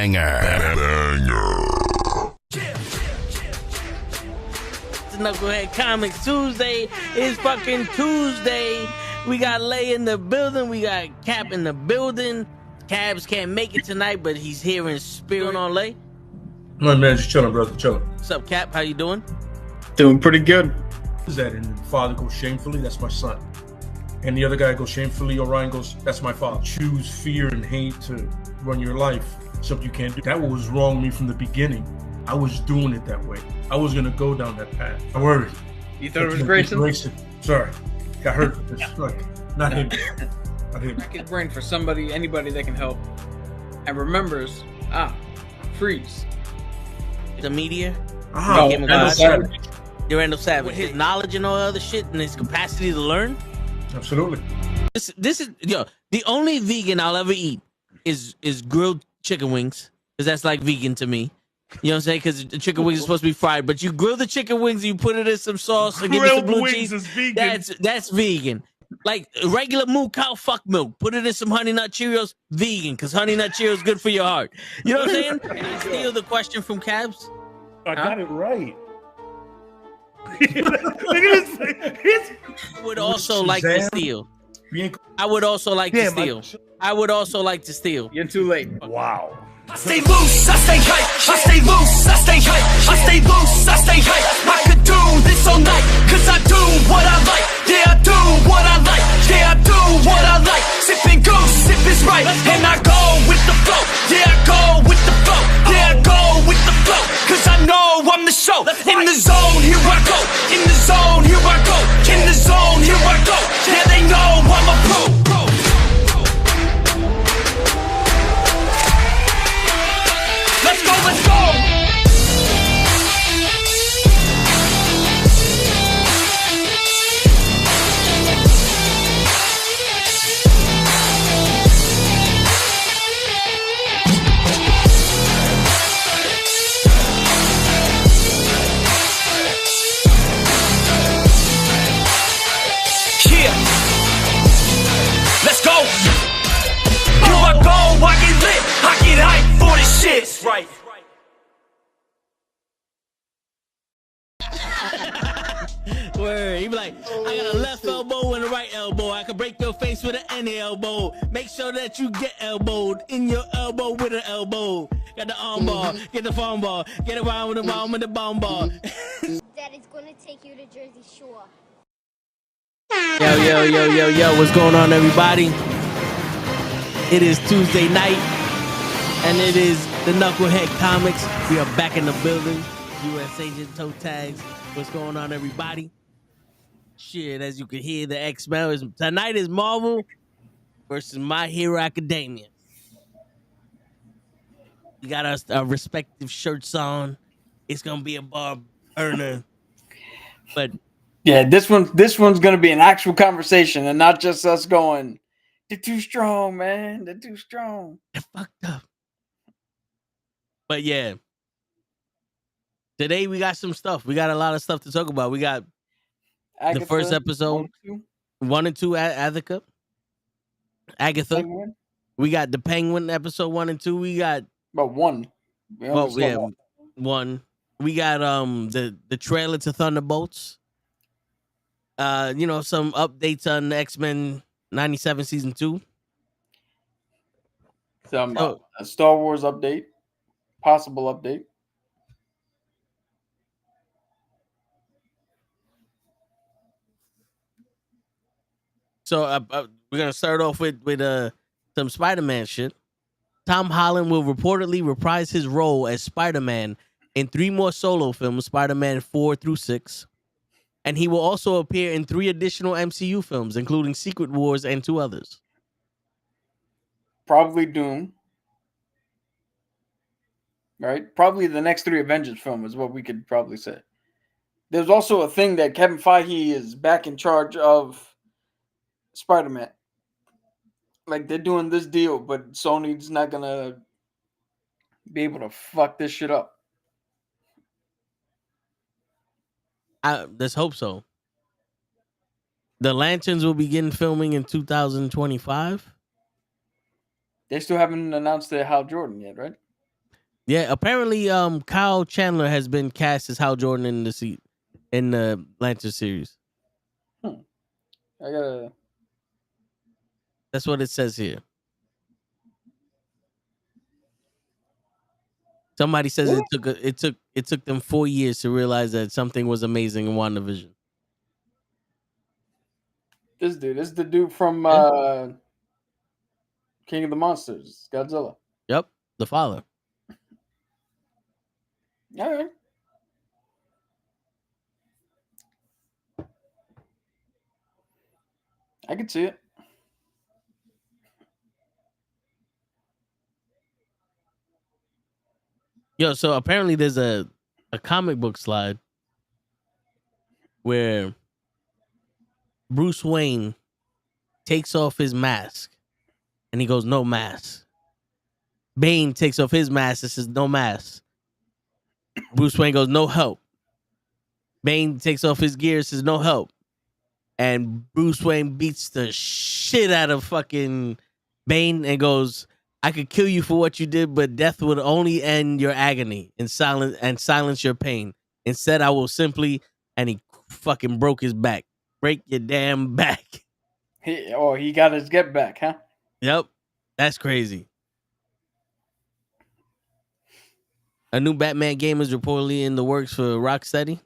banger. It's Knucklehead Comics Tuesday. It's fucking Tuesday. We got Lay in the building. We got Cap in the building. Cabs can't make it tonight, but he's here in spirit on Lay. My man, just chilling, brother, chilling. What's up, Cap? How you doing? Doing pretty good. Is that and the father goes shamefully? That's my son. And the other guy goes shamefully. Orion goes, that's my father. Choose fear and hate to run your life. Something you can't do. That was wrong with me from the beginning. I was doing it that way. I was gonna go down that path. I worried. You thought it was Grayson? Sorry, got hurt. It's like not him. Not him. Crack his brain for somebody, anybody that can help, and remembers. Freeze. The media. Randall Savage. You're Randall Savage. With his knowledge and all other shit and his capacity to learn. Absolutely. This is the only vegan I'll ever eat is grilled chicken wings, because that's like vegan to me. You know what I'm saying? Because the chicken wings are supposed to be fried, but you grill the chicken wings and you put it in some sauce and give it some blue cheese. Is vegan. That's vegan. Like regular moo cow fuck milk. Put it in some Honey Nut Cheerios. Vegan, because Honey Nut Cheerios is good for your heart. You know what I'm saying? Can I steal the question from Cabs? I got it right. Look at this. I would also like to steal. I would also like to steal. I would also like to steal. You're too late. Wow. I stay loose, I stay hype. I stay loose, I stay hype. I stay loose, I stay hype. I could do this all night, cause I do what I like. Yeah, I do what I like. Yeah, I do what I like. Sipping goose, sip is right. And I go with the flow. Yeah, I go with the flow. Yeah, I go with the flow. Cause I know I'm the show. In the zone, here I go. In the zone, here I go. In the zone, here I go. Yeah, they know I'm a pro. Let's go, let's go! Yeah! Let's go! Here I go, I get lit, I get hyped for this shit! Right. Word. He be like, I got a left elbow and a right elbow. I can break your face with an any elbow. Make sure that you get elbowed in your elbow with an elbow. Got the arm ball, get the farm ball, get around with the arm with the bomb ball. Daddy's gonna take you to Jersey Shore. Yo, what's going on, everybody? It is Tuesday night, and it is the Knucklehead Comics. We are back in the building. U.S. Agent Toe Tags. What's going on, everybody? Shit, as you can hear, the X-Men is tonight is Marvel versus My Hero Academia. We got our respective shirts on. It's gonna be a bar burner, but Yeah, this one's gonna be an actual conversation and not just us going, "They're too strong, man. They're too strong." they're fucked up. But yeah. Today we got some stuff. We got a lot of stuff to talk about. We got Agatha, the first episode, 1 and 2, Agatha. Penguin? We got the Penguin episode 1 and 2. We got one. We only saw one. We got the trailer to Thunderbolts. Some updates on the X-Men 97 season 2. Some a Star Wars update, possible update. So we're gonna start off with some Spider-Man shit. Tom Holland will reportedly reprise his role as Spider-Man in 3 more solo films, Spider-Man 4 through 6, and he will also appear in 3 additional MCU films, including Secret Wars and 2 others. Probably Doom. Right? Probably the next 3 Avengers film is what we could probably say. There's also a thing that Kevin Feige is back in charge of Spider-Man. Like, they're doing this deal, but Sony's not gonna be able to fuck this shit up. Let's hope so. The Lanterns will begin filming in 2025. They still haven't announced their Hal Jordan yet, right? Yeah, apparently, Kyle Chandler has been cast as Hal Jordan in the Lancer series. I gotta. That's what it says here. Somebody says Really? it took them 4 years to realize that something was amazing in WandaVision. This is the dude from Yeah. King of the Monsters, Godzilla. Yep, the father. All right. I can see it. Yo, so apparently there's a comic book slide where Bruce Wayne takes off his mask and he goes, "No mask." Bane takes off his mask and says, "No mask." Bruce Wayne goes, "No help." Bane takes off his gear and says, "No help." And Bruce Wayne beats the shit out of fucking Bane and goes, "I could kill you for what you did, but death would only end your agony and silence your pain. Instead, I will simply," and he fucking broke his back. Break your damn back. He got his get back, huh? Yep. That's crazy. A new Batman game is reportedly in the works for Rocksteady.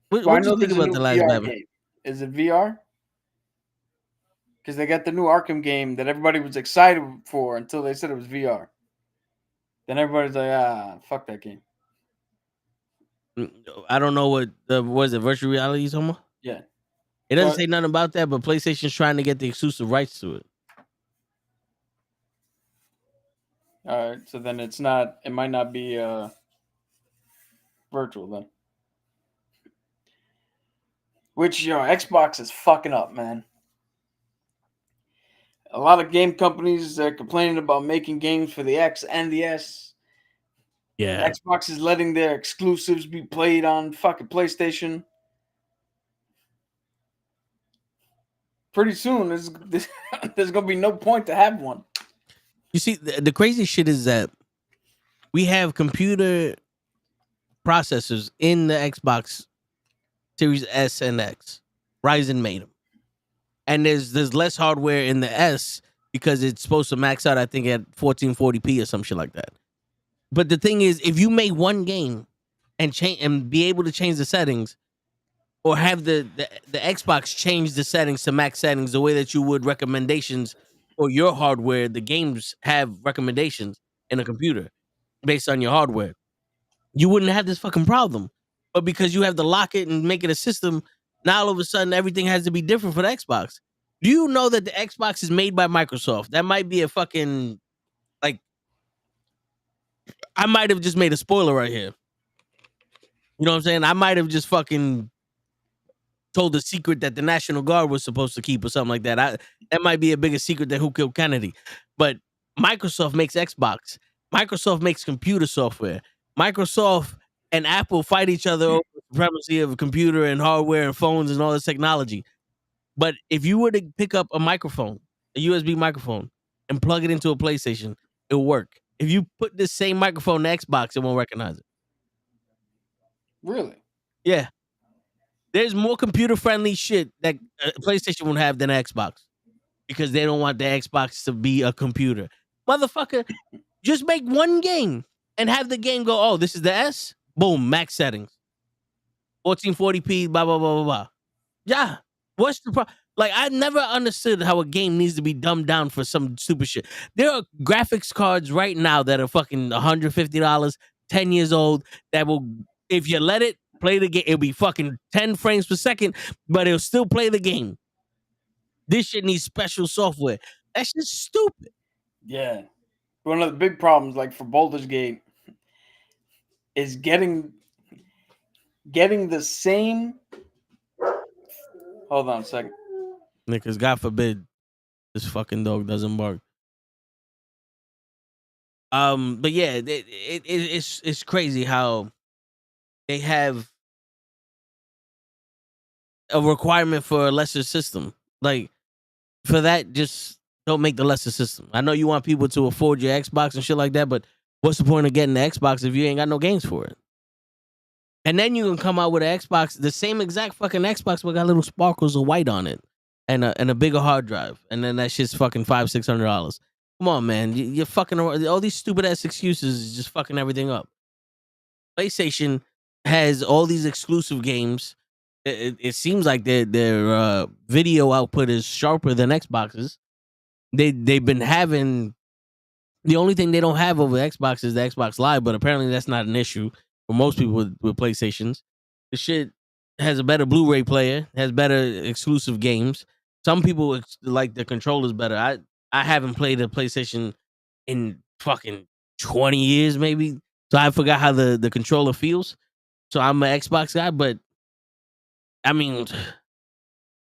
What Well, I do you know think there's a about new the last VR Batman? game. Is it VR? Because they got the new Arkham game that everybody was excited for until they said it was VR. Then everybody's like, fuck that game. I don't know what was it virtual reality you talking about? Yeah. It doesn't But- say nothing about that, but PlayStation's trying to get the exclusive rights to it. All right. So then it might not be virtual then. Which, Xbox is fucking up, man. A lot of game companies are complaining about making games for the X and the S. Yeah. Xbox is letting their exclusives be played on fucking PlayStation. Pretty soon, there's going to be no point to have one. You see, the crazy shit is that we have computer processors in the Xbox Series S and X. Ryzen made them. And there's less hardware in the S because it's supposed to max out, I think, at 1440p or some shit like that. But the thing is, if you make one game and change and be able to change the settings, or have the Xbox change the settings to max settings the way that you would recommendations for your hardware, the games have recommendations in a computer based on your hardware. You wouldn't have this fucking problem. But because you have to lock it and make it a system, now all of a sudden everything has to be different for the Xbox. Do you know that the Xbox is made by Microsoft? That might be a fucking, like, I might have just made a spoiler right here. You know what I'm saying? I might have just fucking told a secret that the National Guard was supposed to keep or something like that. That might be a bigger secret than who killed Kennedy. But Microsoft makes Xbox. Microsoft makes computer software. Microsoft and Apple fight each other over the supremacy of computer and hardware and phones and all this technology. But if you were to pick up a microphone, a USB microphone, and plug it into a PlayStation, it'll work. If you put this same microphone in Xbox, it won't recognize it. Really? Yeah. There's more computer friendly shit that PlayStation won't have than Xbox because they don't want the Xbox to be a computer. Motherfucker, just make one game and have the game go, oh, this is the S? Boom, max settings. 1440p, blah, blah, blah, blah, blah. Yeah. What's the problem? Like, I never understood how a game needs to be dumbed down for some stupid shit. There are graphics cards right now that are fucking $150, 10 years old, that will, if you let it play the game, it'll be fucking 10 frames per second, but it'll still play the game. This shit needs special software. That's just stupid. Yeah. One of the big problems, like for Baldur's Gate, is getting the same. Hold on a second. Because God forbid this fucking dog doesn't bark. But yeah, it's crazy how they have a requirement for a lesser system. Like, for that, just don't make the lesser system. I know you want people to afford your Xbox and shit like that, but What's the point of getting the Xbox if you ain't got no games for it? And then you can come out with an Xbox, the same exact fucking Xbox, but got little sparkles of white on it, and a bigger hard drive, and then that shit's fucking $500-$600. Come on, man, you're fucking around. All these stupid ass excuses is just fucking everything up. PlayStation has all these exclusive games. It seems like their video output is sharper than Xbox's. They've been having. The only thing they don't have over Xbox is the Xbox Live, but apparently that's not an issue for most people with PlayStations. The shit has a better Blu-ray player, has better exclusive games. Some people like the controllers better. I haven't played a PlayStation in fucking 20 years, maybe. So I forgot how the controller feels. So I'm an Xbox guy, but I mean,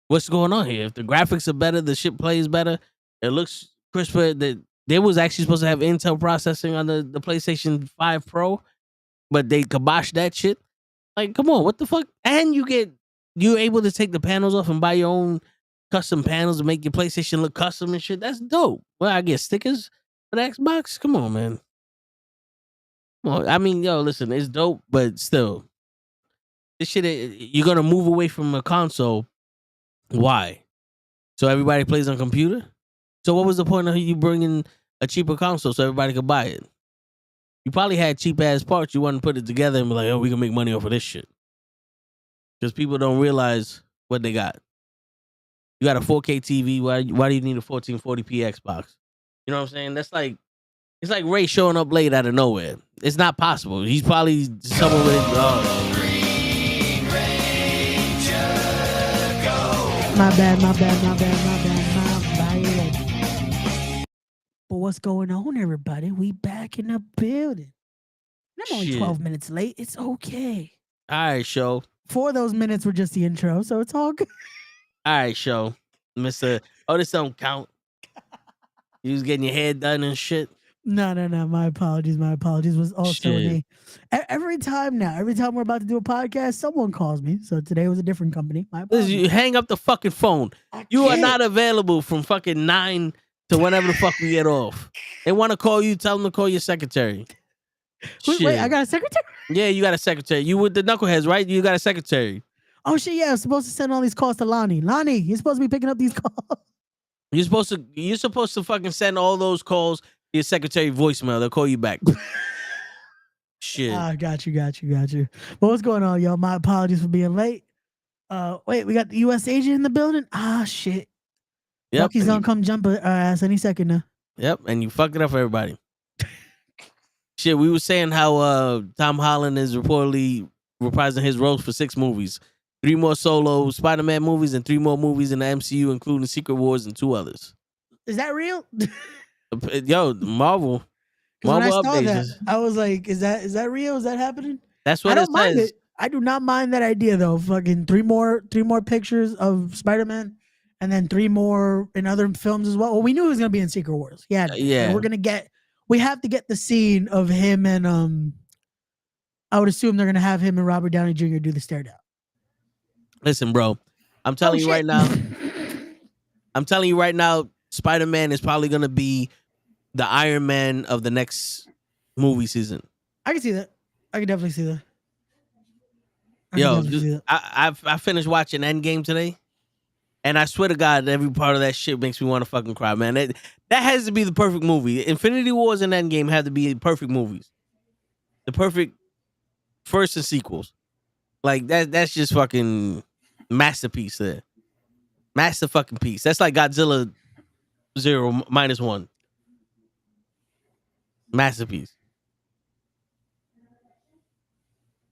what's going on here? If the graphics are better, the shit plays better, it looks crisper. They was actually supposed to have Intel processing on the PlayStation 5 Pro, but they kiboshed that shit. Like, come on, what the fuck? And you're able to take the panels off and buy your own custom panels to make your PlayStation look custom and shit. That's dope. Well, I get stickers for the Xbox. Come on, man. Come on. I mean, yo, listen, it's dope, but still, this shit, you're gonna move away from a console. Why? So everybody plays on computer? So what was the point of you bringing a cheaper console so everybody could buy it? You probably had cheap ass parts. You want to put it together and be like, oh, we can make money off of this shit. Because people don't realize what they got. You got a 4K TV. Why do you need a 1440p Xbox? You know what I'm saying? That's like, it's like Ray showing up late out of nowhere. It's not possible. He's probably someone with My bad. But what's going on, everybody? We back in the building. And I'm only Shit. 12 minutes late. It's okay. All right, show. 4 of those minutes were just the intro, so it's all good. All right, show. Mr. Oh, this don't count. You was getting your hair done and shit. No. My apologies. Was also Shit. me. Every time we're about to do a podcast, someone calls me. So today was a different company. My Listen, apologies. you hang up the fucking phone. You are not available from fucking 9 to whenever the fuck we get off. They want to call you, tell them to call your secretary. Wait, I got a secretary? Yeah, you got a secretary. You with the knuckleheads, right? You got a secretary. Oh shit, yeah. I'm supposed to send all these calls to Lonnie. Lonnie, you're supposed to be picking up these calls. You're supposed to fucking send all those calls to your secretary voicemail. They'll call you back. Shit. Got you. But what's going on, y'all? My apologies for being late. Wait, we got the U.S. agent in the building? Shit. Yep. Bucky's gonna come jump our ass any second now. Yep, and you fucked it up for everybody. Shit, we were saying how Tom Holland is reportedly reprising his roles for 6 movies. 3 more solo Spider-Man movies and 3 more movies in the MCU, including Secret Wars and 2 others. Is that real? Yo, Marvel. When I Marvel saw updates. that, I was like, is that real? Is that happening? That's what I don't it mind says. it. I do not mind that idea though. Fucking 3 more pictures of Spider-Man and then 3 more in other films as well. Well, we knew he was gonna be in Secret Wars. Yeah. Yeah. We have to get the scene of him and I would assume they're gonna have him and Robert Downey Jr. do the stare down. Listen, bro. I'm telling you right now. Spider-Man is probably gonna be the Iron Man of the next movie season. I can see that. I can definitely see that. Yo, I finished watching Endgame today, and I swear to God, every part of that shit makes me want to fucking cry, man. That has to be the perfect movie. Infinity Wars and Endgame have to be perfect movies. The perfect first and sequels. Like that's just fucking masterpiece there. Master fucking piece. That's like Godzilla 0 -1. Masterpiece.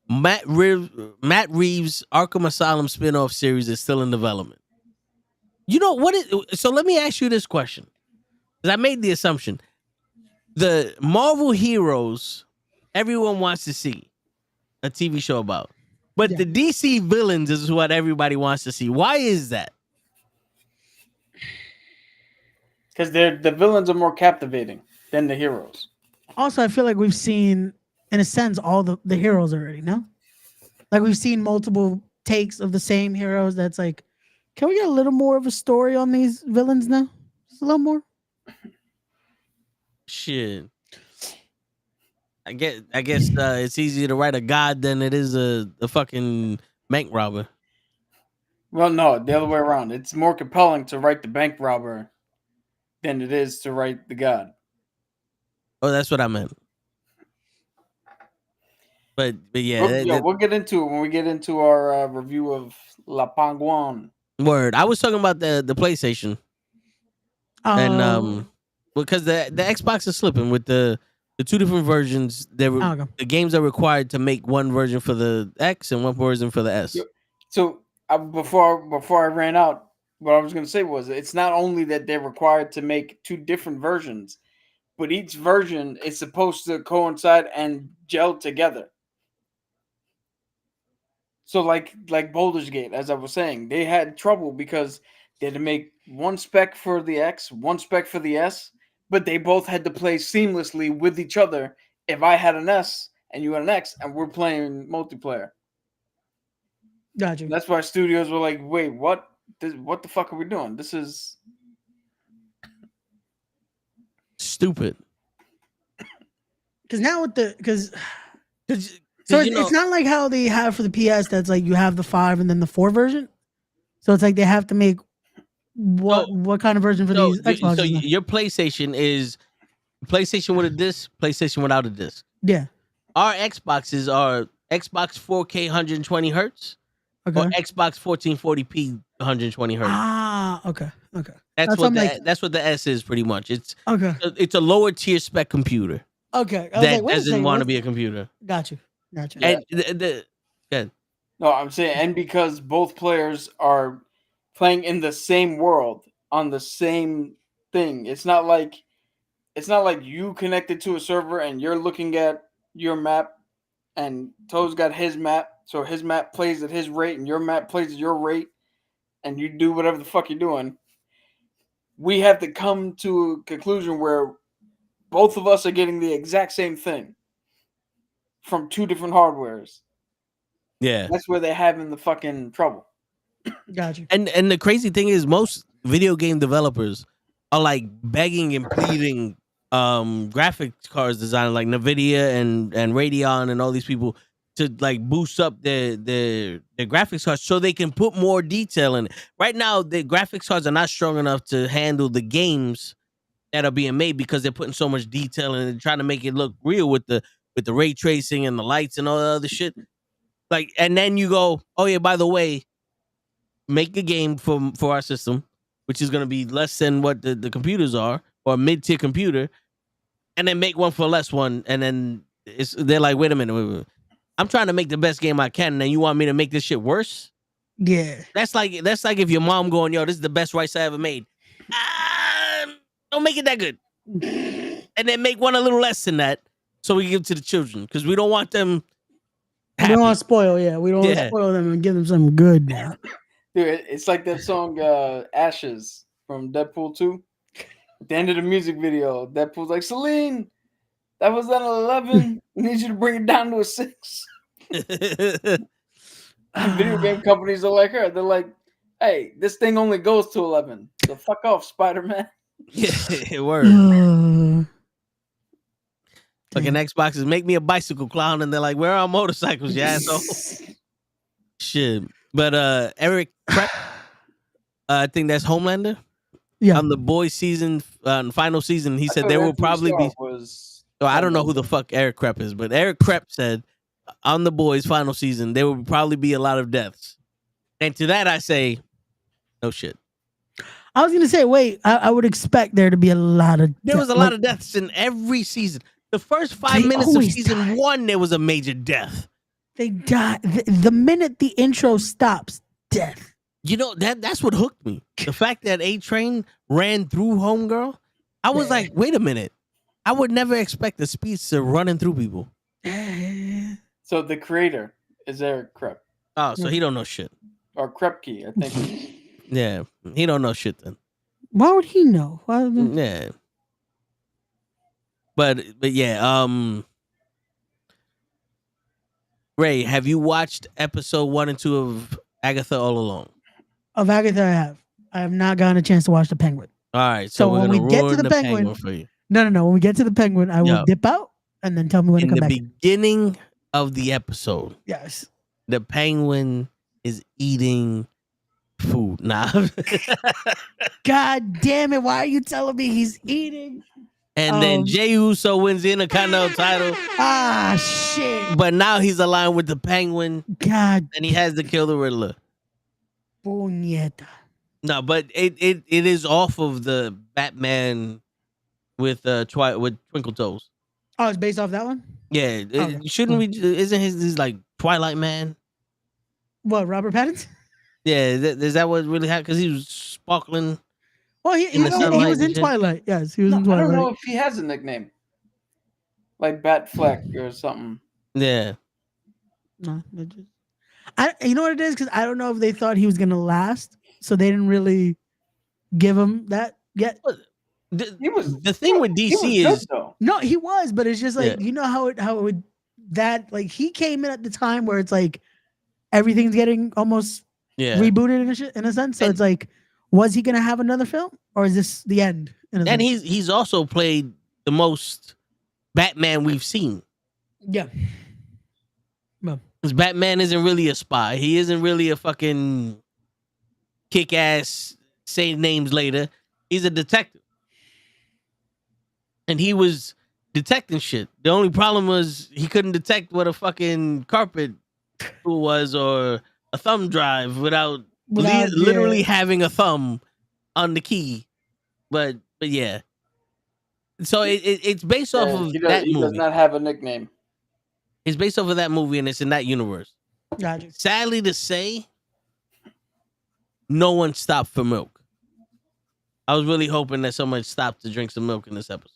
Matt Reeves' Arkham Asylum spin-off series is still in development. You know what? So let me ask you this question. Because I made the assumption. The Marvel heroes, everyone wants to see a TV show about. But the DC villains is what everybody wants to see. Why is that? Because the villains are more captivating than the heroes. Also, I feel like we've seen, in a sense, all the heroes already, no? Like we've seen multiple takes of the same heroes. That's like, can we get a little more of a story on these villains now? Just a little more. Shit. I guess it's easier to write a god than it is a fucking bank robber. Well, no, the other way around. It's more compelling to write the bank robber than it is to write the god. Oh, that's what I meant. But yeah, We'll get into it when we get into our review of La Penguin. word. I was talking about the PlayStation and Oh, because the Xbox is slipping with the two different versions. okay. The games are required to make one version for the X and one version for the S. Yep. So before I ran out, what I was going to say was it's not only that they're required to make two different versions, but each version is supposed to coincide and gel together. So like Baldur's Gate, as I was saying, they had trouble because they had to make one spec for the X, one spec for the S, but they both had to play seamlessly with each other. If I had an S and you had an X, and we're playing multiplayer, Got you. that's why studios were like, "Wait, what? What the fuck are we doing? This is Stupid. Because now with the Cause so you know, it's not like how they have for the PS. That's like you have the 5 and then the 4 version. So it's like they have to make what kind of version for these Xboxes? so now? your PlayStation is PlayStation with a disc, PlayStation without a disc. Yeah. Our Xboxes are Xbox 4K 120 hertz Okay. or Xbox 1440p 120 hertz. Ah. Okay. Okay. That's what I'm like. that's what the S is pretty much. It's Okay. a lower tier spec computer Okay. I was that like, wait a doesn't second, want to what? be a computer. Got you. Got you. Yeah. And good. no." I'm saying, and because both players are playing in the same world on the same thing, it's not like you connected to a server and you're looking at your map, and Toe's got his map, so his map plays at his rate, and your map plays at your rate, and you do whatever the fuck you're doing. We have to come to a conclusion where both of us are getting the exact same thing from two different hardwares. Yeah. That's where they're having the fucking trouble. Got you. And the crazy thing is most video game developers are like begging and pleading graphics cards designers like Nvidia and Radeon and all these people to like boost up their graphics cards so they can put more detail in it. Right now, the graphics cards are not strong enough to handle the games that are being made because they're putting so much detail in it and trying to make it look real with the ray tracing and the lights and all the other shit. Like, and then you go, oh yeah, by the way, make a game for our system, which is going to be less than what the computers are, or a mid-tier computer, and then make one for less one, and then they're like, wait a minute. I'm trying to make the best game I can, and then you want me to make this shit worse? Yeah. That's like if your mom going, yo, this is the best rice I ever made. Don't make it that good. And then make one a little less than that so we give it to the children, because we don't want them We happy. don't want to spoil. Yeah. We don't want to spoil them and give them something good now. Dude, it's like that song Ashes from Deadpool 2. At the end of the music video, Deadpool's like, Celine, that was an 11. I need you to bring it down to a 6. And video game companies are like her. They're like, hey, this thing only goes to 11. So fuck off, Spider-Man. Yeah, word. Fucking Xboxes make me a bicycle clown, and they're like, where are our motorcycles, you asshole? Shit. But Eric Prep, I think that's Homelander. Yeah. On the boys season, final season, he said there will probably be. I don't know who the fuck Eric Krep is, but Eric Krep said on the boys' final season there will probably be a lot of deaths, and to that I say, no shit. I was gonna say, wait, I would expect there to be a lot of. There was a lot of deaths in every season. The first 5 minutes of season 1, there was a major death. They die the minute the intro stops. Death. You know that's what hooked me. The fact that A-Train ran through Homegirl, I was like, wait a minute. I would never expect the speedster running through people. So the creator is Eric Krep. Oh, so he don't know shit. Or Krepke, I think. Yeah, he don't know shit then. Why would he know? Yeah. But yeah, Ray, have you watched episode 1 and 2 of Agatha All Along? Of Agatha, I have not gotten a chance to watch the Penguin. All right, so we're when gonna we get to ruin the Penguin for you. No. When we get to the Penguin, I will dip out and then tell me when to In come the back. beginning of the episode, Yes. the penguin is eating food. Nah. God damn it! Why are you telling me he's eating? And then Jey Uso wins the Intercontinental title, Ah, shit! but now he's aligned with the penguin, God, and he has to kill the Riddler. puñeta. No, but it is off of the Batman with Twinkle Toes. Oh, it's based off that one. Yeah, Okay, shouldn't cool. we? Isn't his like Twilight Man? What, Robert Pattinson? Yeah, is that what really happened? Because he was sparkling. Well, In the he sunlight was and in shit? Twilight. Yes, he was No, in I Twilight. don't know if he has a nickname, like Batfleck or something. Yeah, No, you know what it is? Because I don't know if they thought he was gonna last, so they didn't really give him that yet. He was the thing with he was DC good, is though. No, he was, but it's just like Yeah. you know how it would that like he came in at the time where it's like everything's getting almost yeah, rebooted in a sense. So And- it's like, was he gonna have another film, or is this the end? In a and sense? he's also played the most Batman we've seen. Yeah. Well, Because Batman isn't really a spy. He isn't really a fucking kick ass say names later. He's a detective. And he was detecting shit. The only problem was he couldn't detect what a fucking carpet tool was or a thumb drive without literally having a thumb on the key. But yeah. So it's based off of He that does movie. not have a nickname. It's based off of that movie and it's in that universe. gotcha. Sadly to say, no one stopped for milk. I was really hoping that someone stopped to drink some milk in this episode.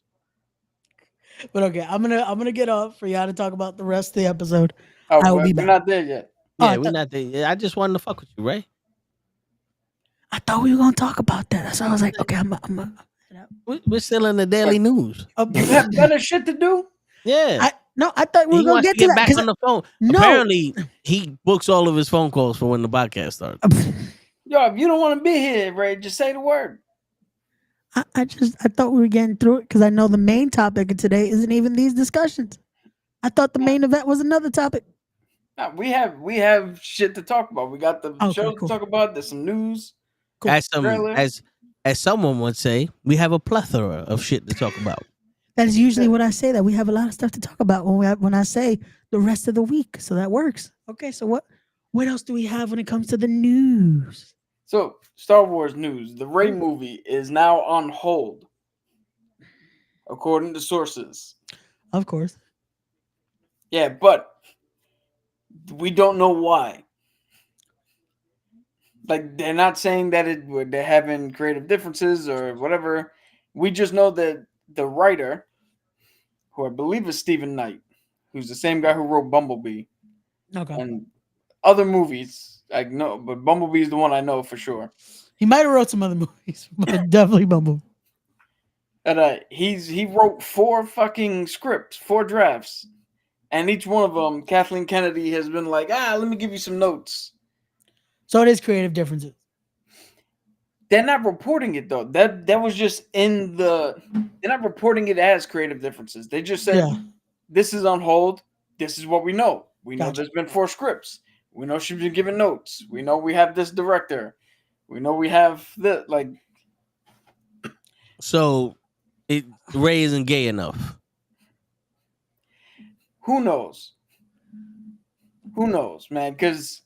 But okay, I'm gonna get off for y'all to talk about the rest of the episode. Oh, I will be we're back. not there yet. Oh, Yeah, we're not there. Yeah, I just wanted to fuck with you, right? I thought we were gonna talk about that. So I was like, okay, We're still in the daily news. You have better shit to do. Yeah. I thought we were He gonna wants get to get to that. back 'Cause on the phone. No. Apparently, he books all of his phone calls for when the podcast starts. Yo, if you don't want to be here, Ray, just say the word. I thought we were getting through it because I know the main topic of today isn't even these discussions. I thought the main event was another topic. No, we have shit to talk about. We got the Okay, show cool. to talk about. There's some news. Cool. As someone would say, we have a plethora of shit to talk about. That is usually what I say. That we have a lot of stuff to talk about when I say the rest of the week. So that works. Okay. So what else do we have when it comes to the news? So, Star Wars news. The Rey movie is now on hold, according to sources. Of course. Yeah, but we don't know why. Like, they're not saying that they're having creative differences or whatever. We just know that the writer, who I believe is Stephen Knight, who's the same guy who wrote Bumblebee Okay. and other movies, I know, but Bumblebee is the one I know for sure. He might have wrote some other movies, but definitely Bumble. And he wrote 4 fucking scripts, 4 drafts, and each one of them, Kathleen Kennedy has been like, let me give you some notes. So it is creative differences. They're not reporting it though. That was just in the. They're not reporting it as creative differences. They just said, this is on hold. This is what we know. We know Gotcha. there's been 4 scripts. We know she's been giving notes. We know we have this director. We know we have the like. So, Ray isn't gay enough. Who knows? Who knows, man? Because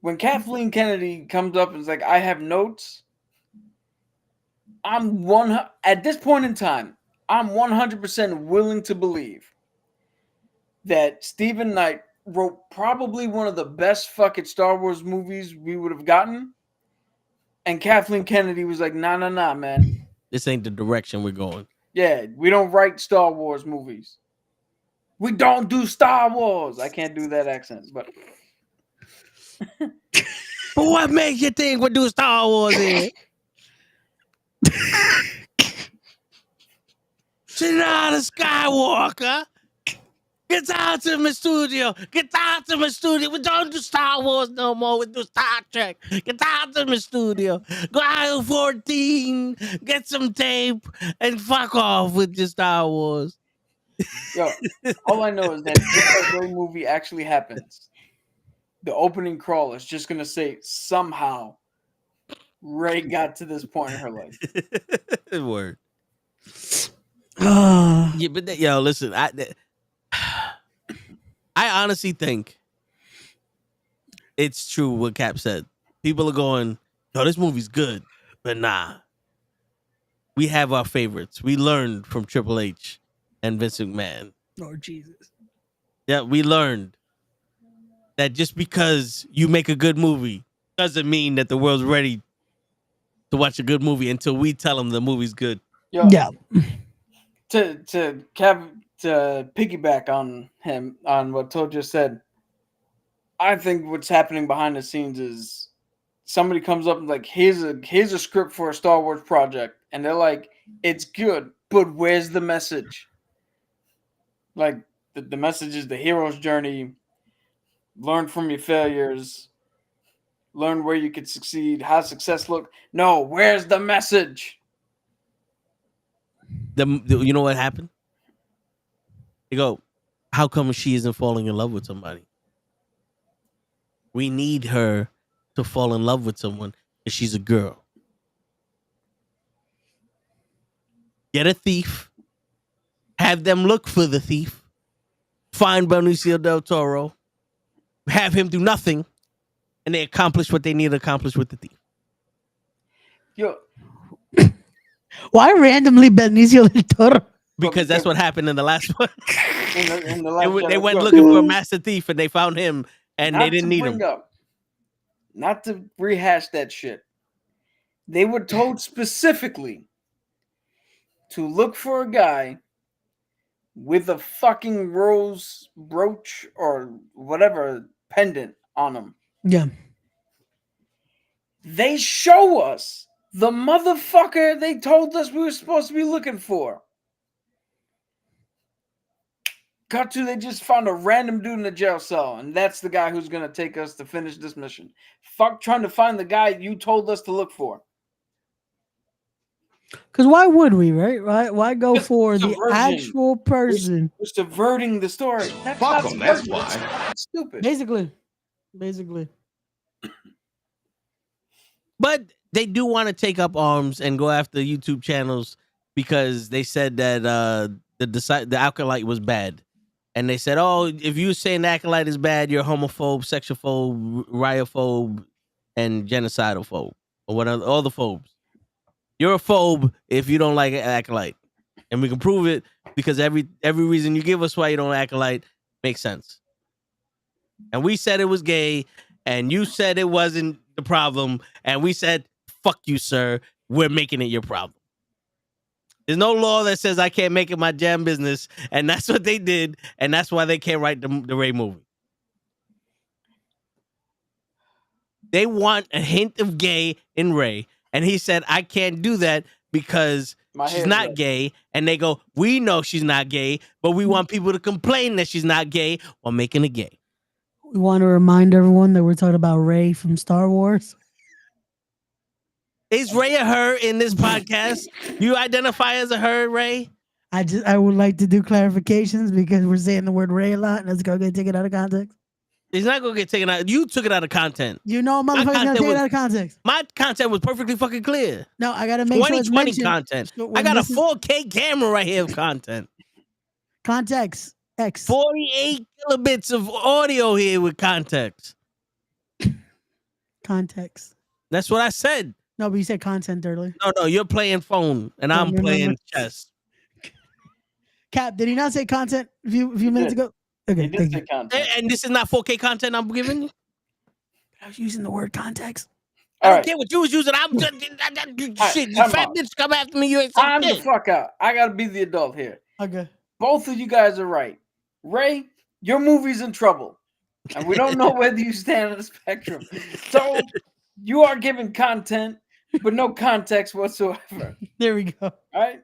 when Kathleen Kennedy comes up and is like, I have notes, at this point in time, I'm 100% willing to believe that Stephen Knight wrote probably one of the best fucking Star Wars movies we would have gotten. And Kathleen Kennedy was like, nah, man. This ain't the direction we're going. Yeah, we don't write Star Wars movies. We don't do Star Wars. I can't do that accent, but... But what makes you think we do Star Wars here? She's not a Skywalker. Get out of my studio. Get out of my studio. We don't do Star Wars no more. We do Star Trek. Get out of my studio. Go aisle 14. Get some tape and fuck off with your Star Wars. Yo, all I know is that if that Ray movie actually happens, the opening crawl is just gonna say somehow Ray got to this point in her life. Word. Ah, Yeah, but yo, listen, I honestly think it's true what Cap said. People are going, yo, this movie's good, but nah. We have our favorites. We learned from Triple H and Vince McMahon. Lord Jesus. Yeah, we learned that just because you make a good movie doesn't mean that the world's ready to watch a good movie until we tell them the movie's good. Yo, Yeah. to piggyback on him on what Toad just said, I think what's happening behind the scenes is somebody comes up and like, here's a script for a Star Wars project, and they're like, it's good, but where's the message? Like the message is the hero's journey. Learn from your failures. Learn where you could succeed. How success look. No, where's the message? You know what happened? They go, how come she isn't falling in love with somebody? We need her to fall in love with someone because she's a girl. Get a thief. Have them look for the thief. Find Benicio del Toro. Have him do nothing. And they accomplish what they need to accomplish with the thief. Yo, Why randomly Benicio del Toro? Because that's what happened in the last one. in the last They Jedi, went yo, looking for a master thief and they found him and they not didn't to need bring him. up, not to rehash that shit. They were told specifically to look for a guy with a fucking rose brooch or whatever pendant on him. Yeah. They show us the motherfucker they told us we were supposed to be looking for. Cut to, they just found a random dude in a jail cell, and that's the guy who's gonna take us to finish this mission. Fuck trying to find the guy you told us to look for. Because why would we, right? Why go Just for the subversion. actual person? We're subverting the story. That's Fuck not 'em, that's subversion, why. that's stupid. Basically. But they do want to take up arms and go after YouTube channels because they said that the Acolyte was bad. And they said, oh, if you're saying the Acolyte is bad, you're homophobe, sexophobe, riotophobe, and genocidal phobe. Or whatever, all the phobes. You're a phobe if you don't like Acolyte. And we can prove it because every reason you give us why you don't Acolyte makes sense. And we said it was gay, and you said it wasn't the problem, and we said, fuck you, sir. We're making it your problem. There's no law that says I can't make it my damn business, and that's what they did, and that's why they can't write the Ray movie. They want a hint of gay in Ray, and he said, I can't do that because she's not gay, and they go, we know she's not gay, but we want people to complain that she's not gay while making it gay. We want to remind everyone that we're talking about Rey from Star Wars. Is Ray a her in this podcast? You identify as a her, Ray? I would like to do clarifications because we're saying the word Rey a lot and it's going to get taken out of context. It's not going to get taken out. You took it out of content. You know, motherfuckers going to take it out of context. My content was perfectly fucking clear. No, I got to make sure it's 2020 mentioned. content. So I got a this is- 4K camera right here of content. Context. X. 48 kilobits of audio here with context. Context. That's what I said. No, but you said content earlier. No, you're playing phone and I'm remember. playing chess. Cap, did he not say content a few minutes ago? Okay, He did thank say you. content. And this is not 4K content I'm giving you? I was using the word context. I All don't right, care what you was using. I'm just shit. You time fat out. bitch come after me. You ain't saying I'm the shit. fuck out. I gotta be the adult here. Okay. Both of you guys are right. Ray, your movie's in trouble. And we don't know whether you stand on the spectrum. So you are giving content, but no context whatsoever. There we go. All right?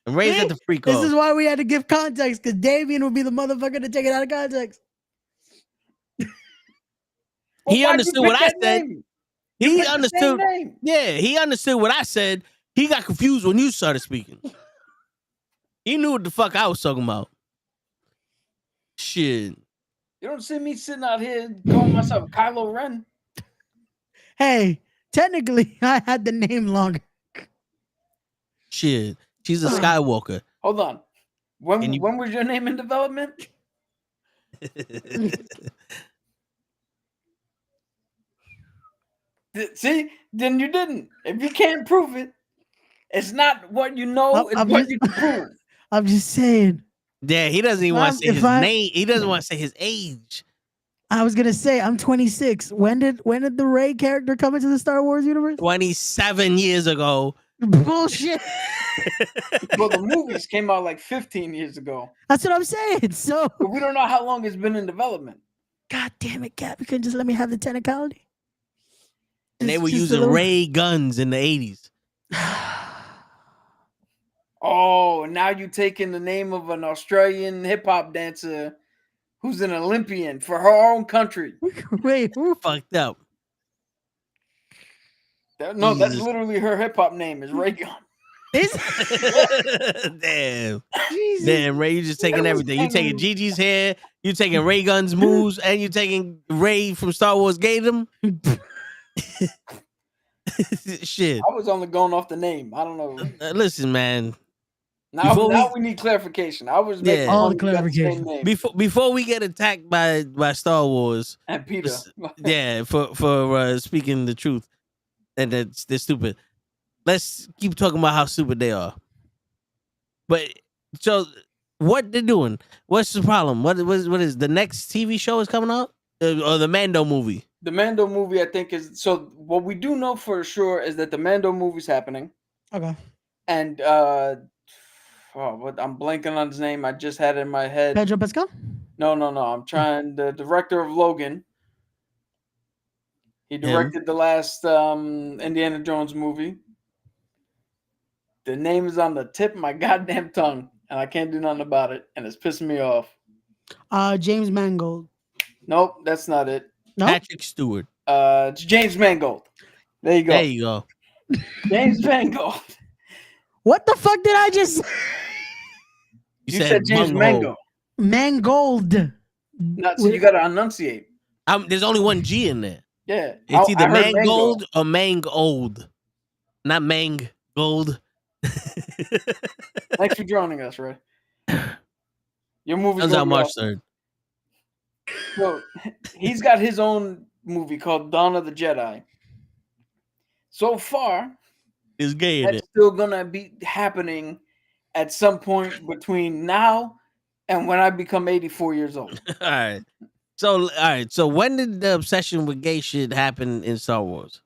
And Ray's at the free This call. is why we had to give context, because Damien would be the motherfucker to take it out of context. He Well, why'd you understood pick what I that said. name? He Pick the same understood. name. Yeah, he understood what I said. He got confused when you started speaking. He knew what the fuck I was talking about. Shit. You don't see me sitting out here calling myself Kylo Ren. Hey, technically, I had the name longer. Shit. She's a Skywalker. Hold on. When was your name in development? See, then you didn't. If you can't prove it, it's not what you know, it's what you can prove. I'm just saying. Yeah, he doesn't even want to say his name. He doesn't want to say his age. I was gonna say I'm 26. When did the Rey character come into the Star Wars universe? 27 years ago. Bullshit. Well, the movies came out like 15 years ago. That's what I'm saying. So But we don't know how long it's been in development. God damn it, Cap! You couldn't just let me have the technicality. And they were using ray guns in the 80s. Oh, now you taking the name of an Australian hip hop dancer who's an Olympian for her own country. Wait, who? Fucked up. No, that's literally her hip hop name is Ray Gun. Damn. Jesus. Damn, Ray, you just taking everything. You taking Gigi's hair, you taking Ray Gun's moves, and you taking Ray from Star Wars Gatum. Shit. I was only going off the name. I don't know. Listen, man. Now we need clarification. I was making all the clarification before we get attacked by Star Wars and Peter. Yeah, for speaking the truth, and they're stupid. Let's keep talking about how stupid they are. But so what they're doing? What's the problem? What is the next TV show is coming out or the Mando movie? The Mando movie, I think, is so. What we do know for sure is that the Mando movie's happening. Okay. And I'm blanking on his name. I just had it in my head. Pedro Pascal? No. I'm trying. The director of Logan. He directed the last Indiana Jones movie. The name is on the tip of my goddamn tongue, and I can't do nothing about it, and it's pissing me off. James Mangold. Nope, that's not it. Nope. Patrick Stewart. It's James Mangold. There you go. There you go. James Mangold. What the fuck did I just say? You said James Mangold. Mangold. No, so you gotta enunciate. There's only one G in there. Yeah. It's either Mangold or Mangold. Not Mangold. Thanks for joining us, Ray. Your movie's comes out March 3rd. So he's got his own movie called Dawn of the Jedi. So far, it's gay. That's still gonna be happening at some point between now and when I become 84 years old. All right. So when did the obsession with gay shit happen in Star Wars?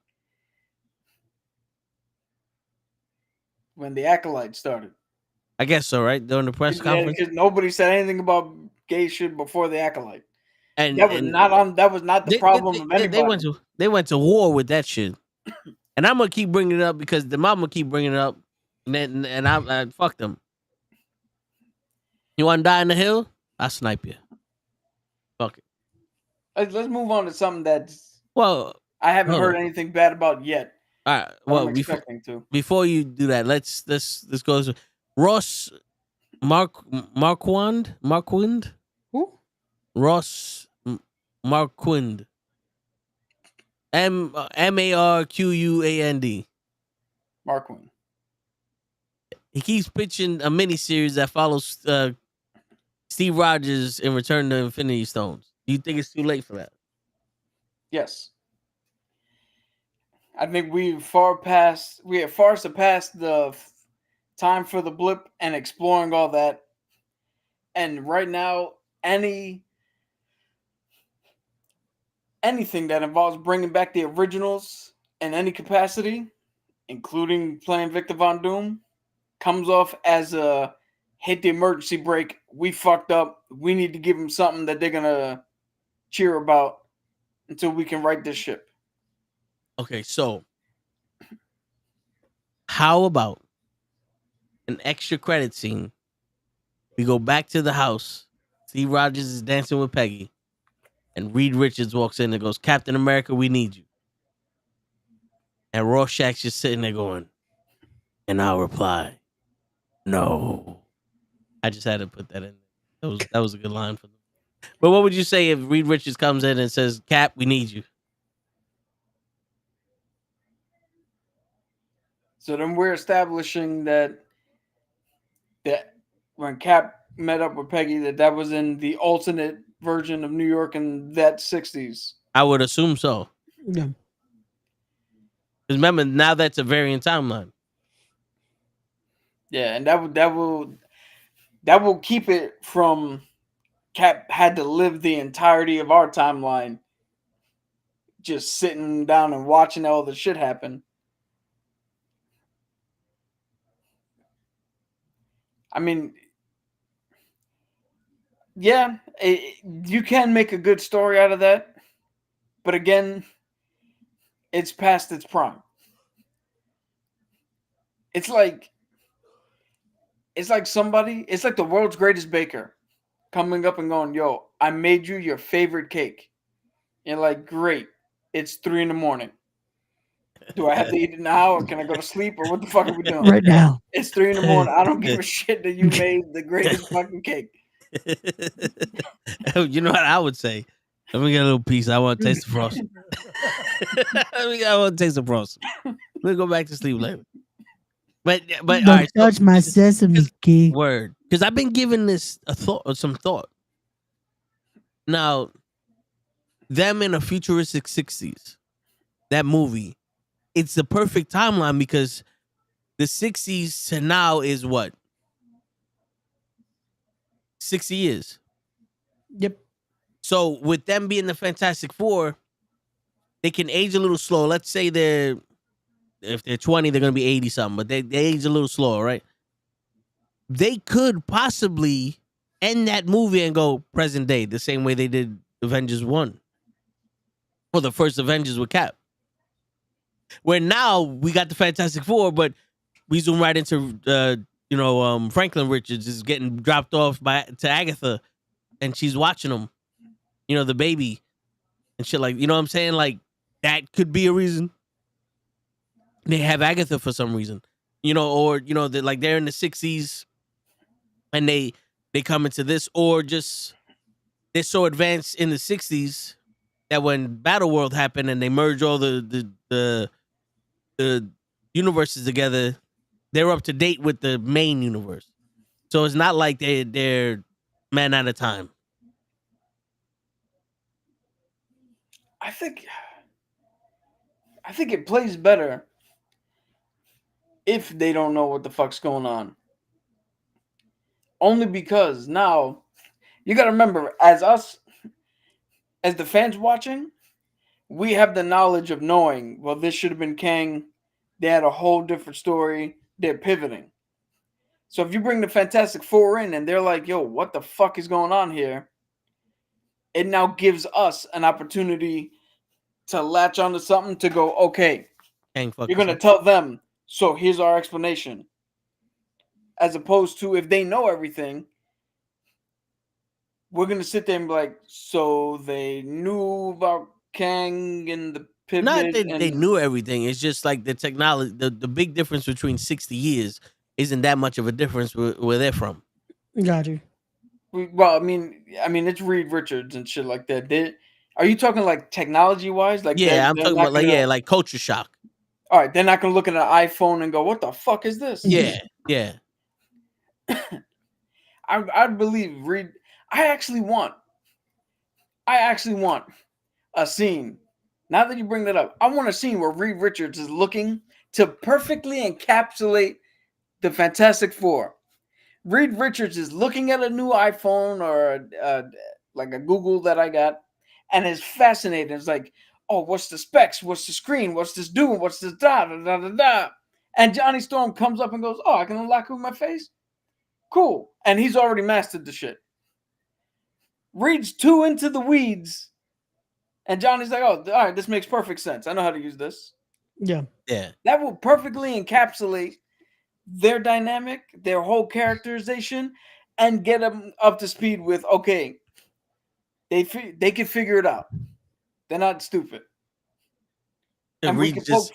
When the Acolyte started. I guess so, right? During the press conference. Because nobody said anything about gay shit before the Acolyte. And that was not the problem of anybody. They went to war with that shit. And I'm gonna keep bringing it up because the mama keep bringing it up, and I fuck them. You want to die in the hill? I snipe you. Fuck it. Let's move on to something that's I haven't hold heard on. anything bad about yet. All right. Well, I'm expecting to. Before you do that, let's go to Ross Marquand. Who? Ross Marquand. Marquand. Marquand. He keeps pitching a miniseries that follows Steve Rogers in Return to Infinity Stones. Do you think it's too late for that? Yes. I think we have far surpassed the time for the blip and exploring all that. And right now, anything that involves bringing back the originals in any capacity, including playing Victor Von Doom, comes off as a hit the emergency brake. We fucked up. We need to give them something that they're gonna cheer about until we can right this ship. Okay, so how about an extra credit scene? We go back to the house. Steve Rogers is dancing with Peggy. And Reed Richards walks in and goes, Captain America, we need you. And Rorschach's just sitting there going, and I'll reply, no. I just had to put that in. That was a good line for them. But what would you say if Reed Richards comes in and says, "Cap, we need you"? So then we're establishing that when Cap met up with Peggy, that was in the alternate version of New York in that 60s. I would assume so. Yeah. Because remember, now that's a variant timeline. Yeah, and that will keep it from Cap had to live the entirety of our timeline just sitting down and watching all the shit happen. I mean, yeah, you can make a good story out of that, but again, it's past its prime. It's like somebody, it's like the world's greatest baker coming up and going, "Yo, I made you your favorite cake." You're like, "Great, it's 3 a.m. Do I have to eat it now, or can I go to sleep, or what the fuck are we doing?" Right now. It's 3 a.m. I don't give a shit that you made the greatest fucking cake. You know what I would say? Let me get a little piece. I want to taste the frosting. I want to taste the frosting. We'll go back to sleep later. But Don't all right, touch my sesame cake. word, because I've been giving this some thought. Now, them in a futuristic 60s, that movie, it's the perfect timeline because the 60s to now is what? 60 years. Yep. So with them being the Fantastic Four, they can age a little slow. Let's say if they're 20, they're going to be 80 something, but they age a little slower, right? They could possibly end that movie and go present day the same way they did Avengers 1. Or the first Avengers with Cap. Where now we got the Fantastic Four, but we zoom right into Franklin Richards is getting dropped off to Agatha, and she's watching him, the baby and shit, like, you know what I'm saying? Like, that could be a reason they have Agatha for some reason, or they're in the 60s and they come into this, or just they're so advanced in the 60s that when Battle World happened and they merge all the universes together, they're up to date with the main universe. So it's not like they're man at a time. I think it plays better if they don't know what the fuck's going on. Only because now you got to remember, as the fans watching, we have the knowledge of knowing, well, this should have been Kang. They had a whole different story. They're pivoting. So if you bring the Fantastic Four in and they're like, "Yo, what the fuck is going on here?" It now gives us an opportunity to latch onto something to go, okay, you're going to tell them, so here's our explanation. As opposed to if they know everything, we're going to sit there and be like, so they knew about Kang and the pivot. Not that they knew everything. It's just like the technology, the big difference between 60 years isn't that much of a difference where they're from. Got you. Well, I mean, it's Reed Richards and shit like that. Are you talking like technology wise? Like, yeah, I'm talking about like culture shock. All right, they're not gonna look at an iPhone and go, "What the fuck is this?" Yeah. I believe Reed. I actually want a scene. Now that you bring that up, I want a scene where Reed Richards is looking to perfectly encapsulate the Fantastic Four. Reed Richards is looking at a new iPhone or like a Google that I got, and is fascinated. It's like, "Oh, what's the specs? What's the screen? What's this doing? What's this da da da da da?" And Johnny Storm comes up and goes, "Oh, I can unlock it with my face? Cool." And he's already mastered the shit. Reed's too into the weeds, and Johnny's like, "Oh, all right, this makes perfect sense. I know how to use this." Yeah. That will perfectly encapsulate their dynamic, their whole characterization, and get them up to speed with, okay, they can figure it out. They're not stupid. And we just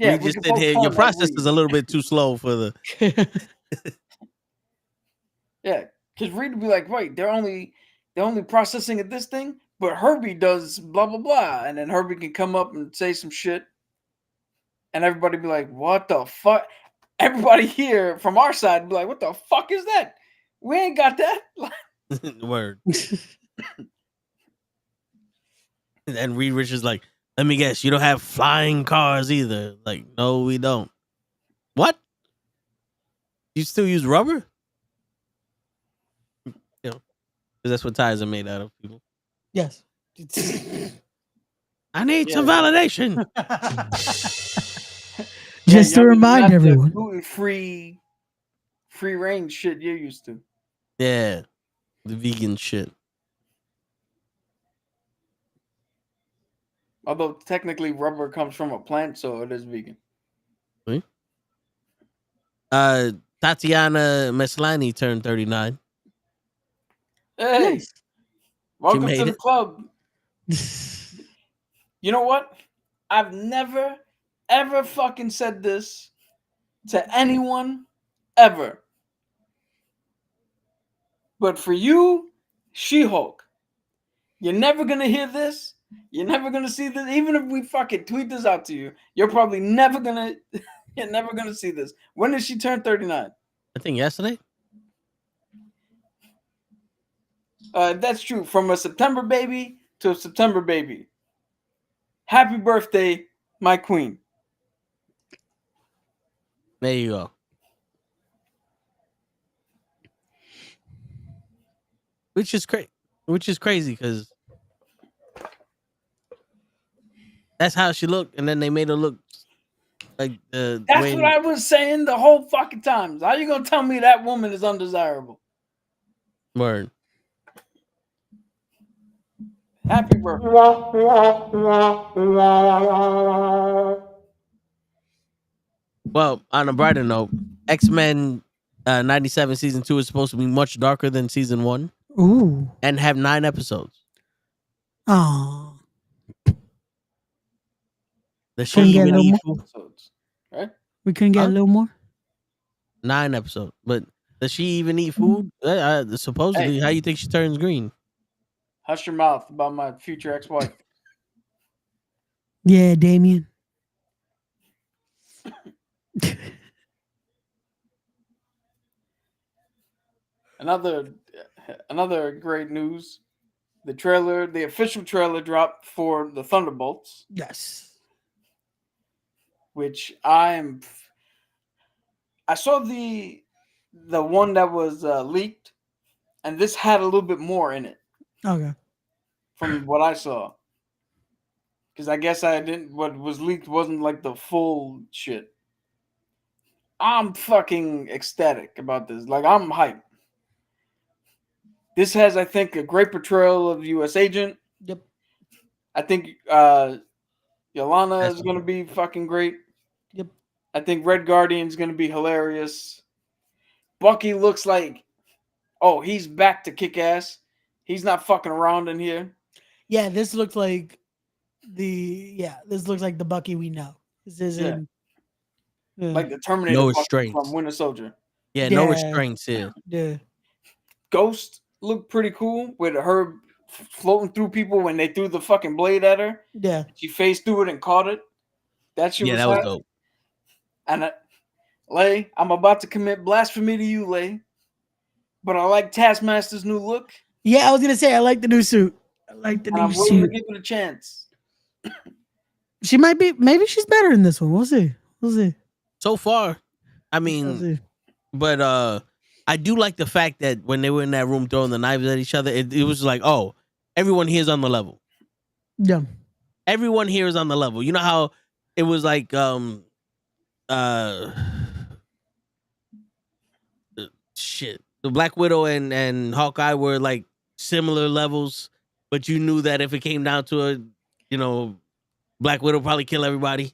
said here, your process is a little bit too slow for the. Yeah, because Reed would be like, wait, they're only processing at this thing, but Herbie does blah blah blah, and then Herbie can come up and say some shit, and everybody be like, what the fuck? Everybody here from our side be like, what the fuck is that? We ain't got that. Word. And Reed Richards like, let me guess, you don't have flying cars either. Like, no, we don't. What? You still use rubber? You know, because that's what tires are made out of, people. Yes. I need some validation. Just to remind everyone. Gluten-free, free range shit you're used to. Yeah, the vegan shit. Although technically rubber comes from a plant, so it is vegan. Tatiana Maslany turned 39. Hey, Nice. welcome made to the it. club. You know what? I've never, ever fucking said this to anyone, ever. But for you, She-Hulk, you're never going to hear this. You're never going to see this. Even if we fucking tweet this out to you, you're probably never going to, you're never going to see this. When did she turn 39? I think yesterday. That's true. From a September baby to a September baby. Happy birthday, my queen. There you go. Which is crazy because that's how she looked, and then they made her look like That's what I was saying the whole fucking time. How you gonna tell me that woman is undesirable? Word. Happy birthday. Well, on a brighter note, X-Men 97 season 2 is supposed to be much darker than season 1. Ooh. And have 9 episodes. Oh. The show even eat food. Right? We couldn't get a little more? 9 episodes. But does she even eat food? Supposedly, Hey. how you think she turns green? Hush your mouth about my future ex-wife. Yeah, Damien. Another great news. The official trailer dropped for the Thunderbolts. Yes. Which I saw the one that was leaked, and this had a little bit more in it. Okay. From what I saw. Because I guess what was leaked wasn't like the full shit. I'm fucking ecstatic about this. Like, I'm hyped. This has, I think, a great portrayal of U.S. Agent. Yep. I think Yelena is going to be fucking great. Yep. I think Red Guardian is going to be hilarious. Bucky looks like, he's back to kick ass. He's not fucking around in here. Yeah, this looks like the Bucky we know. This isn't like the Terminator Bucky from Winter Soldier. Yeah, no restraints here. Yeah. Ghost looked pretty cool with her floating through people when they threw the fucking blade at her. Yeah. She phased through it and caught it. That shit was that was dope. And Lay, I'm about to commit blasphemy to you, Lay. But I like Taskmaster's new look. Yeah, I was gonna say I like the new suit. I like the new suit. I'm willing to give it a chance. She might be. Maybe she's better in this one. We'll see. We'll see. So far, I mean, but I do like the fact that when they were in that room throwing the knives at each other, it was like, oh, everyone here is on the level. Yeah. Everyone here is on the level. You know how it was like shit. The Black Widow and Hawkeye were like similar levels, but you knew that if it came down to it, Black Widow probably kill everybody.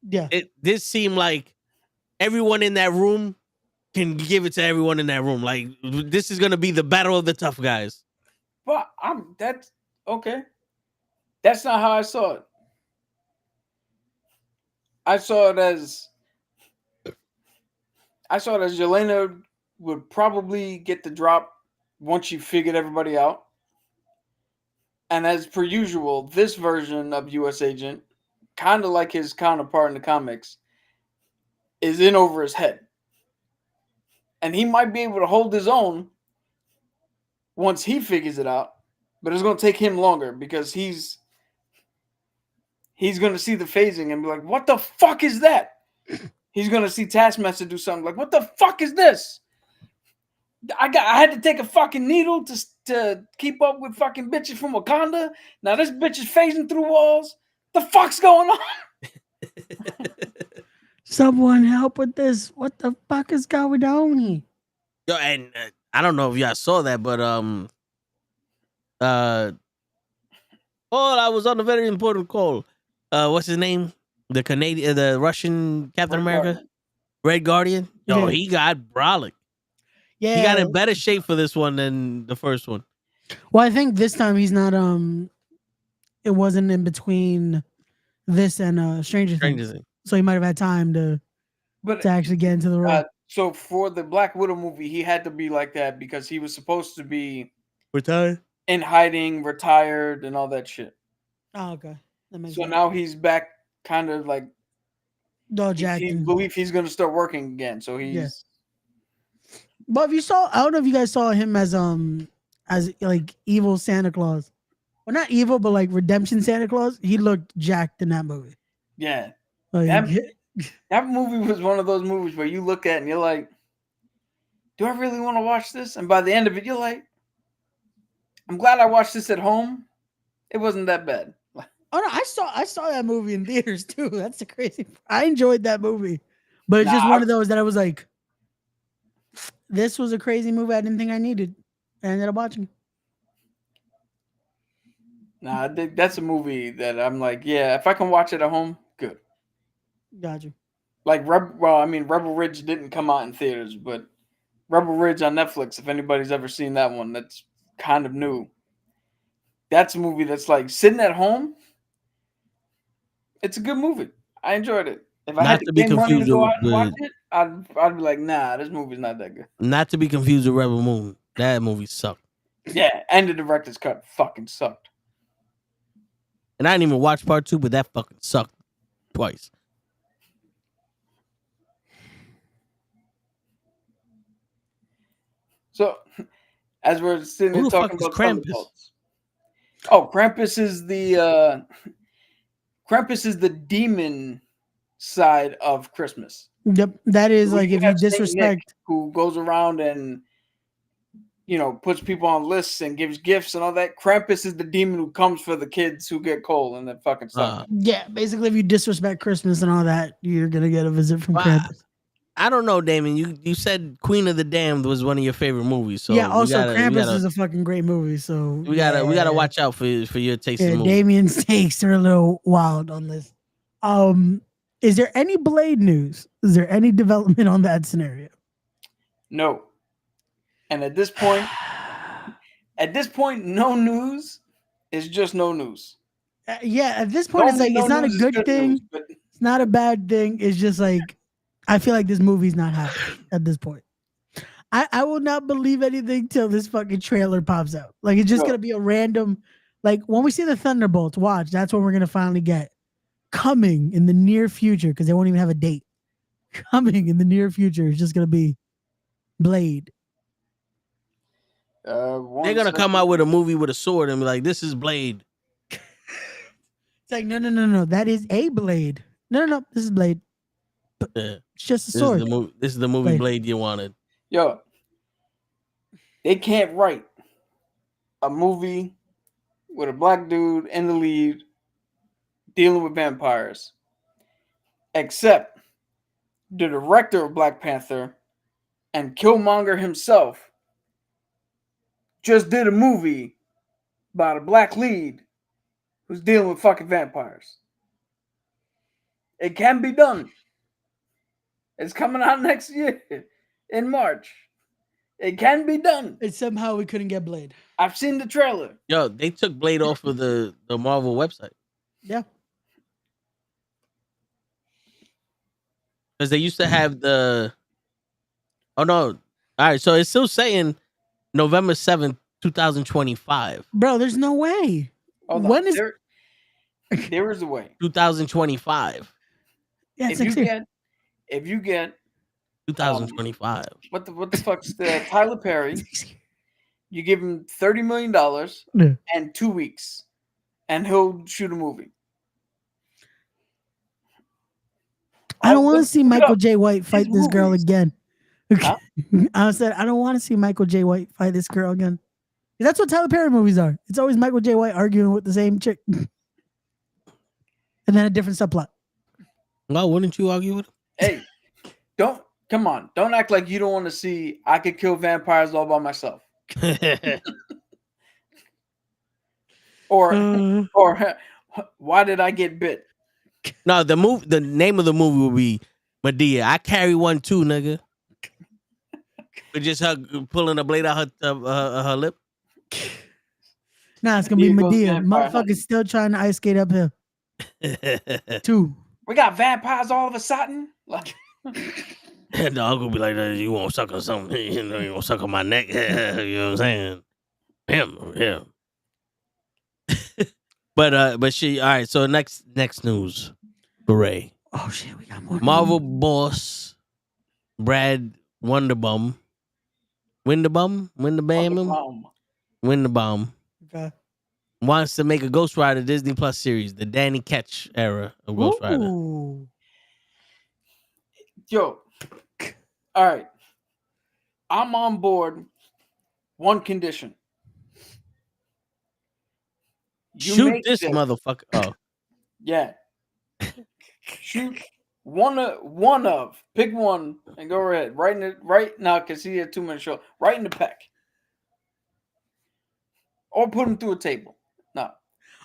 Yeah. This seemed like everyone in that room can give it to everyone in that room. Like, this is gonna be the battle of the tough guys. But that's okay. That's not how I saw it. I saw it as Yelena would probably get the drop once you figured everybody out. And as per usual, this version of U.S. Agent, kind of like his counterpart in the comics, is in over his head. And he might be able to hold his own once he figures it out, but it's going to take him longer because he's going to see the phasing and be like, what the fuck is that? He's going to see Taskmaster do something like, what the fuck is this? I had to take a fucking needle to keep up with fucking bitches from Wakanda. Now this bitch is phasing through walls. The fuck's going on? Someone help with this. What the fuck is going on here? Yo, and I don't know if y'all saw that, but I was on a very important call. What's his name? The Russian Captain America, Red Guardian. Yo, Yeah. he got brolic. Yeah. He got in better shape for this one than the first one. Well, I think this time he's not. It wasn't in between this and Stranger Things, Things. so he might have had time to actually get into the role. So for the Black Widow movie, he had to be like that because he was supposed to be Retired. in hiding, retired, and all that shit. Oh, okay. That makes So sense. now he's back, kind of like No, Jack. he believe he's going to start working again. So he's. Yeah. But if you saw, I don't know if you guys saw him as like evil Santa Claus. Well, not evil, but like redemption Santa Claus. He looked jacked in that movie. Yeah. Like, That movie was one of those movies where you look at it and you're like, do I really want to watch this? And by the end of it, you're like, I'm glad I watched this at home. It wasn't that bad. oh no, I saw that movie in theaters too. That's the crazy. I enjoyed that movie, but it's just one of those that I was like, this was a crazy movie. I didn't think I needed. I ended up watching. Nah, I think that's a movie that I'm like, yeah, if I can watch it at home, good. Gotcha. Like Rebel Ridge didn't come out in theaters, but Rebel Ridge on Netflix, if anybody's ever seen that one, that's kind of new. That's a movie that's like sitting at home. It's a good movie. I enjoyed it. If I had to pay money to go out and watch it, I'd be like, nah, this movie's not that good. Not to be confused with Rebel Moon. That movie sucked. Yeah, and the director's cut fucking sucked. And I didn't even watch part 2, but that fucking sucked twice. So, as we're sitting here talking about Krampus? Oh, Krampus is the demon side of Christmas. Yep, that is like if you disrespect, who goes around and puts people on lists and gives gifts and all that. Krampus is the demon who comes for the kids who get cold and that fucking stuff. Yeah, basically, if you disrespect Christmas and all that, you're gonna get a visit from Krampus. I don't know, Damon. You said Queen of the Damned was one of your favorite movies. So yeah, also Krampus is a fucking great movie. So we gotta watch out for your taste in movies. Damien's takes are a little wild on this. Is there any Blade news? Is there any development on that scenario? No. And at this point, no news is just no news. Yeah, at this point, it's like it's not a good thing. News, it's not a bad thing. It's just like I feel like this movie's not happening at this point. I will not believe anything till this fucking trailer pops out. Like it's just gonna be a random. Like when we see the Thunderbolts, watch. That's when we're gonna finally get coming in the near future because they won't even have a date. Coming in the near future is just gonna be Blade. They're gonna come out with a movie with a sword and be like, "This is Blade." It's like no. That is a Blade. No. This is Blade. But it's just a sword. This is the movie Blade you wanted. Yo, they can't write a movie with a black dude in the lead dealing with vampires, except the director of Black Panther and Killmonger himself just did a movie about a black lead who's dealing with fucking vampires. It can be done. It's coming out next year in March. It can be done. And somehow we couldn't get Blade. I've seen the trailer. Yo, they took Blade off of the Marvel website. Yeah. Because they used to have the... Oh, no. All right, so it's still saying November 7th, 2025. Bro, there's no way. Hold When on. is There is a way. 2025. yeah, If it's next year. you get 2025. what the fuck's the Tyler Perry? You give him $30 million Yeah. and 2 weeks, and he'll shoot a movie. I don't want to Look see it Michael up. J. White fight His this girl movies. again. Huh? I said I don't want to see Michael J. White fight this girl again. That's what Tyler Perry movies are. It's always Michael J. White arguing with the same chick, and then a different subplot. Well, wouldn't you argue with Hey, don't act like you don't want to see I Could Kill Vampires All by Myself, him? or Uh, or Why Did I Get Bit? No, the name of the movie will be Medea. I carry one too, nigga. With just her pulling a blade out her lip. nah, it's gonna be Here goes Medea. vampire Motherfucker's still trying to ice skate uphill. Two. We got vampires all of a sudden. Like, And the uncle be like, you won't suck on something. You know, you won't suck on my neck. You know what I'm saying? Him. But she, all right, so next news. Hooray. Oh shit, we got more. Marvel boss Brad Wonderbaum. Winderbaum? Winderbaum Okay. wants to make a Ghost Rider Disney Plus series, the Danny Ketch era of Ghost Rider. Ooh. yo, all right, I'm on board. One condition. You Shoot make this motherfucker. Oh. Yeah. Shoot one of pick one and go ahead. Right now, because he had 2 minutes show. Right in the peck. Or put him through a table. No.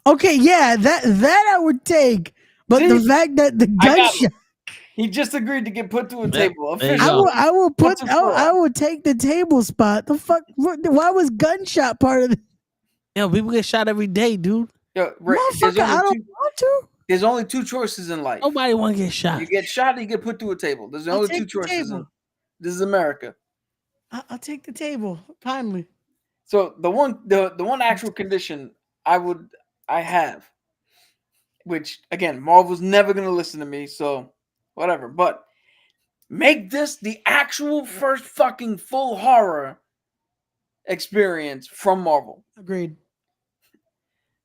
Okay, yeah, that I would take, but See? the fact that the I got gunshot, him. He just agreed to get put through a There- table. there you Officially. go. I will put, What's it for? I would take the table spot. The fuck? Why was gunshot part of it? Yo, people get shot every day, dude. Yo, Rick, Motherfucker, I don't want to. there's only 2 choices in life. Nobody want to get shot. You get shot or you get put through a table. There's I'll only take 2 the choices. table. This is America. I'll take the table kindly. So the one actual condition I have, which again, Marvel's never gonna listen to me, so whatever. But make this the actual first fucking full horror experience from Marvel. Agreed.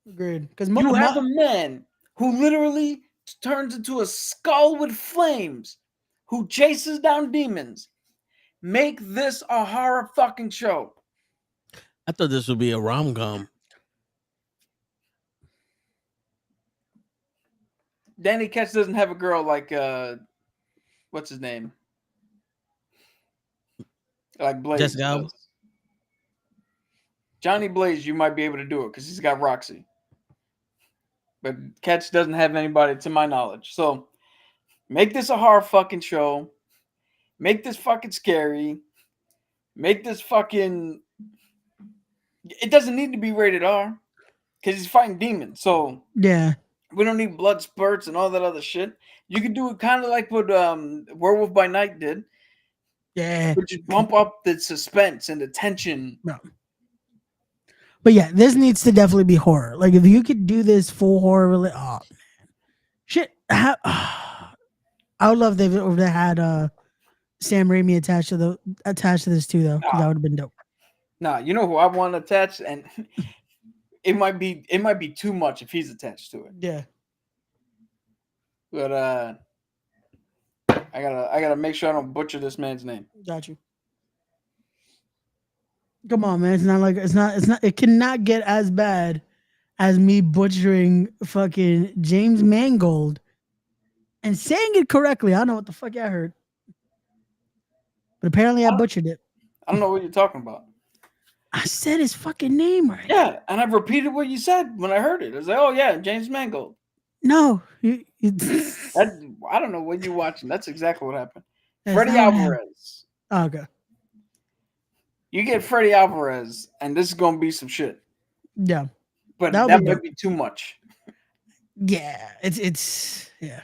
Because You have a man who literally turns into a skull with flames, who chases down demons. Make this a horror fucking show. I thought this would be a rom-com. Danny Ketch doesn't have a girl like what's his name? Like Blaze. Jessica Alba? does. Johnny Blaze, you might be able to do it because he's got Roxy. But Ketch doesn't have anybody to my knowledge. So make this a horror fucking show. Make this fucking scary. Make this fucking. It doesn't need to be rated R because he's fighting demons. So yeah. we don't need blood spurts and all that other shit. You could do it kind of like what Werewolf by Night did. Yeah. But you bump up the suspense and the tension. No. But yeah, this needs to definitely be horror. Like if you could do this full horror, oh man, shit. I would love if they had Sam Raimi attached to this too, though. 'Cause that would have been dope. Nah, you know who I want attached, and it might be too much if he's attached to it. Yeah. But I gotta make sure I don't butcher this man's name. Got you. Come on, man. It's not. It cannot get as bad as me butchering fucking James Mangold and saying it correctly. I don't know what the fuck I heard, but apparently I butchered it. I don't know what you're talking about. I said his fucking name right. Yeah, and I've repeated what you said when I heard it. I was like, oh yeah, James Mangold. No, I don't know what you're watching. That's exactly what happened. That's Freddie not him. Alvarez. Oh, okay. You get Freddie Alvarez, and this is gonna be some shit. Yeah. But That'll that be might dope. be too much. Yeah. It's yeah.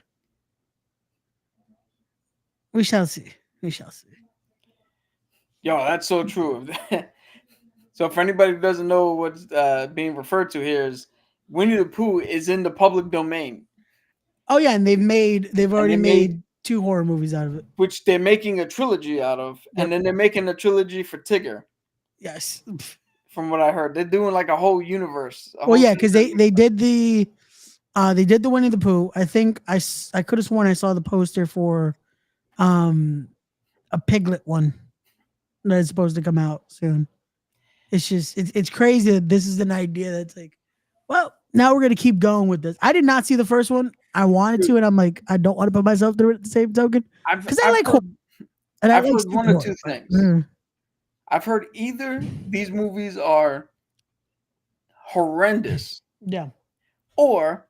We shall see. Yo, that's so true. So for anybody who doesn't know what's being referred to here is Winnie the Pooh is in the public domain. Oh yeah, and they've already they made made- 2 horror movies out of it. Which they're making a trilogy out of, Yep. and then they're making a trilogy for Tigger. Yes. From what I heard, they're doing like a whole universe. Well, yeah, because they did the Winnie the Pooh. I think I could have sworn I saw the poster for a Piglet one that is supposed to come out soon. It's just it's crazy that this is an idea that's like, well, now we're gonna keep going with this. I did not see the first one. I wanted to, and I'm like, I don't want to put myself through it at the same token because I like horror. And I've I like heard one horror. or two things. Mm. I've heard either these movies are horrendous, Yeah, or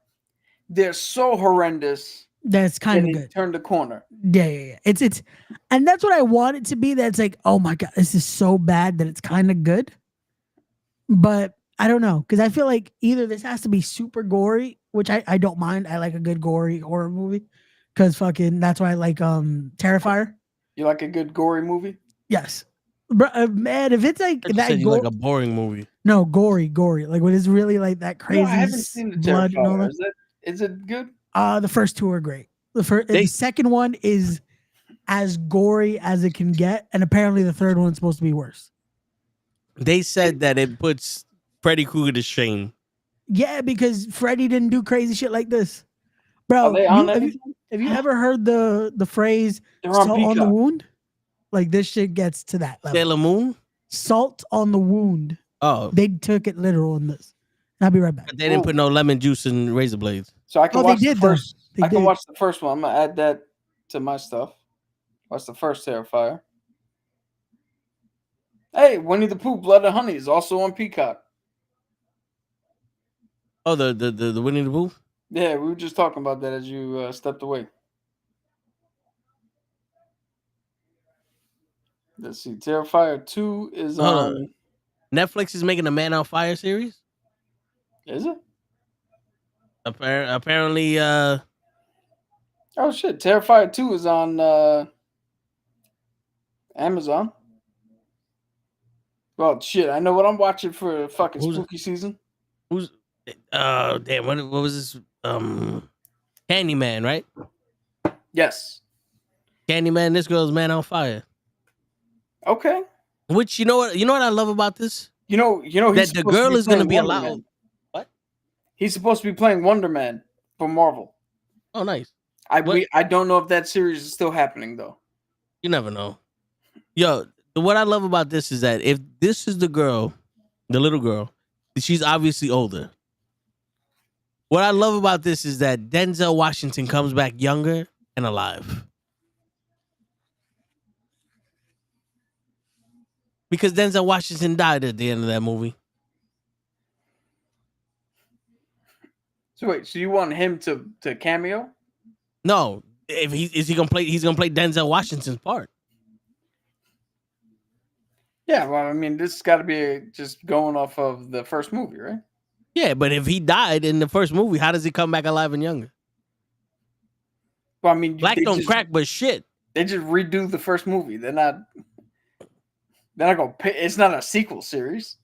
they're so horrendous that's kind of that good. it turned the corner. Yeah. It's, and that's what I want it to be. That's like, oh my god, this is so bad that it's kind of good. But I don't know, because I feel like either this has to be super gory, which I don't mind. I like a good gory horror movie, because fucking that's why I like Terrifier. You like a good gory movie? Yes, bro, man. If it's like You that said you gory, like a boring movie. no gory, like when it's really like that crazy. No, I haven't seen the blood and all Terrifier. that. Is it good? The first 2 are great. The second one is as gory as it can get, and apparently the third one's supposed to be worse. They said that it puts Freddy Krueger to shame. Yeah, because Freddy didn't do crazy shit like this, bro. Are they on have anything? you ever heard the phrase They're on "salt on the Peacock. wound"? Like this shit gets to that level. Sailor Moon? Salt on the wound. Oh. They took it literal in this. I'll be right back. But they didn't put no lemon juice in razor blades. So I can Oh, they watch the did, though. first. They I can did. watch the first one. I'm gonna add that to my stuff. Watch the first Terrifier. Hey, Winnie the Pooh, Blood and Honey is also on Peacock. Oh, the Winnie the Pooh? Yeah, we were just talking about that as you stepped away. Let's see. Terrifier 2 is Hold on. on. Netflix is making a Man on Fire series? Is it? Apparently, Oh shit! Terrifier 2 is on Amazon. Well, shit! I know what I'm watching for fucking Who's it? spooky season. who's damn, what was this? Candyman, right? Yes. Candyman, this girl's Man on Fire. Okay. Which you know what I love about this? You know. He's That the supposed to girl be is gonna playing be Wonder allowed. Man. What? He's supposed to be playing Wonder Man for Marvel. Oh, nice. I What? I don't know if that series is still happening though. You never know. Yo, what I love about this is that if this is the girl, the little girl, she's obviously older. What I love about this is that Denzel Washington comes back younger and alive. Because Denzel Washington died at the end of that movie. So wait, so you want him to cameo? No, if he's gonna play Denzel Washington's part. Yeah, well, I mean, this has got to be just going off of the first movie, right? Yeah, but if he died in the first movie, how does he come back alive and younger? Well, I mean, Black they don't just, crack, but shit. They just redo the first movie. They're not gonna pay. It's not a sequel series.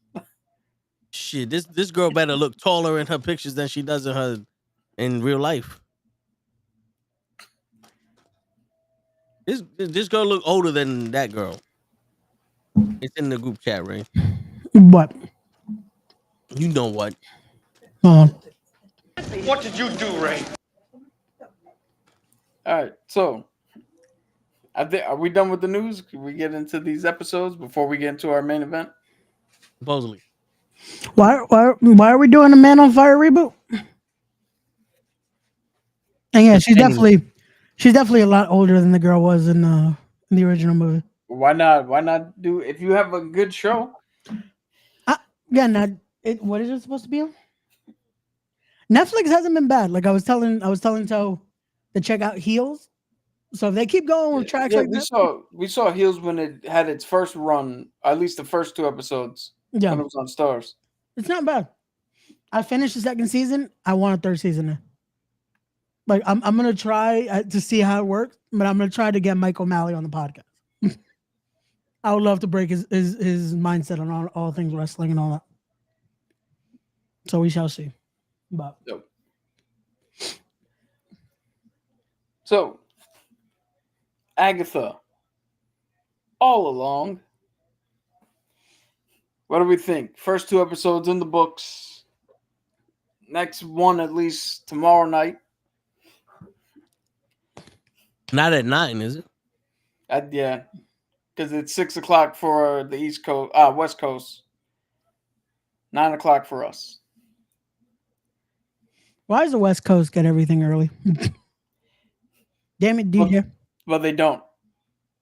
Shit, this girl better look taller in her pictures than she does in real life. This girl look older than that girl. It's in the group chat, Ray. What? You know what? What did you do, Ray? All right, so are we done with the news? Can we get into these episodes before we get into our main event? Supposedly. Why are we doing a Man on Fire reboot? And yeah, she's definitely a lot older than the girl was in the original movie. Why not? Why not do? If you have a good show, Yeah, what is it supposed to be on? Netflix hasn't been bad. Like I was telling Toe to check out Heels. So if they keep going with tracks like that, we saw Heels when it had its first run, at least the first 2 episodes. yeah, When it was on Stars. it's not bad. I finished the 2nd season. I want a 3rd season now. Like I'm gonna try to see how it works, but I'm gonna try to get Mike O'Malley on the podcast. I would love to break his mindset on all things wrestling and all that. So we shall see. But So, Agatha, all along, what do we think? First 2 episodes in the books. Next one at least tomorrow night. Not at 9, is it? Yeah, because it's 6 o'clock for the East Coast, West Coast. 9 o'clock for us. why does the West Coast get everything early? Damn it, DJ. Well, they don't.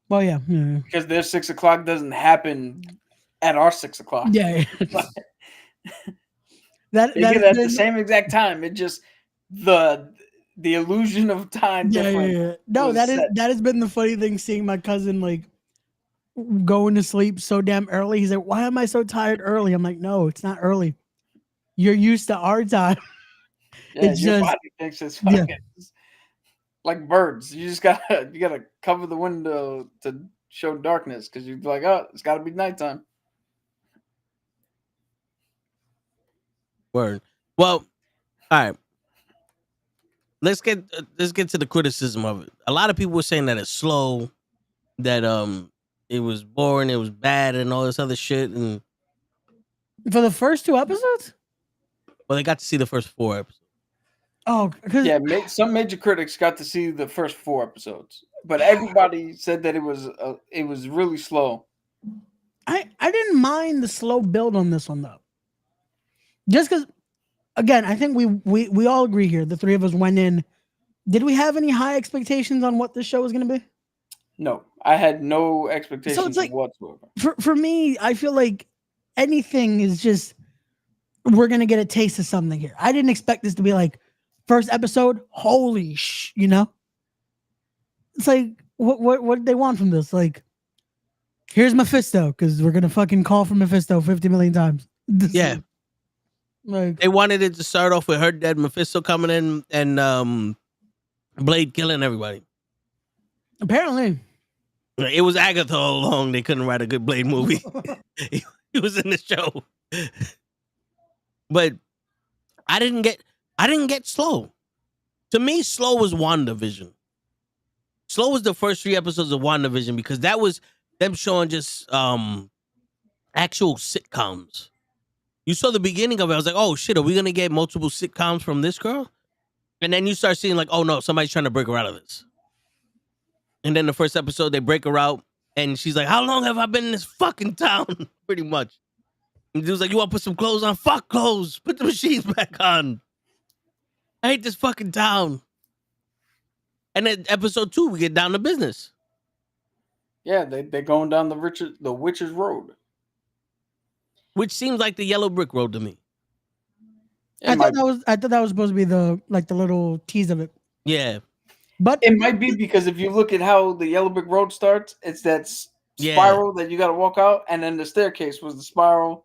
Well, yeah. Because their 6 o'clock doesn't happen at our 6 o'clock. Yeah. They get it at the same exact time. It just the illusion of time difference. Yeah. No, that has been the funny thing, seeing my cousin like going to sleep so damn early. He's like, why am I so tired early? I'm like, no, it's not early. You're used to our time. Yeah, It's your just body thinks it's fucking like birds. You just gotta cover the window to show darkness because you're like, oh, it's gotta be nighttime. Word. Well, all right. Let's get to the criticism of it. A lot of people were saying that it's slow, that it was boring, it was bad, and all this other shit. And for the first 2 episodes. Well, they got to see the first 4 episodes. Oh, because some major critics got to see the first 4 episodes, but everybody said that it was really slow. I didn't mind the slow build on this one though. Just because, again, I think we all agree here. The 3 of us went in. Did we have any high expectations on what this show was going to be? No, I had no expectations So it's like, whatsoever. For me, I feel like anything is just, we're going to get a taste of something here. I didn't expect this to be like, first episode, holy you know? It's like, what did they want from this? Like, here's Mephisto, because we're going to fucking call for Mephisto 50 million times. Yeah. Like, They wanted it to start off with her dead, Mephisto coming in, and Blade killing everybody. Apparently. It was Agatha all along. They couldn't write a good Blade movie. He was in the show. But I didn't get slow. To me, slow was WandaVision. Slow was the first 3 episodes of WandaVision, because that was them showing just actual sitcoms. You saw the beginning of it. I was like, oh shit, are we gonna get multiple sitcoms from this girl? And then you start seeing like, oh no, somebody's trying to break her out of this. And then the first episode, they break her out, and she's like, how long have I been in this fucking town? Pretty much. And the dude's like, you want to put some clothes on? Fuck clothes. Put the machines back on. I hate this fucking town. And then episode 2, we get down to business. Yeah, they're going down the witch's road. Which seems like the yellow brick road to me. I thought that was supposed to be the little tease of it. Yeah. But it might be, because if you look at how the yellow brick road starts, it's that spiral that you got to walk out, and then the staircase was the spiral.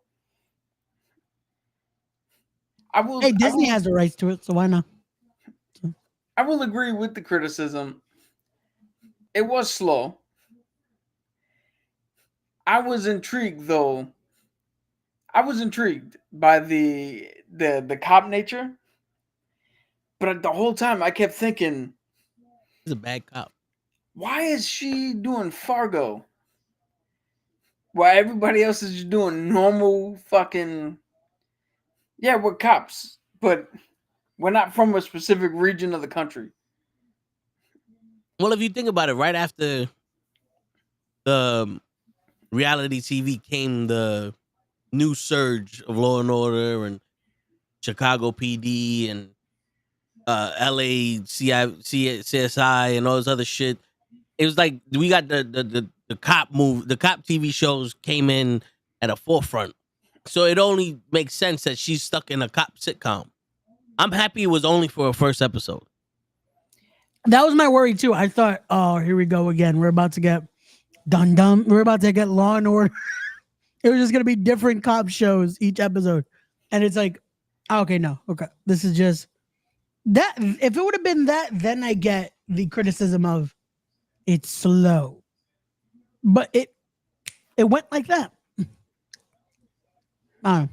Disney has the rights to it, so why not? I will agree with the criticism. It was slow. I was intrigued, though. I was intrigued by the cop nature, but the whole time I kept thinking, he's a bad cop. Why is she doing Fargo? Why everybody else is just doing normal fucking... Yeah, we're cops, but we're not from a specific region of the country. Well, if you think about it, right after the reality TV came the new surge of Law and Order and Chicago PD and LA CSI and all this other shit. It was like we got the cop the cop TV shows came in at a forefront. So it only makes sense that she's stuck in a cop sitcom. I'm happy it was only for a first episode. That was my worry too. I thought, oh, here we go again. We're about to get dum. We're about to get Law and Order. It was just gonna be different cop shows each episode, and it's like, okay, no, okay, this is just that. If it would have been that, then I get the criticism of it's slow, but it It went like that. And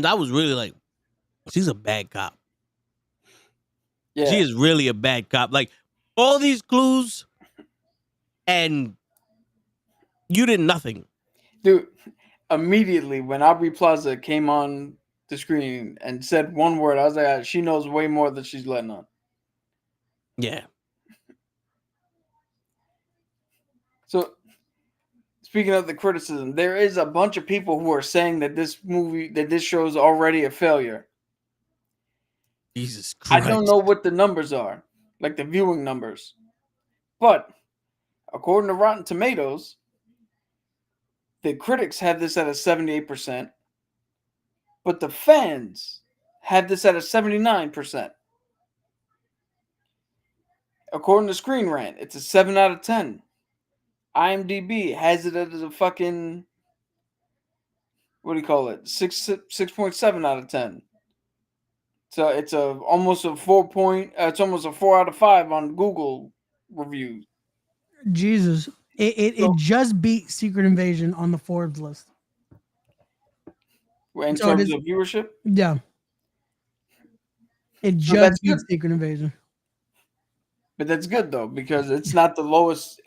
I was really like, she's a bad cop. Yeah. She is really a bad cop. Like all these clues, and you did nothing. Dude, immediately when Aubrey Plaza came on the screen and said one word, I was like, she knows way more than she's letting on. Yeah. So, speaking of the criticism, there is a bunch of people who are saying that this show is already a failure. Jesus Christ. I don't know what the numbers are, like the viewing numbers. But according to Rotten Tomatoes, the critics have this at a 78%, but the fans have this at a 79%. According to Screen Rant, it's a 7 out of 10. IMDb has it as a fucking, what do you call it? 6.7 out of 10. So it's almost a 4 out of 5 on Google reviews. Jesus. It just beat Secret Invasion on the Forbes list. In So it terms is- of viewership? Yeah. It that's just beat good. Secret Invasion. But that's good though, because it's not the lowest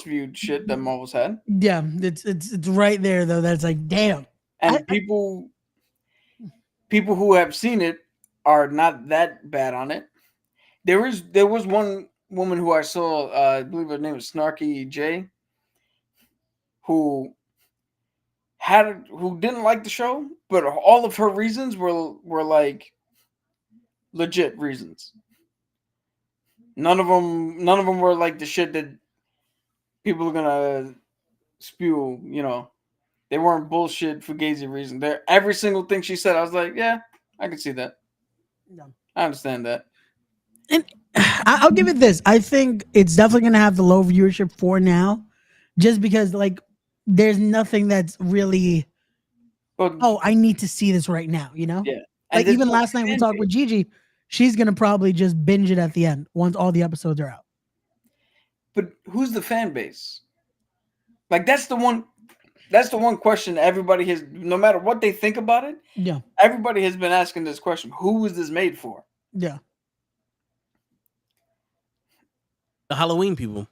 viewed shit that Marvel's had. Yeah, it's right there though. That's like, damn. And people who have seen it are not that bad on it. There was one woman who I saw, I believe her name was Snarky J, who didn't like the show, but all of her reasons were like legit reasons. None of them were like the shit that people are gonna spew. You know, they weren't bullshit fugazi reasons. Every single thing she said, I was like, yeah, I can see that. No. I understand that. And I'll give it this. I think it's definitely going to have the low viewership for now, just because like there's nothing that's really. But Oh, I need to see this right now. You know. yeah, Like there's even no last night we fan talked base. with Gigi. She's gonna probably just binge it at the end once all the episodes are out. But who's the fan base? Like that's the one question everybody has, no matter what they think about it, Yeah. everybody has been asking this question. Who is this made for? Yeah. The Halloween people.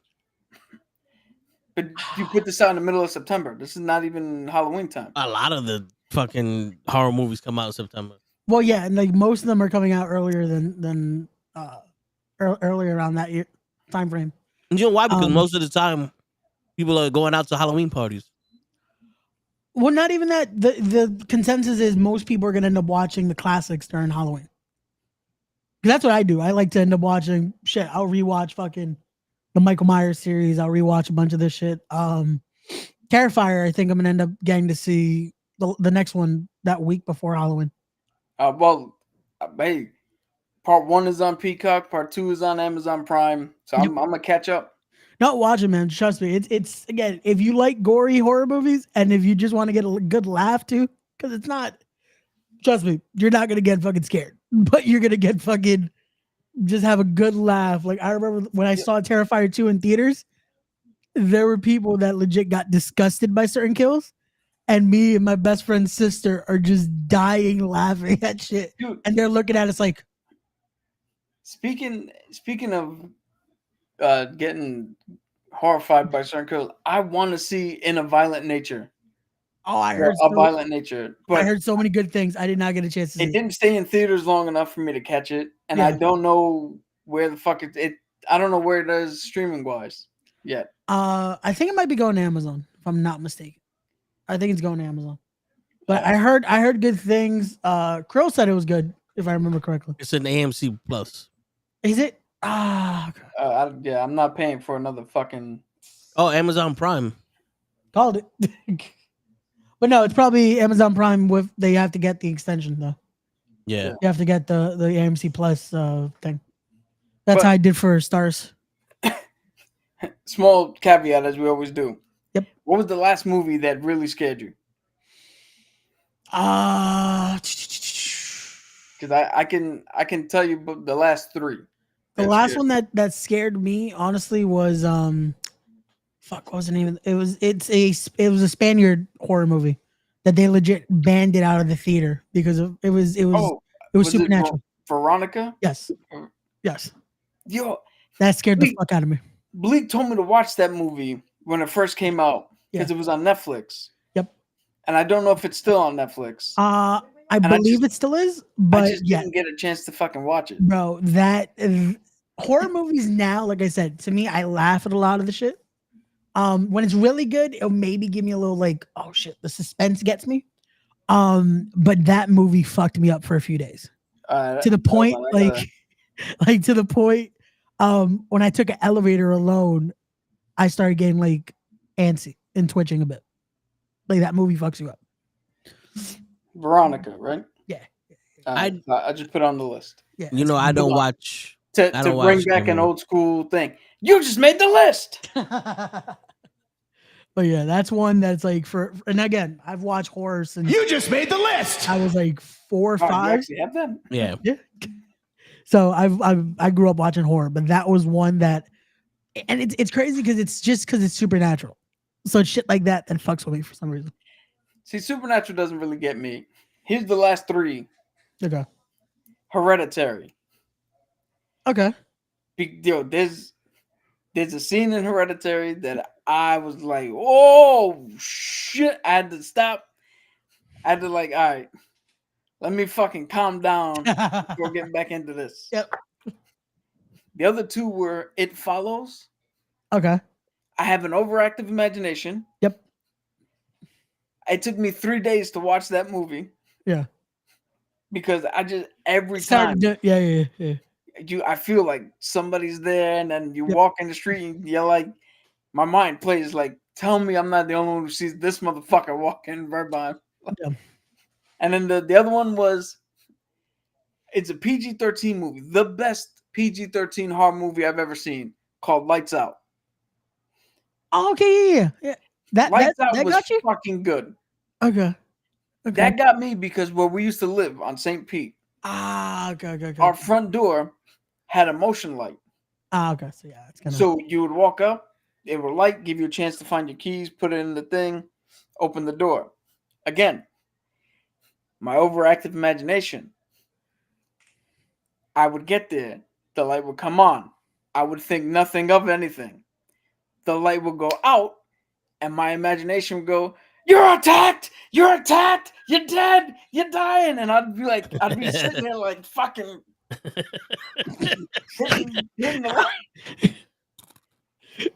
But you put this out in the middle of September. This is not even Halloween time. A lot of the fucking horror movies come out in September. Well, yeah, and like most of them are coming out earlier than earlier around that year time frame. And you know why? Because most of the time, people are going out to Halloween parties. Well, not even that. The consensus is most people are gonna end up watching the classics during Halloween. 'Cause that's what I do. I like to end up watching shit. I'll rewatch fucking the Michael Myers series. I'll rewatch a bunch of this shit. Terrifier, I think I'm gonna end up getting to see the next one that week before Halloween. Hey, part 1 is on Peacock. Part 2 is on Amazon Prime. So I'm gonna catch up. Not watching, man. Trust me. It's again, if you like gory horror movies and if you just want to get a good laugh too, because it's not. Trust me, you're not gonna get fucking scared, but you're gonna get fucking just have a good laugh. Like I remember when I saw Terrifier 2 in theaters, there were people that legit got disgusted by certain kills, and me and my best friend's sister are just dying laughing at shit, Dude, and they're looking at us like, speaking of getting horrified by certain kills, I want to see In a Violent Nature. "Oh, I A heard Violent Nature, but I heard so many good things. I did not get a chance to see it it." didn't stay in theaters long enough for me to catch it, and Yeah. I don't know where the fuck it. I don't know where it is streaming wise yet. I think it might be going to Amazon, if I'm not mistaken. I think it's going to Amazon. But I heard good things. Krill said it was good, if I remember correctly. It's an AMC Plus. Is it? Okay. I'm not paying for another fucking. Oh, Amazon Prime. Called it. But no, it's probably Amazon Prime with they have to get the extension though. Yeah. You have to get the AMC Plus thing. That's how I did for Stars. Small caveat, as we always do. Yep. What was the last movie that really scared you? Because I can tell you the last 3. The last one that scared me honestly was fuck, what was the name of it? It was a Spaniard horror movie that they legit banned it out of the theater because of it was Oh, supernatural. Veronica? Yes. Yes. Yo, That scared the Bleak, fuck out of me. Bleak told me to watch that movie when it first came out because Yeah. it was on Netflix. Yep. And I don't know if it's still on Netflix. I believe it still is, but I just didn't get a chance to fucking watch it. bro, that horror movies now, like I said, to me, I laugh at a lot of the shit. When it's really good, it'll maybe give me a little like, oh shit, the suspense gets me. But that movie fucked me up for a few days. To the point, like to the point, when I took an elevator alone, I started getting like antsy and twitching a bit. Like that movie fucks you up. Veronica, right? Yeah. I just put it on the list. Yeah. You know, I don't watch. To bring back an old school thing. You just made the list. But yeah, that's one that's like and again, I've watched horror since You just made the list. I was like 4 or 5. You actually have them? Yeah. Yeah. So I grew up watching horror, but that was one that, and it's crazy because it's supernatural. So it's shit like that fucks with me for some reason. See, supernatural doesn't really get me. Here's the last 3. Okay. Hereditary. Okay. Yo, there's a scene in Hereditary that I was like, oh shit. I had to stop. I had to like, all right, let me fucking calm down before getting back into this. Yep. The other 2 were It Follows. Okay. I have an overactive imagination. Yep. It took me 3 days to watch that movie. Yeah. Because I just every time yeah. I feel like somebody's there, and then you walk in the street and you're like, my mind plays like, tell me I'm not the only one who sees this motherfucker walking right by him. Yeah. And then the other one was, it's a PG-13 movie, the best PG-13 horror movie I've ever seen, called Lights Out. Oh, okay, yeah. Lights Out that was got you? fucking good. Okay. That got me because where we used to live on St. Pete, Okay. our front door had a motion light. Okay. So yeah, it's kind of. So you would walk up, it would light, give you a chance to find your keys, put it in the thing, open the door. Again, my overactive imagination. I would get there, the light would come on. I would think nothing of anything. The light would go out, and my imagination would go, you're attacked! You're attacked! You're dead! You're dying! And I'd be sitting there like fucking hitting the light.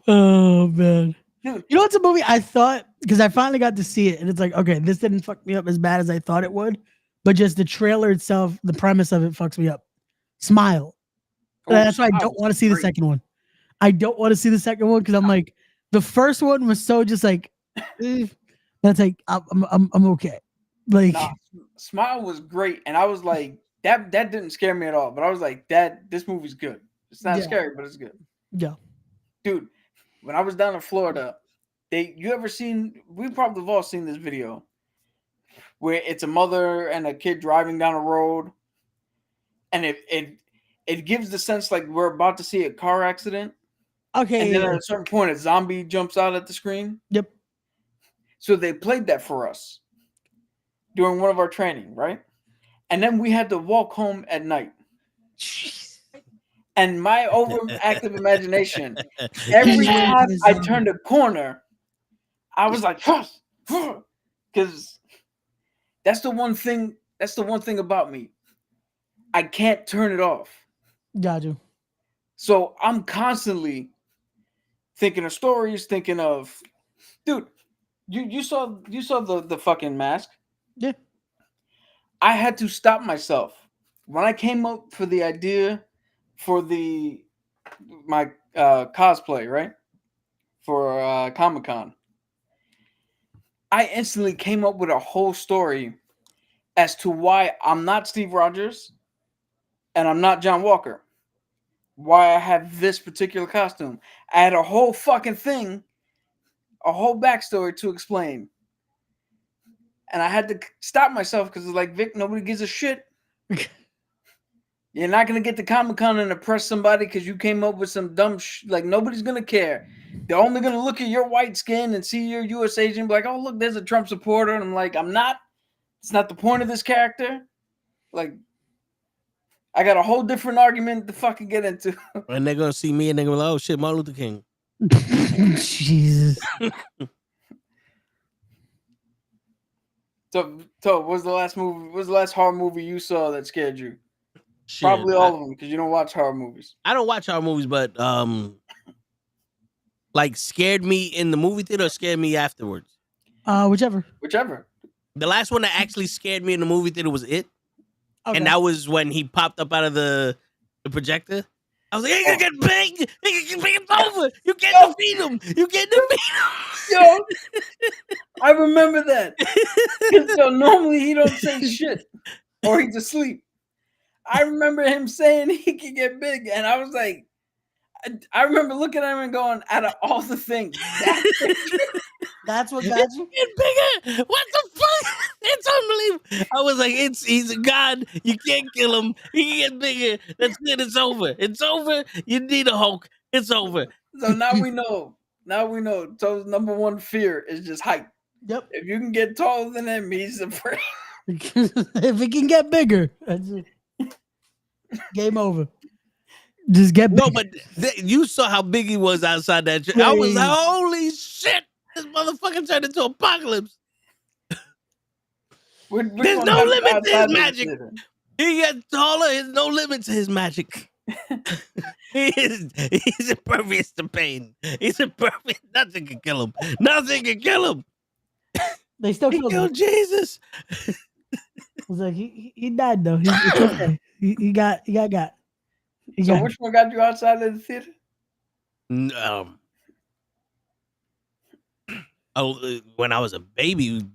Oh man. Dude. You know what's a movie I thought, because I finally got to see it, and it's like, okay, this didn't fuck me up as bad as I thought it would, but just the trailer itself, the premise of it fucks me up. Smile. That's why I don't want to see the second one. I don't want to see the second one because I'm like, the first one was so just like, that's like I'm okay. Like, Smile was great, and I was like, that didn't scare me at all. But I was like, this movie's good. It's not scary, but it's good. Yeah, dude. When I was down in Florida, we probably have all seen this video where it's a mother and a kid driving down a road, and it gives the sense like we're about to see a car accident. Okay. And then at a certain point, a zombie jumps out at the screen. Yep. So they played that for us during one of our training, right? And then we had to walk home at night. And my overactive imagination, every time I turned a corner, I was like, because that's the one thing about me. I can't turn it off. Got you. So I'm constantly thinking of stories, thinking of, dude, you saw the fucking Mask? Yeah. I had to stop myself when I came up for the idea for my cosplay, right? For Comic-Con. I instantly came up with a whole story as to why I'm not Steve Rogers and I'm not John Walker. Why I have this particular costume. I had a whole fucking thing, a whole backstory to explain. And I had to stop myself because it's like, Vic, nobody gives a shit. You're not going to get to Comic-Con and impress somebody because you came up with some dumb like, nobody's going to care. they're only gonna look at your white skin and see your U.S. agent, be like, oh look, there's a Trump supporter, and I'm like, I'm not. It's not the point of this character. Like, I got a whole different argument to fucking get into. And they're gonna see me and they're gonna be like, oh shit, Martin Luther King. Jesus. So, what was the last movie? What was the last horror movie you saw that scared you? Shit, Probably all of them, because you don't watch horror movies. I don't watch horror movies, but like scared me in the movie theater or scared me afterwards. Whichever. The last one that actually scared me in the movie theater was It. Okay. And that was when he popped up out of the projector. I was like, he gonna get big. He gonna get big. It's over. You can't defeat him. You can't defeat him. Yo, I remember that. So normally he don't say shit, or he's asleep. I remember him saying he could get big, and I was like, I remember looking at him and going, out of all the things, that's what got you. Get bigger. What the fuck? It's unbelievable. I was like, he's a god. You can't kill him. He can get bigger. That's it. It's over. It's over. You need a Hulk. It's over. So now we know. Now we know. So number one fear is just height. Yep. If you can get taller than him, he's afraid. If it can get bigger, that's it. Game over. Just get bigger. No, but you saw how big he was outside that. I was like, holy shit. This motherfucker turned into Apocalypse. There's no limit to his magic. He gets taller. There's no limit to his magic. He's impervious to pain. He's impervious. Nothing can kill him. Nothing can kill him. They still He killed killed him. Jesus. It's like he died though. It's okay. He got. So which one got you outside of the theater? When I was a baby,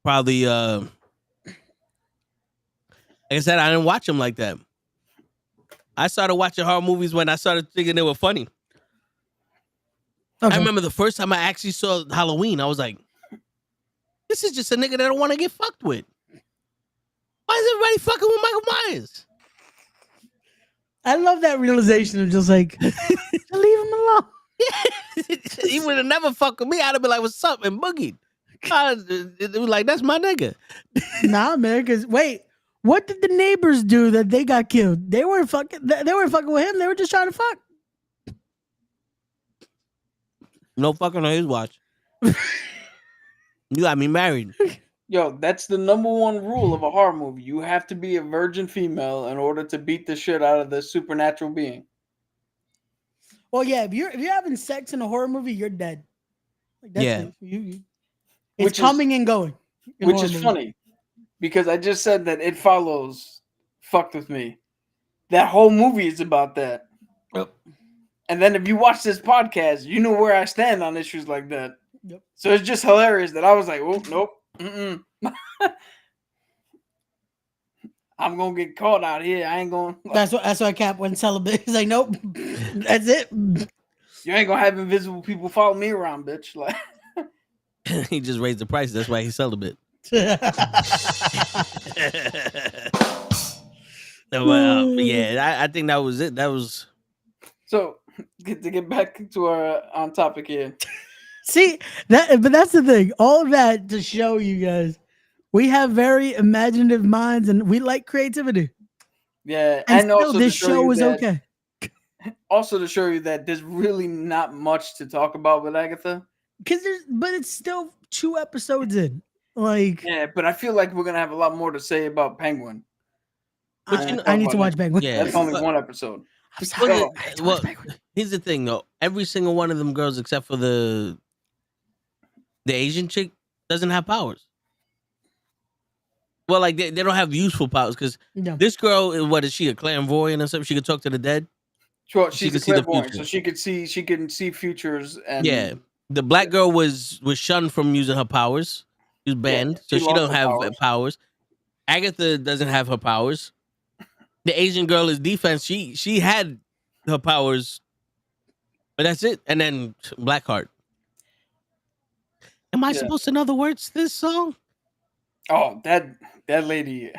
probably. Like I said, I didn't watch them like that. I started watching horror movies when I started thinking they were funny. Okay. I remember the first time I actually saw Halloween, I was like, this is just a nigga that I don't want to get fucked with. Why is everybody fucking with Michael Myers? I love that realization of just like, leave him alone. He would have never fucked with me. I'd have been like, what's up? And boogied. It was like, that's my nigga. Nah, man, because wait, what did the neighbors do that they got killed? They weren't fucking with him. They were just trying to fuck. No fucking on his watch. You got me married. Yo, that's the number one rule of a horror movie. You have to be a virgin female in order to beat the shit out of the supernatural being. Well, yeah, if you're having sex in a horror movie, you're dead. Like, that's Yeah. it. It's coming and going. Which is funny, because I just said that It Follows fucked with me. That whole movie is about that. Yep. And then if you watch this podcast, you know where I stand on issues like that. Yep. So it's just hilarious that I was like, oh, nope. Mm-mm. I'm gonna get caught out here. I ain't gonna. That's why Cap went celibate. He's like, nope, that's it. You ain't gonna have invisible people follow me around, bitch. Like, He just raised the price. That's why he's celibate. Yeah, I think that was it. That was. So to get back to our on topic here. See that, but that's the thing. All of that to show you guys, we have very imaginative minds and we like creativity. Yeah, And and still, also this to show show you is that, okay. Also to show you that there's really not much to talk about with Agatha. But it's still 2 episodes in. Like, Yeah, but I feel like we're gonna have a lot more to say about Penguin. I need to watch Penguin. Yeah. That's only one episode. I'm sorry. Well, I need to well, watch Penguin. here's the thing, though. Every single one of them girls, except for the Asian chick, doesn't have powers. Well, like they don't have useful powers because No. this girl, what is she, a clairvoyant or something? She could talk to the dead. Sure, She she's can a see the clairvoyant, future. so she can see futures and Yeah, the black girl was shunned from using her powers. She was banned, she so she lost don't her have powers. powers. Agatha doesn't have her powers. The Asian girl is defense. She had her powers, but that's it. And then Blackheart. Am I Yeah. supposed to know the words to this song? Oh, that lady,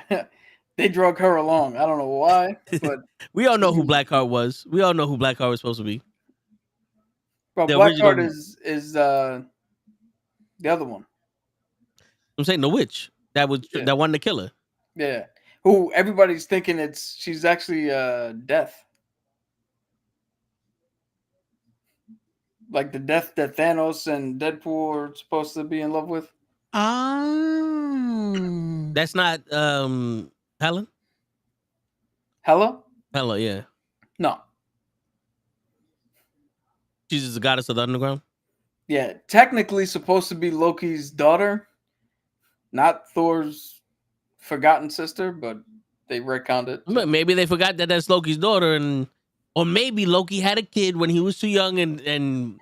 they drug her along. I don't know why, but We all know who Blackheart was. We all know who Blackheart was supposed to be. Well, The Blackheart original- is the other one. I'm saying the witch that was Yeah. that won the killer. Yeah. Who everybody's thinking she's actually Death. Like the Death that Thanos and Deadpool are supposed to be in love with. Oh. That's not Helen. Hela? Helen, yeah. No. She's just the goddess of the underground. Yeah. Technically supposed to be Loki's daughter, not Thor's forgotten sister, but they retconned it. But maybe they forgot that that's Loki's daughter, or maybe Loki had a kid when he was too young, and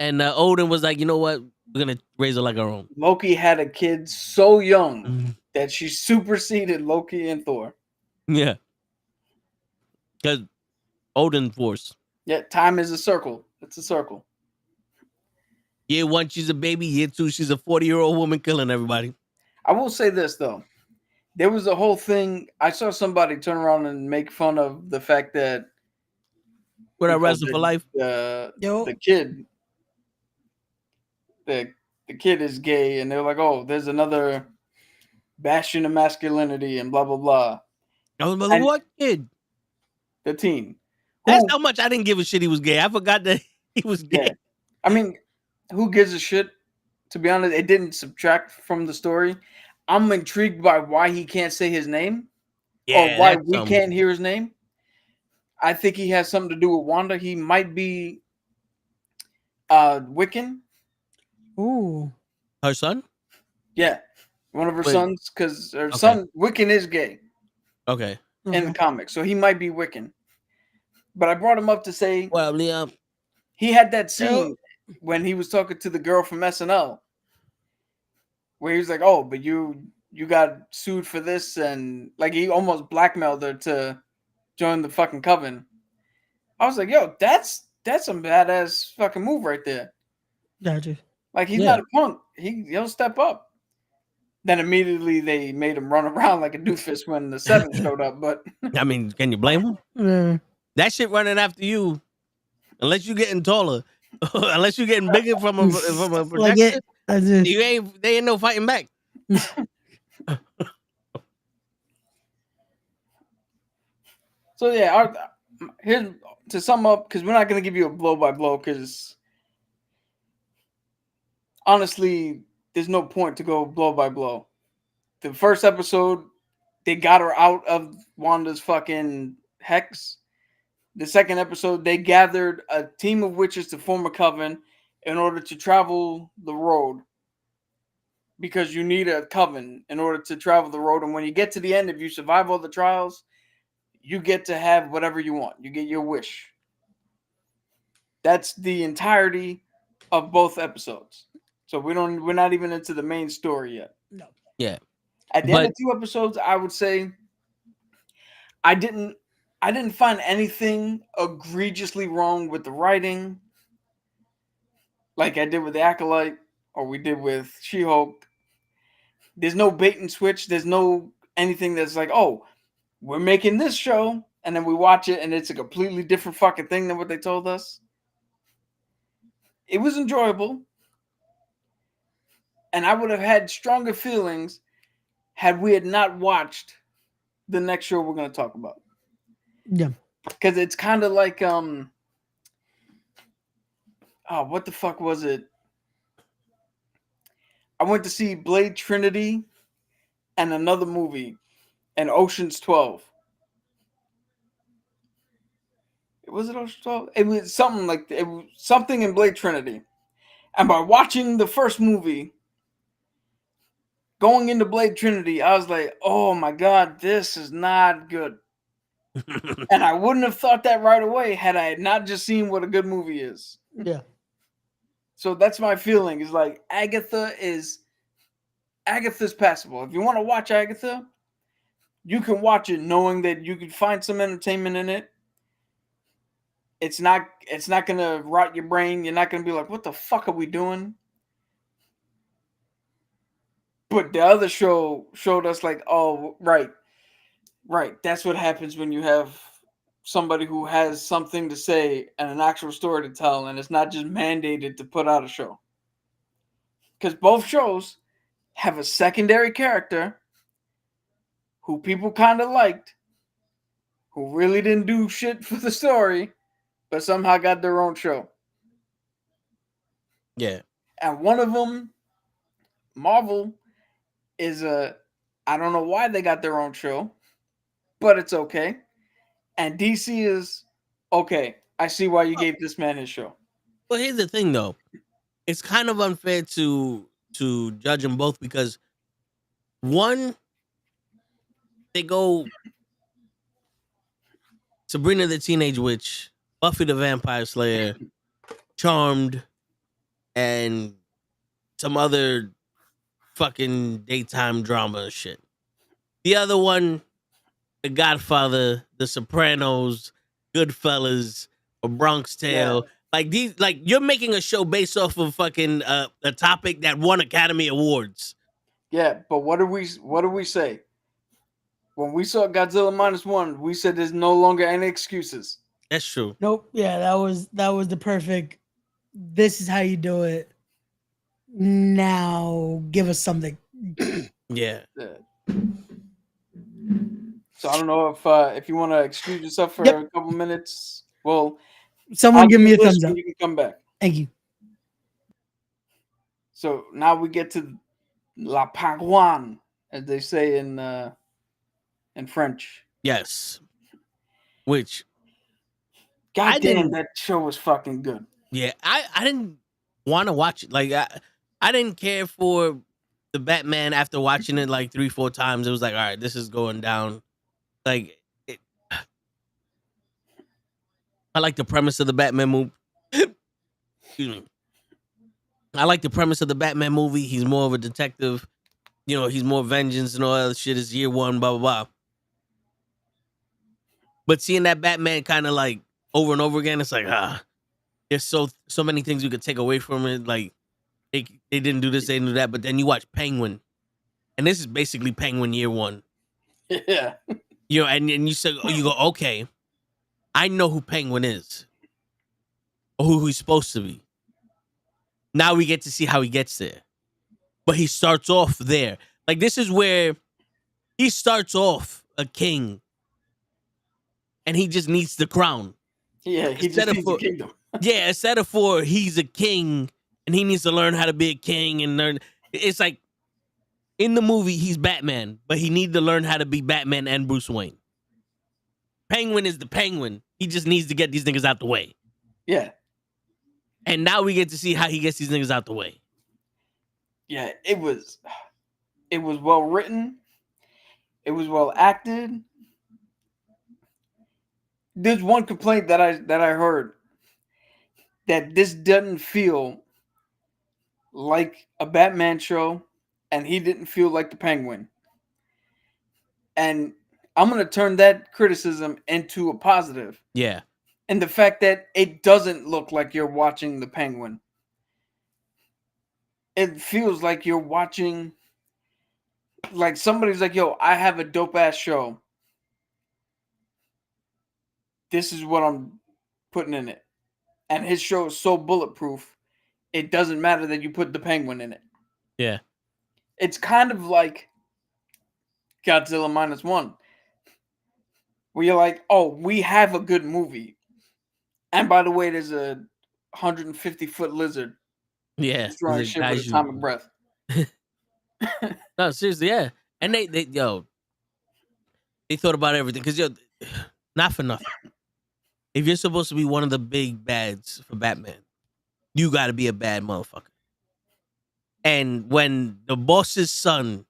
Odin was like, you know what, we're gonna raise her like our own. Loki had a kid so young Mhm. that she superseded Loki and Thor. Yeah, because Odin force. Yeah, time is a circle. It's a circle. Year 1, she's a baby. Year 2, she's a 40-year-old woman killing everybody. I will say this though. There was a whole thing. I saw somebody turn around and make fun of the fact that With our because wrestle for life. Yo. the kid the kid is gay, and they're like, oh, there's another bastion of masculinity and blah blah blah. I was like, And- what kid? The teen. That's Who- how much I didn't give a shit he was gay. I forgot that he was gay. yeah. I mean, who gives a shit? To be honest, it didn't subtract from the story. I'm intrigued by why he can't say his name, or why that's we something. can't hear his name. I think he has something to do with Wanda. He might be Wiccan. Ooh. Her son? Yeah, one of her Wait. sons, because her Okay. son Wiccan is gay Okay. in the comics, so he might be Wiccan. But I brought him up to say Well, Liam. he had that scene when he was talking to the girl from SNL, where he was like, "Oh, but you got sued for this," and like he almost blackmailed her to join the fucking coven. I was like, "Yo, that's some badass fucking move right there." Gotcha. Like he's Yeah. not a punk. He'll step up. Then immediately they made him run around like a doofus when the Seven showed up. But I mean, can you blame him? Yeah. That shit running after you, unless you're getting taller, unless you're getting bigger from a projection, Like it. I just, they ain't no fighting back. so yeah, here's to sum up, because we're not gonna give you a blow by blow, because honestly, there's no point to go blow by blow. The first episode, they got her out of Wanda's fucking hex. The second episode, they gathered a team of witches to form a coven in order to travel the road. Because you need a coven in order to travel the road. And when you get to the end, if you survive all the trials, you get to have whatever you want. You get your wish. That's the entirety of both episodes. So we're not even into the main story yet. no. Yeah. At the end of 2 episodes, I would say I didn't find anything egregiously wrong with the writing, like I did with the Acolyte or we did with She-Hulk. There's no bait and switch. There's no anything that's like, oh, we're making this show, and then we watch it and it's a completely different fucking thing than what they told us. It was enjoyable, and I would have had stronger feelings had we had not watched the next show we're going to talk about. Yeah. Because it's kind of like what the fuck was it? I went to see Blade Trinity and another movie, and Ocean's 12. Was it Ocean's 12? It was something like it was something in Blade Trinity. And by watching the first movie, going into Blade Trinity, I was like, oh my God, this is not good. And I wouldn't have thought that right away had I not just seen what a good movie is. Yeah. So that's my feeling, is like Agatha's passable. If you want to watch Agatha, you can watch it knowing that you can find some entertainment in it. It's not gonna rot your brain. You're not gonna be like, what the fuck are we doing? But the other show showed us like, oh, right. That's what happens when you have somebody who has something to say and an actual story to tell, and it's not just mandated to put out a show. Because both shows have a secondary character who people kind of liked, who really didn't do shit for the story, but somehow got their own show. Yeah. And one of them, Marvel, is I don't know why they got their own show, but it's okay. And DC is okay. I see why you gave this man his show. Well, here's the thing, though. It's kind of unfair to judge them both because one, they go Sabrina the Teenage Witch, Buffy the Vampire Slayer, Charmed, and some other fucking daytime drama shit. The other one, The Godfather, The Sopranos, Goodfellas, A Bronx Tale. Yeah. Like these, like you're making a show based off of fucking a topic that won Academy Awards. Yeah, but what do we say? When we saw Godzilla -1, we said there's no longer any excuses. That's true. Nope. Yeah, that was the perfect. This is how you do it. Now give us something. Yeah. So I don't know if you want to excuse yourself for Yep. a couple minutes. Well, Someone I'll give me a do this thumbs and up. You can come back. Thank you. So now we get to La Pagouane, as they say in French. Yes. Which God I damn, didn't- that show was fucking good. Yeah, I didn't want to watch it. Like I didn't care for the Batman after watching it like 3-4 times. It was like, all right, this is going down. Like it, I like the premise of the Batman movie. Excuse me. I like the premise of the Batman movie. He's more of a detective. You know, he's more vengeance and all that other shit. Is year one, blah blah blah. But seeing that Batman kind of like over and over again, it's like there's so many things you could take away from it. Like they didn't do this, they didn't do that. But then you watch Penguin, and this is basically Penguin year one. Yeah. You know, and you say, you go, okay, I know who Penguin is, or who he's supposed to be. Now we get to see how he gets there. But he starts off there. Like, this is where he starts off a king, and he just needs the crown. Yeah, he just needs a kingdom. Yeah, instead of for he's a king, and he needs to learn how to be a king and learn. It's like, in the movie, he's Batman, but he needs to learn how to be Batman and Bruce Wayne. Penguin is the Penguin. He just needs to get these niggas out the way. Yeah. And now we get to see how he gets these niggas out the way. Yeah, it was well written. It was well acted. There's one complaint that I heard, that this doesn't feel like a Batman show, and he didn't feel like the Penguin. And I'm going to turn that criticism into a positive. Yeah. And the fact that it doesn't look like you're watching the Penguin. It feels like you're watching, like somebody's like, yo, I have a dope ass show. This is what I'm putting in it. And his show is so bulletproof, it doesn't matter that you put the Penguin in it. Yeah. It's kind of like Godzilla -1, where you're like, oh, we have a good movie. And by the way, there's a 150-foot lizard Yeah. destroying shit with atomic breath. No, seriously, yeah. And they thought about everything. Because, not for nothing. If you're supposed to be one of the big bads for Batman, you got to be a bad motherfucker. And when the boss's son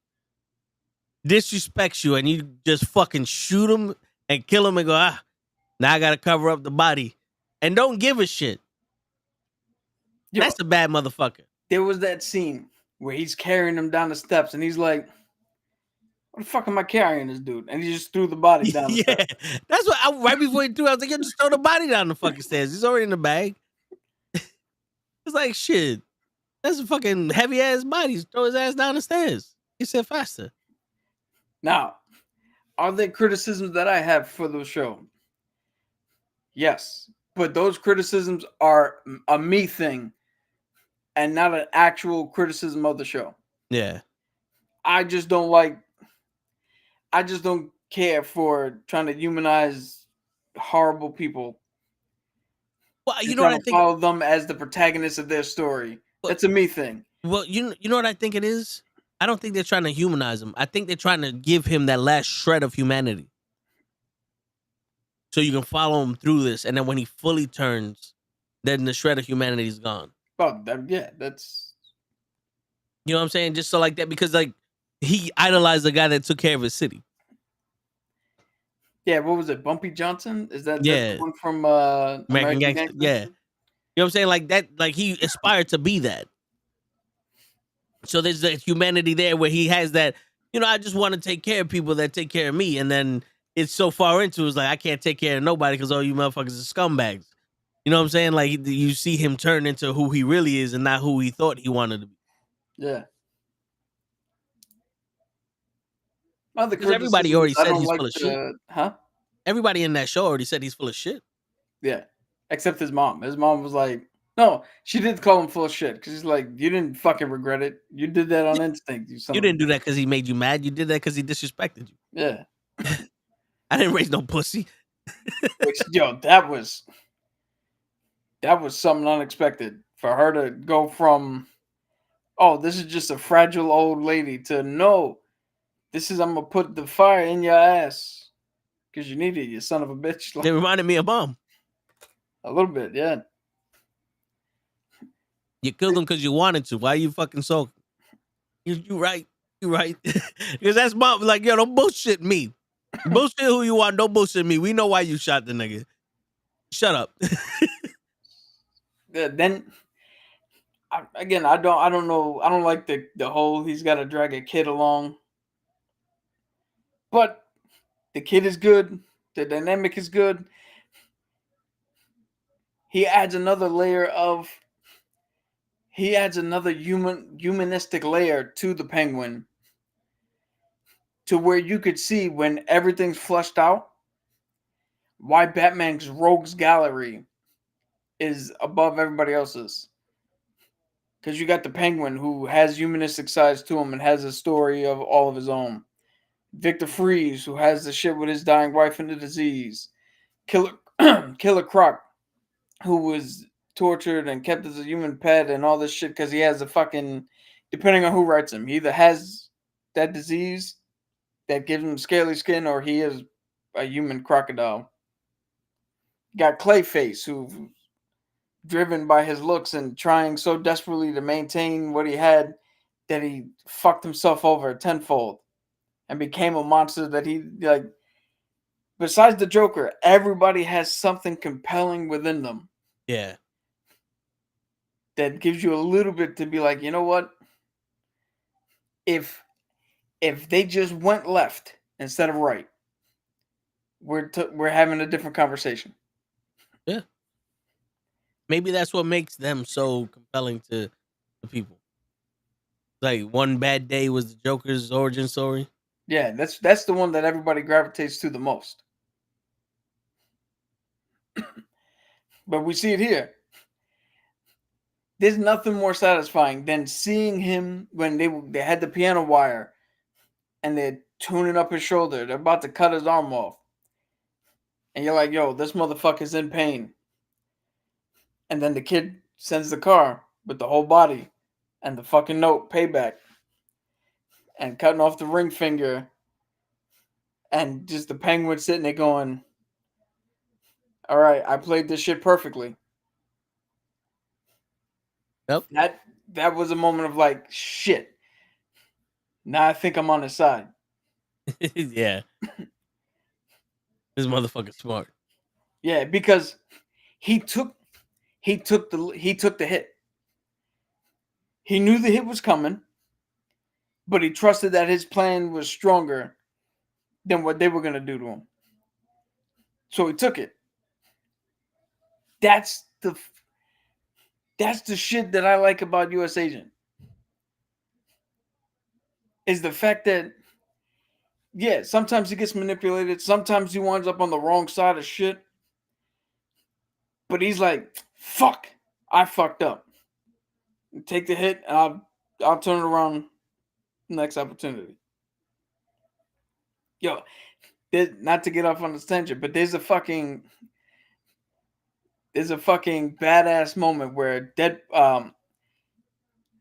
disrespects you and you just fucking shoot him and kill him and go, now I got to cover up the body. And don't give a shit. Yo, that's a bad motherfucker. There was that scene where he's carrying him down the steps and he's like, what the fuck am I carrying this dude? And he just threw the body down the steps. That's what right before he threw, I was like, just throw the body down the fucking stairs. He's already in the bag. It's like, shit. That's a fucking heavy ass body. Throw his ass down the stairs. He said faster. Now, are there criticisms that I have for the show? Yes, but those criticisms are a me thing and not an actual criticism of the show. Yeah. I just don't like. I just don't care for trying to humanize horrible people Well, you and know what trying I to think. follow them as the protagonist of their story. Well, That's a me thing. well, you know what I think it is. I don't think they're trying to humanize him. I think they're trying to give him that last shred of humanity, so you can follow him through this, and then when he fully turns, then the shred of humanity is gone. Oh, yeah, that's You know what I'm saying? Just so like that, because like he idolized the guy that took care of his city. yeah. What was it, Bumpy Johnson? Is that's Yeah. the one from American American Gangster. Gangster? Yeah. You know what I'm saying? Like that, like he aspired to be that. So there's that humanity there where he has that, I just want to take care of people that take care of me. And then it's so far into it's like, I can't take care of nobody because all you motherfuckers are scumbags. You know what I'm saying? Like you see him turn into who he really is and not who he thought he wanted to be. Yeah. Other Because everybody already criticisms, I said don't he's like full of shit. Huh? Everybody in that show already said he's full of shit. Yeah. Except his mom. His mom was like, no, she did call him full of shit because she's like, you didn't fucking regret it. You did that on instinct. You didn't do that because he made you mad. You did that because he disrespected you. Yeah. I didn't raise no pussy. Which, yo, that was something unexpected for her to go from, oh, this is just a fragile old lady to no, this is I'm gonna put the fire in your ass because you need it, you son of a bitch. It reminded me of Mom. A little bit, yeah. You killed him because you wanted to. Why you fucking so? You right. You right. Because that's Mom. Like, yo, don't bullshit me. Bullshit who you are. Don't bullshit me. We know why you shot the nigga. Shut up. Yeah, then again, I don't know. I don't like the whole he's got to drag a kid along. But the kid is good. The dynamic is good. He adds another humanistic layer to the Penguin, to where you could see when everything's flushed out why Batman's rogues gallery is above everybody else's. Because you got the Penguin who has humanistic sides to him and has a story of all of his own. Victor Freeze, who has the shit with his dying wife and the disease. Killer Croc, who was tortured and kept as a human pet and all this shit because he has a fucking, depending on who writes him, he either has that disease that gives him scaly skin or he is a human crocodile. Got Clayface, who, driven by his looks and trying so desperately to maintain what he had, that he fucked himself over tenfold and became a monster that he, like, besides the Joker, everybody has something compelling within them. Yeah. That gives you a little bit to be like, you know what? If they just went left instead of right, we're having a different conversation. Yeah. Maybe that's what makes them so compelling to the people. Like One Bad Day was the Joker's origin story. Yeah, that's the one that everybody gravitates to the most. But we see it here. There's nothing more satisfying than seeing him when they had the piano wire and they're tuning up his shoulder. They're about to cut his arm off. And you're like, yo, this motherfucker's in pain. And then the kid sends the car with the whole body and the fucking note, payback. And cutting off the ring finger. And just the Penguin sitting there going, all right, I played this shit perfectly. Yep. That was a moment of like, shit. Now I think I'm on his side. Yeah. This motherfucker's smart. Yeah, because he took the hit. He knew the hit was coming, but he trusted that his plan was stronger than what they were going to do to him. So he took it. That's the shit that I like about US Agent. Is the fact that, yeah, sometimes he gets manipulated. Sometimes he winds up on the wrong side of shit. But he's like, fuck, I fucked up. Take the hit, and I'll turn it around next opportunity. Yo, not to get off on this tangent, but there's a fucking badass moment where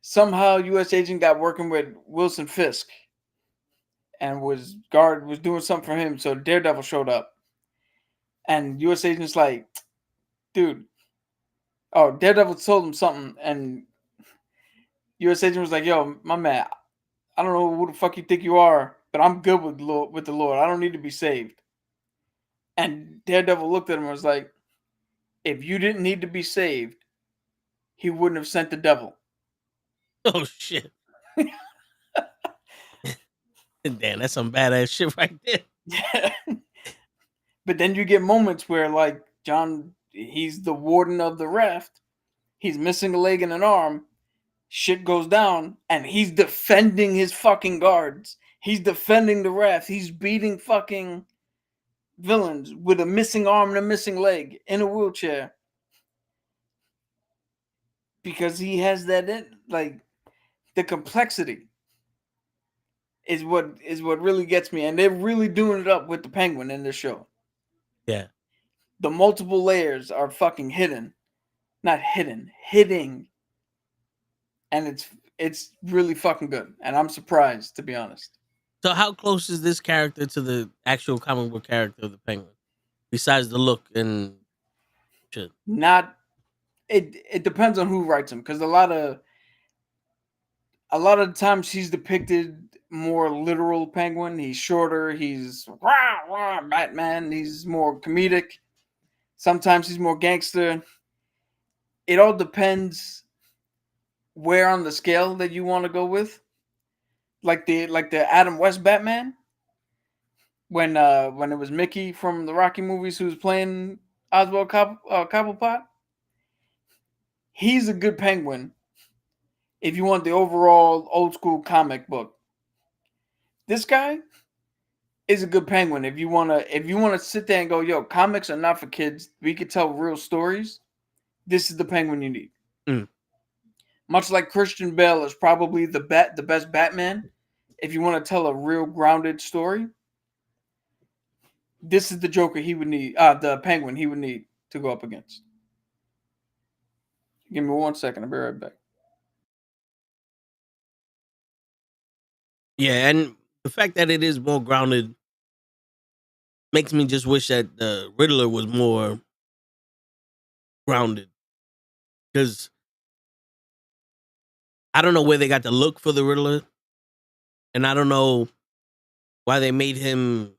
somehow U.S. agent got working with Wilson Fisk and was doing something for him, so Daredevil showed up. And U.S. agent's like, dude, oh, Daredevil told him something, and U.S. agent was like, yo, my man, I don't know who the fuck you think you are, but I'm good with the Lord. I don't need to be saved. And Daredevil looked at him and was like, if you didn't need to be saved, he wouldn't have sent the devil. Oh shit. Damn, that's some badass shit right there. Yeah. But then you get moments where, like, John, he's the warden of the raft. He's missing a leg and an arm. Shit goes down, and he's defending his fucking guards. He's defending the raft. He's beating fucking villains with a missing arm and a missing leg in a wheelchair. Because he has that, like, the complexity is what really gets me. And they're really doing it up with the Penguin in this show. Yeah. The multiple layers are fucking hidden. Not hidden, hitting. And it's really fucking good. And I'm surprised, to be honest. So how close is this character to the actual comic book character of the Penguin? Besides the look and shit. Not it depends on who writes him, because a lot of the times he's depicted more literal Penguin. He's shorter, he's rah, rah, Batman, he's more comedic. Sometimes he's more gangster. It all depends where on the scale that you want to go with. Like the Adam West Batman, when it was Mickey from the Rocky movies who was playing Oswald Cobblepot. He's a good Penguin if you want the overall old school comic book. This guy is a good Penguin if you wanna sit there and go, yo, comics are not for kids. We could tell real stories. This is the Penguin you need. Mm. Much like Christian Bale is probably the best Batman. If you want to tell a real grounded story, this is the Joker he would need. The Penguin he would need to go up against. Give me 1 second. I'll be right back. Yeah, and the fact that it is more grounded makes me just wish that the Riddler was more grounded. Because I don't know where they got the look for the Riddler. And I don't know why they made him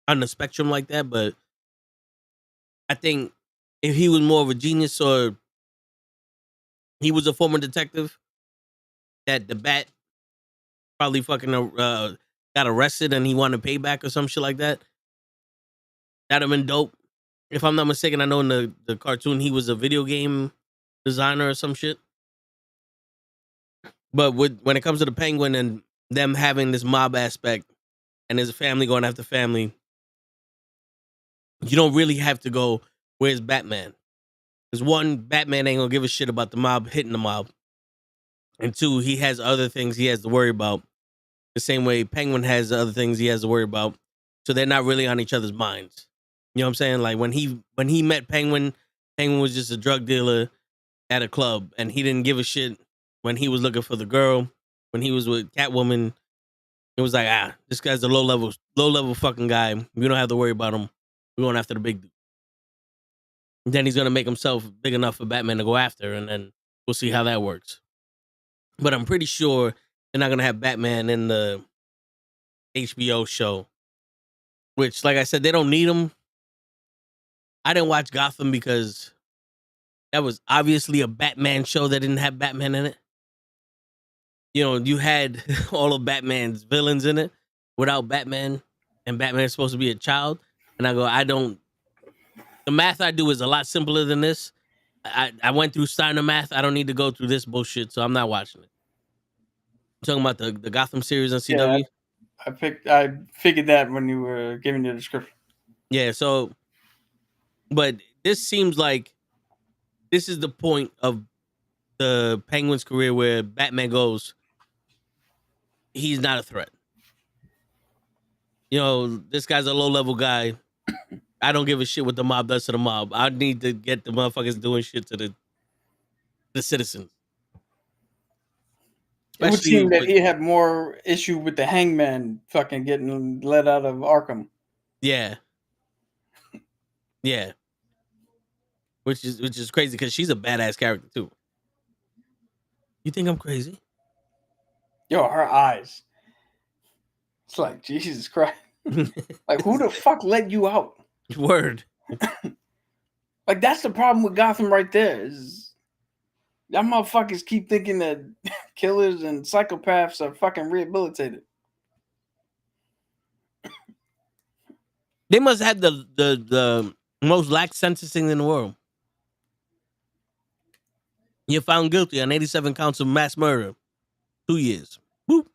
on the spectrum like that. But I think if he was more of a genius, or he was a former detective, that the Bat probably fucking got arrested and he wanted payback or some shit like that. That'd have been dope. If I'm not mistaken, I know in the cartoon he was a video game designer or some shit. But when it comes to the Penguin and them having this mob aspect and there's a family going after family, you don't really have to go, where's Batman? Because one, Batman ain't gonna give a shit about the mob hitting the mob. And two, he has other things he has to worry about. The same way Penguin has other things he has to worry about. So they're not really on each other's minds. You know what I'm saying? Like when he met Penguin, Penguin was just a drug dealer at a club, and he didn't give a shit when he was looking for the girl. When he was with Catwoman, it was like, this guy's a low level fucking guy. We don't have to worry about him. We're going after the big dude. And then he's gonna make himself big enough for Batman to go after, and then we'll see how that works. But I'm pretty sure they're not gonna have Batman in the HBO show. Which, like I said, they don't need him. I didn't watch Gotham because that was obviously a Batman show that didn't have Batman in it. You know, you had all of Batman's villains in it without Batman, and Batman is supposed to be a child. And I go, the math I do is a lot simpler than this. I went through Steiner math. I don't need to go through this bullshit, so I'm not watching it. I'm talking about the Gotham series on CW. Yeah, I figured that when you were giving your description. Yeah, so, but this seems like this is the point of the Penguin's career where Batman goes, he's not a threat. You know, this guy's a low-level guy. I don't give a shit what the mob does to the mob. I need to get the motherfuckers doing shit to the citizens. It would Especially seem that with- he had more issue with the Hangman fucking getting let out of Arkham. Yeah. Yeah. Which is crazy because she's a badass character too. You think I'm crazy? Yo, her eyes. It's like, Jesus Christ. Like, who the fuck let you out? Word. Like, that's the problem with Gotham right there. Is y'all motherfuckers keep thinking that killers and psychopaths are fucking rehabilitated. They must have the most lax sentencing in the world. You're found guilty on 87 counts of mass murder. 2 years. Boop.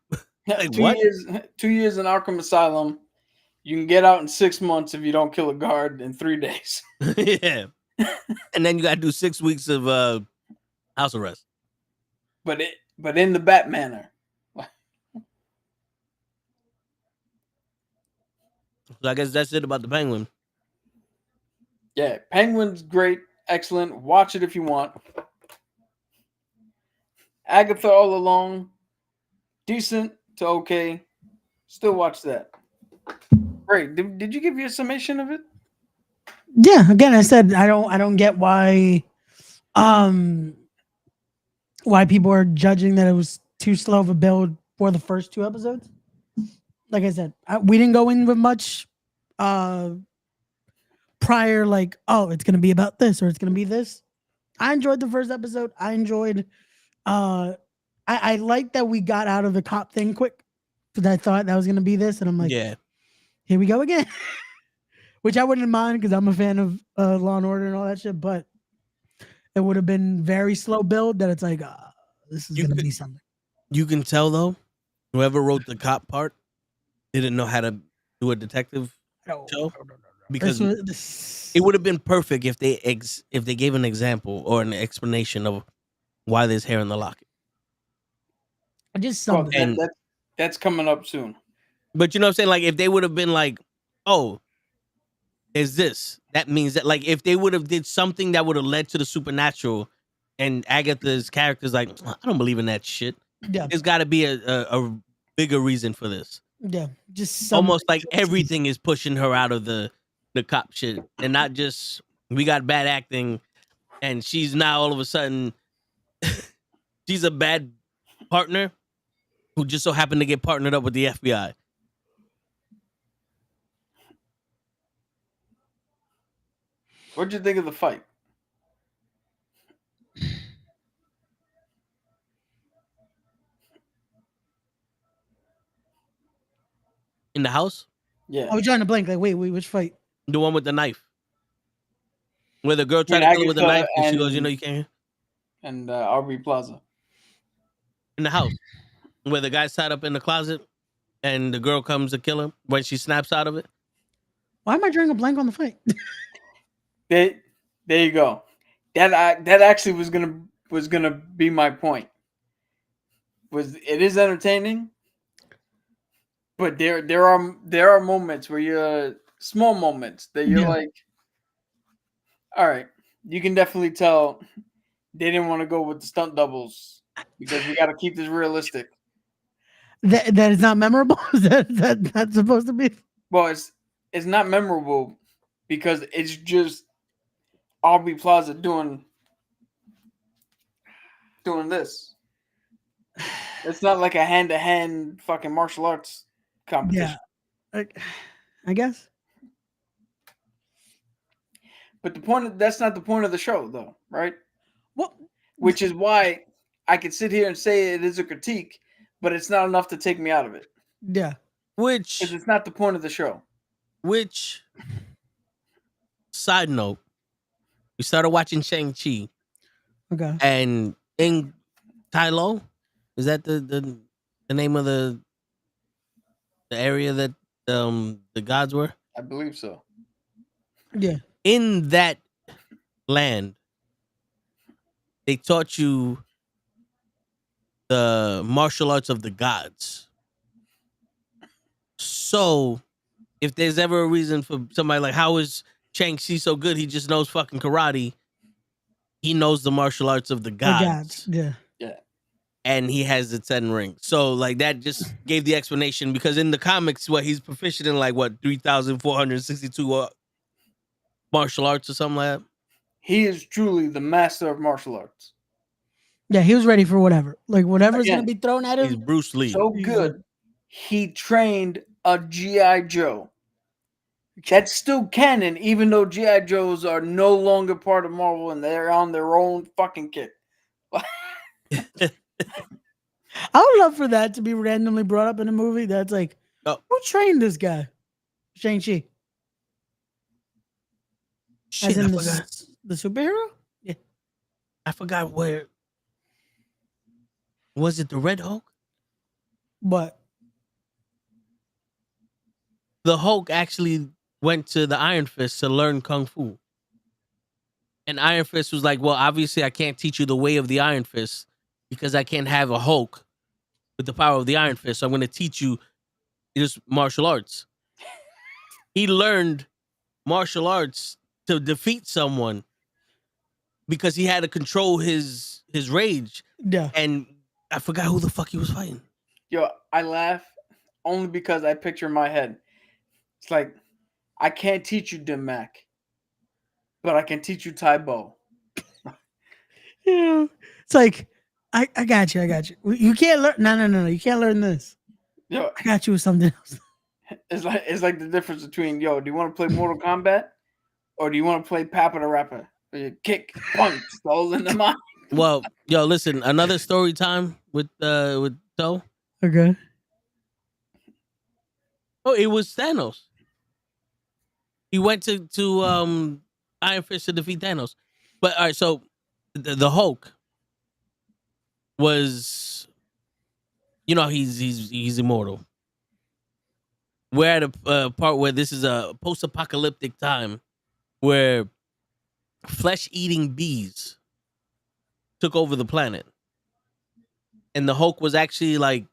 Like, two what? years 2 years in Arkham Asylum. You can get out in 6 months if you don't kill a guard in 3 days. Yeah. And then you gotta do 6 weeks of house arrest. But in the Batmanner. So I guess that's it about the Penguin. Yeah, Penguin's great, excellent. Watch it if you want. Agatha All Alone, decent to okay. Still watch that. Great. Did you give you a summation of it? Yeah, again, I said I don't get why people are judging that it was too slow of a build for the first 2 episodes. Like I said, we didn't go in with much prior, like, oh, it's gonna be about this or it's gonna be this. I enjoyed the first episode. I enjoyed I like that we got out of the cop thing quick because I thought that was gonna be this, and I'm like, Yeah. here we go again. Which I wouldn't mind because I'm a fan of Law and Order and all that shit, but it would have been very slow build that it's like, this is gonna be something. You can tell though, whoever wrote the cop part didn't know how to do a detective show. Because it would have been perfect if they gave an example or an explanation of why there's hair in the locket. Just Well, something. that's coming up soon. But you know what I'm saying? Like if they would have been like, oh, is this? That means that like if they would have did something that would have led to the supernatural, and Agatha's character's like, I don't believe in that shit. Yeah, There's got to be a bigger reason for this. yeah, just Almost like everything is pushing her out of the cop shit, and not just we got bad acting, and she's now all of a sudden she's a bad partner who just so happened to get partnered up with the FBI. What'd you think of the fight? In the house, Yeah. I was trying to blank. Like, wait, which fight? the one with the knife, where the girl tried Yeah, to kill her with a Agatha knife, and she goes, and- "You know, you can't." And RB Plaza. In the house, where the guy's tied up in the closet, and the girl comes to kill him when she snaps out of it. Why am I drawing a blank on the fight? There you go. That actually was gonna be my point. It is entertaining, but there are moments where you're small moments that you're Yeah. like, all right, you can definitely tell they didn't want to go with the stunt doubles because we got to keep this realistic. that is not memorable. Is that's supposed to be? Well, it's not memorable because it's just Aubrey Plaza doing this. It's not like a hand-to-hand fucking martial arts competition. Yeah, I guess. But that's not the point of the show, though, right? Well, Which is why I could sit here and say it is a critique, but it's not enough to take me out of it. yeah. Which, Because it's not the point of the show. side note, we started watching Shang-Chi, Okay. and in Tylo, is that the name of the area that the gods were? I believe so. Yeah. In that land, they taught you the martial arts of the gods. So, if there's ever a reason for somebody like, how is Shang-Chi so good? He just knows fucking karate. He knows the martial arts of the The gods. gods. Yeah. And he has the 10 rings. So, like, that just gave the explanation, because in the comics, he's proficient in, like, 3,462 martial arts or something like that. He is truly the master of martial arts. Yeah, he was ready for whatever. Like whatever's Again, gonna be thrown at He's him. Bruce Lee. So good, he trained a G.I. Joe. That's still canon, even though G.I. Joes are no longer part of Marvel and they're on their own fucking kick. I would love for that to be randomly brought up in a movie. That's like, Oh. who trained this guy? Shang-Chi. Shit, As in I the, forgot. the superhero? Yeah. I forgot where. Was it the Red Hulk? But The Hulk actually went to the Iron Fist to learn Kung Fu. And Iron Fist was like, well, obviously I can't teach you the way of the Iron Fist because I can't have a Hulk with the power of the Iron Fist. So I'm going to teach you just martial arts. He learned martial arts to defeat someone because he had to control his rage. yeah. And I forgot who the fuck he was fighting. Yo, I laugh only because I picture in my head. It's like, I can't teach you Dim Mac, but I can teach you Tai Bo. Yeah. It's like, I got you. I got you. You can't learn. No. You can't learn this. Yo, I got you with something else. it's like the difference between, yo, do you want to play Mortal Kombat or do you want to play Papa the Rapper? Kick, punch, all in the mind. Well, yo, listen, another story time with Toe. Okay. Oh, it was Thanos. He went to Iron Fist to defeat Thanos. But all right, so the Hulk was, he's immortal. We're at a part where this is a post-apocalyptic time where flesh-eating bees took over the planet, and the Hulk was actually like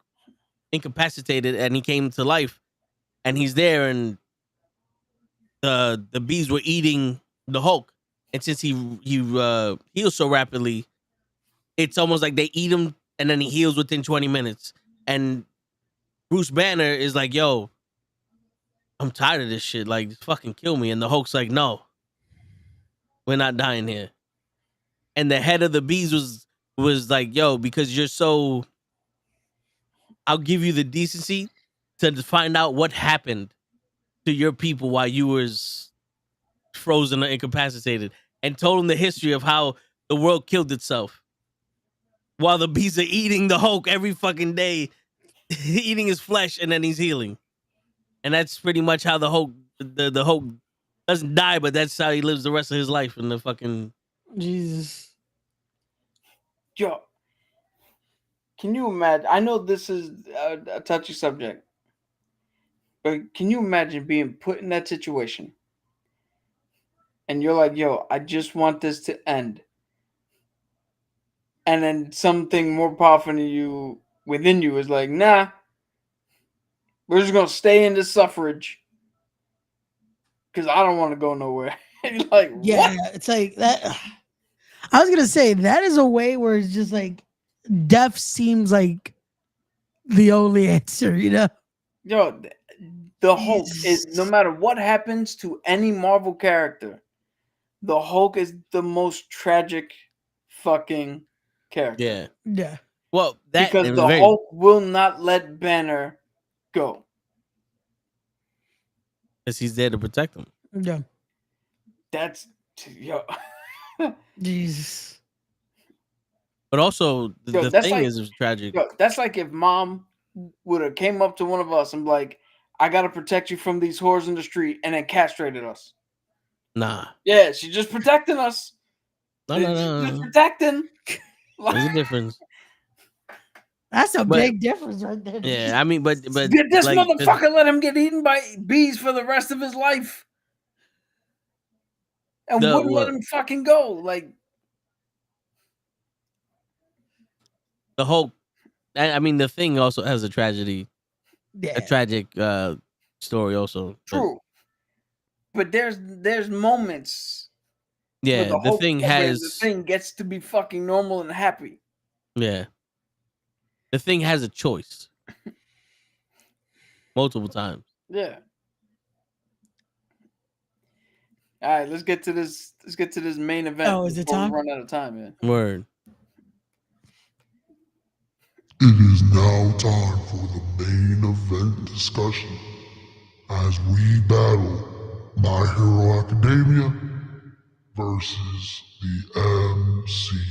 incapacitated, and he came to life, and he's there, and the bees were eating the Hulk, and since he heals so rapidly, it's almost like they eat him, and then he heals within 20 minutes. And Bruce Banner is like, "Yo, I'm tired of this shit. Like, just fucking kill me." And the Hulk's like, "No, we're not dying here." And the head of the bees was like, "Yo, because you're so, I'll give you the decency to find out what happened to your people while you was frozen or incapacitated," and told him the history of how the world killed itself while the bees are eating the Hulk every fucking day, eating his flesh, and then he's healing. And that's pretty much how the Hulk doesn't die, but that's how he lives the rest of his life in the fucking. Jesus. Yo, can you imagine? I know this is a touchy subject, but can you imagine being put in that situation? And you're like, yo, I just want this to end. And then something more powerful than you within you is like, nah, we're just gonna stay in this suffrage because I don't want to go nowhere. You're like, Yeah, what? it's like that. I was gonna say that is a way where it's just like death seems like the only answer, Yo, the Hulk is, no matter what happens to any Marvel character, the Hulk is the most tragic fucking character. Yeah. Yeah. Well, that Because it was the very, Hulk will not let Banner go. because he's there to protect him. Yeah. That's, yo. Jesus. But also, Yo, the that's thing like- is, it was tragic. Yo, that's like if mom would have came up to one of us and be like, I gotta protect you from these whores in the street, and then castrated us. Nah, Yeah, she's just protecting us. no. She's just protecting. There's a difference. That's a But- big difference right there. Yeah, I mean, but Did this like, motherfucker let him get eaten by bees for the rest of his life? and wouldn't let him fucking go. Like the Hulk. I mean, the Thing also has a tragedy, a tragic story also. True, but there's moments where Yeah, the the Hulk, Thing where has. the Thing gets to be fucking normal and happy. Yeah, the Thing has a choice multiple times. Yeah. All right, let's get to this. Let's get to this main event. Oh, is it before we time? run out of time, man. Word. It is now time for the main event discussion as we battle My Hero Academia versus the MCU.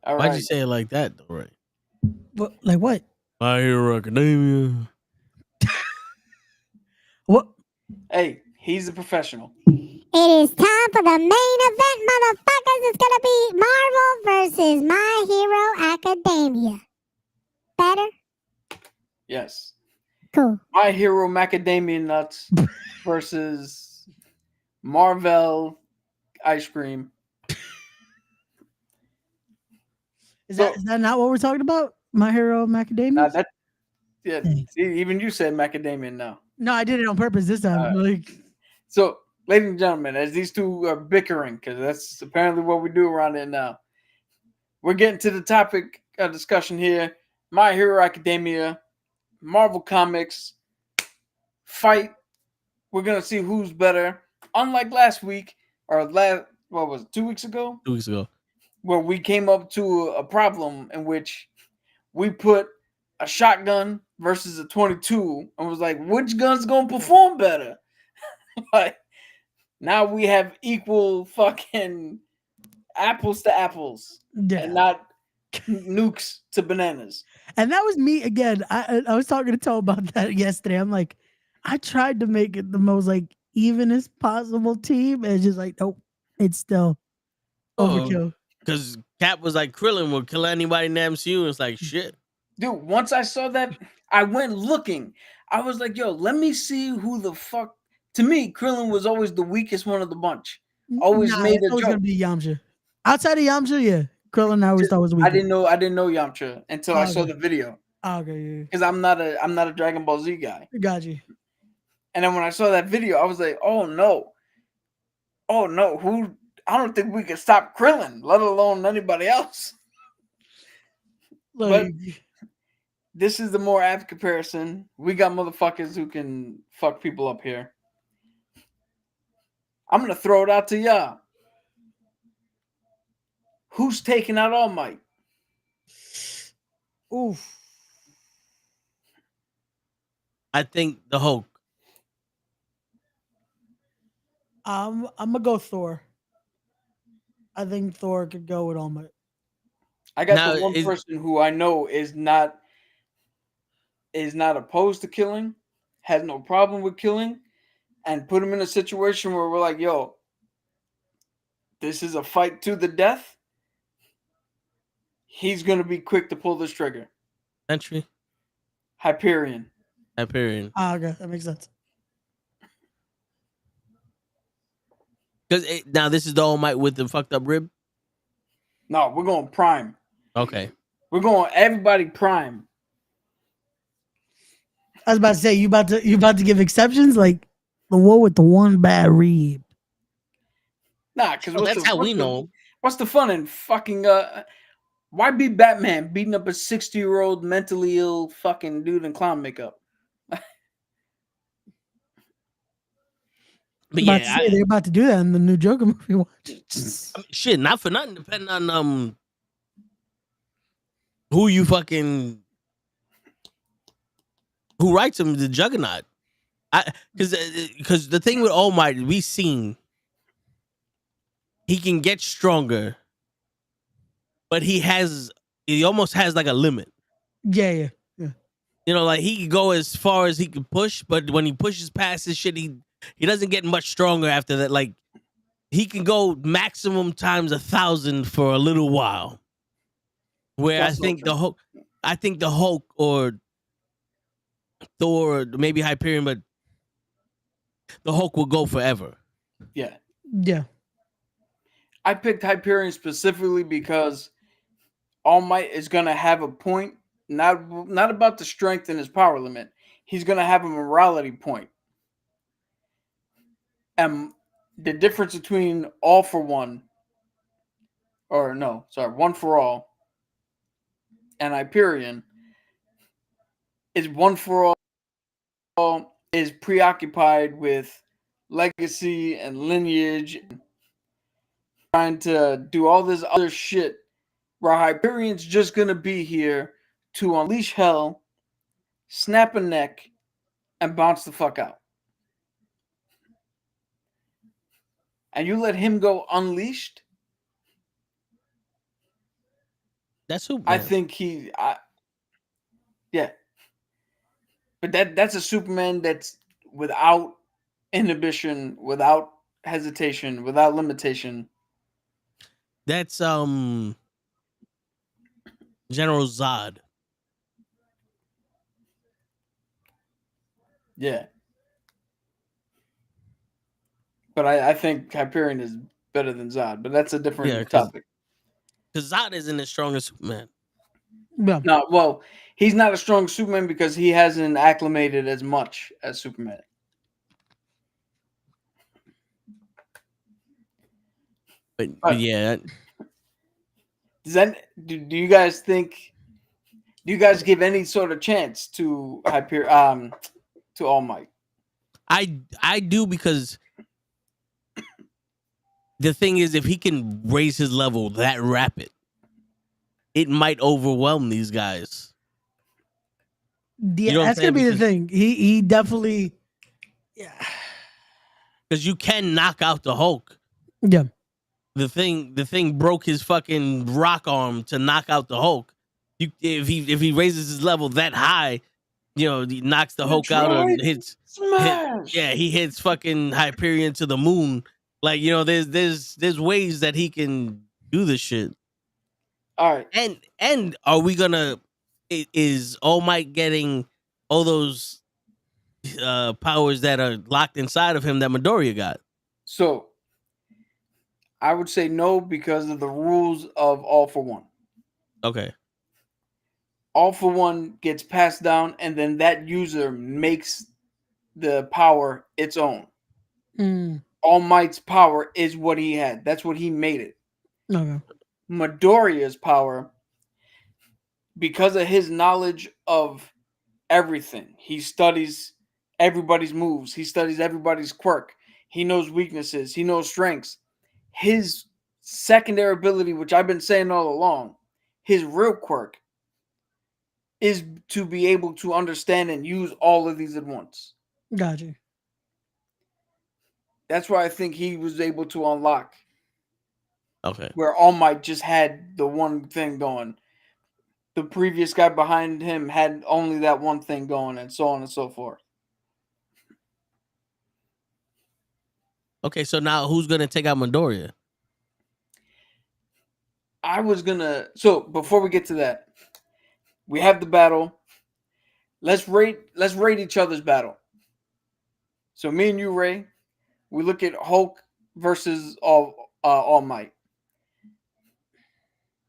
All Why'd right. you say it like that, though, right? What? Like what? My Hero Academia. What? Hey, he's a professional. It is time for the main event, motherfuckers. It's gonna be Marvel versus My Hero Academia. Better? Yes. Cool. My Hero Macadamia Nuts versus Marvel Ice Cream. Is that not what we're talking about? My Hero Macadamia? Nah, yeah. See, even you said macadamia now. No, I did it on purpose this time. Like, so, ladies and gentlemen, as these two are bickering, because that's apparently what we do around here now, we're getting to the topic of discussion here. My Hero Academia, Marvel Comics, fight. We're gonna see who's better. Unlike last week, or what was it, 2 weeks ago? 2 weeks ago. Where we came up to a problem in which we put a shotgun versus a 22 and was like, which gun's gonna perform better? Like, now we have equal fucking apples to apples, and not nukes to bananas. And that was me again. I was talking to Toe about that yesterday. I'm like, I tried to make it the most like evenest possible team, and it's just like, nope, it's still overkill. Because Cap was like, Krillin will kill anybody in the MCU. It's like, shit. Dude, once I saw that, I went looking. I was like, yo, let me see who the fuck. To me, Krillin was always the weakest one of the bunch. Always made a It's always joke. gonna be Yamcha. Outside of Yamcha, yeah, Krillin I always thought was weak. I didn't know Yamcha until I saw the video. Okay, because I'm not a Dragon Ball Z guy. Got you. And then when I saw that video, I was like, oh no, who? I don't think we can stop Krillin, let alone anybody else. But this is the more apt comparison. We got motherfuckers who can fuck people up here. I'm gonna throw it out to y'all. Who's taking out All Might? Oof. I think the Hulk. I'm gonna go Thor. I think Thor could go with All Might. I got the one person who I know is not opposed to killing, has no problem with killing, and put him in a situation where we're like, yo, this is a fight to the death. He's gonna be quick to pull this trigger. Entry. Hyperion. Hyperion. Okay, that makes sense. Because now this is the All Might with the fucked up rib. No, we're going Prime. Okay. We're going everybody Prime. I was about to say you about to give exceptions like the one with the one bad rib. Nah, because that's how we know. What's the fun in fucking why be Batman beating up a 60-year-old mentally ill fucking dude in clown makeup? But yeah, they're about to do that in the new Joker movie. Watch. I mean, shit, not for nothing. Depending on who you fucking who writes him, the Juggernaut. Because the thing with All Might, we've seen he can get stronger, but he almost has like a limit. Yeah. You know, like he can go as far as he can push, but when he pushes past his shit, he doesn't get much stronger after that. Like he can go maximum times 1,000 for a little while. Where I think the Hulk or Thor, maybe Hyperion, but the Hulk will go forever. Yeah. Yeah. I picked Hyperion specifically because All Might is gonna have a point, not about the strength and his power limit. He's gonna have a morality point. And the difference between All for One, or no, sorry, One for All, and Hyperion is One for All is preoccupied with legacy and lineage, and trying to do all this other shit, where Hyperion's just gonna be here to unleash hell, snap a neck, and bounce the fuck out. And you let him go unleashed? That's who. I think yeah. But that's a Superman that's without inhibition, without hesitation, without limitation. That's General Zod. Yeah. But I think Hyperion is better than Zod, but that's a different topic. Because Zod isn't as strong as Superman. Yeah. No, well, he's not a strong Superman because he hasn't acclimated as much as Superman. But yeah. Do you guys think? Do you guys give any sort of chance to to All Might? I do, because the thing is, if he can raise his level that rapid, it might overwhelm these guys. Yeah, know what I'm that's gonna be saying? the thing. He definitely. Yeah. Because you can knock out the Hulk. Yeah. The thing broke his fucking rock arm to knock out the Hulk. If he raises his level that high, he knocks the Hulk out or hits smash. He hits fucking Hyperion to the moon. Like, there's ways that he can do this shit. All right. And are we gonna? Is All Might getting all those powers that are locked inside of him that Midoriya got? So I would say no, because of the rules of All for One. Okay. All for One gets passed down, and then that user makes the power its own. All Might's power is what he had. That's what he made it. Okay. Midoriya's power, because of his knowledge of everything, he studies everybody's moves. He studies everybody's quirk. He knows weaknesses. He knows strengths. His secondary ability, which I've been saying all along, his real quirk is to be able to understand and use all of these at once. Gotcha. That's why I think he was able to unlock. Okay. Where All Might just had the one thing going. The previous guy behind him had only that one thing going, and so on and so forth. Okay, so now who's gonna take out Midoriya? So before we get to that, we have the battle. Let's rate each other's battle. So me and you, Ray, we look at Hulk versus All Might.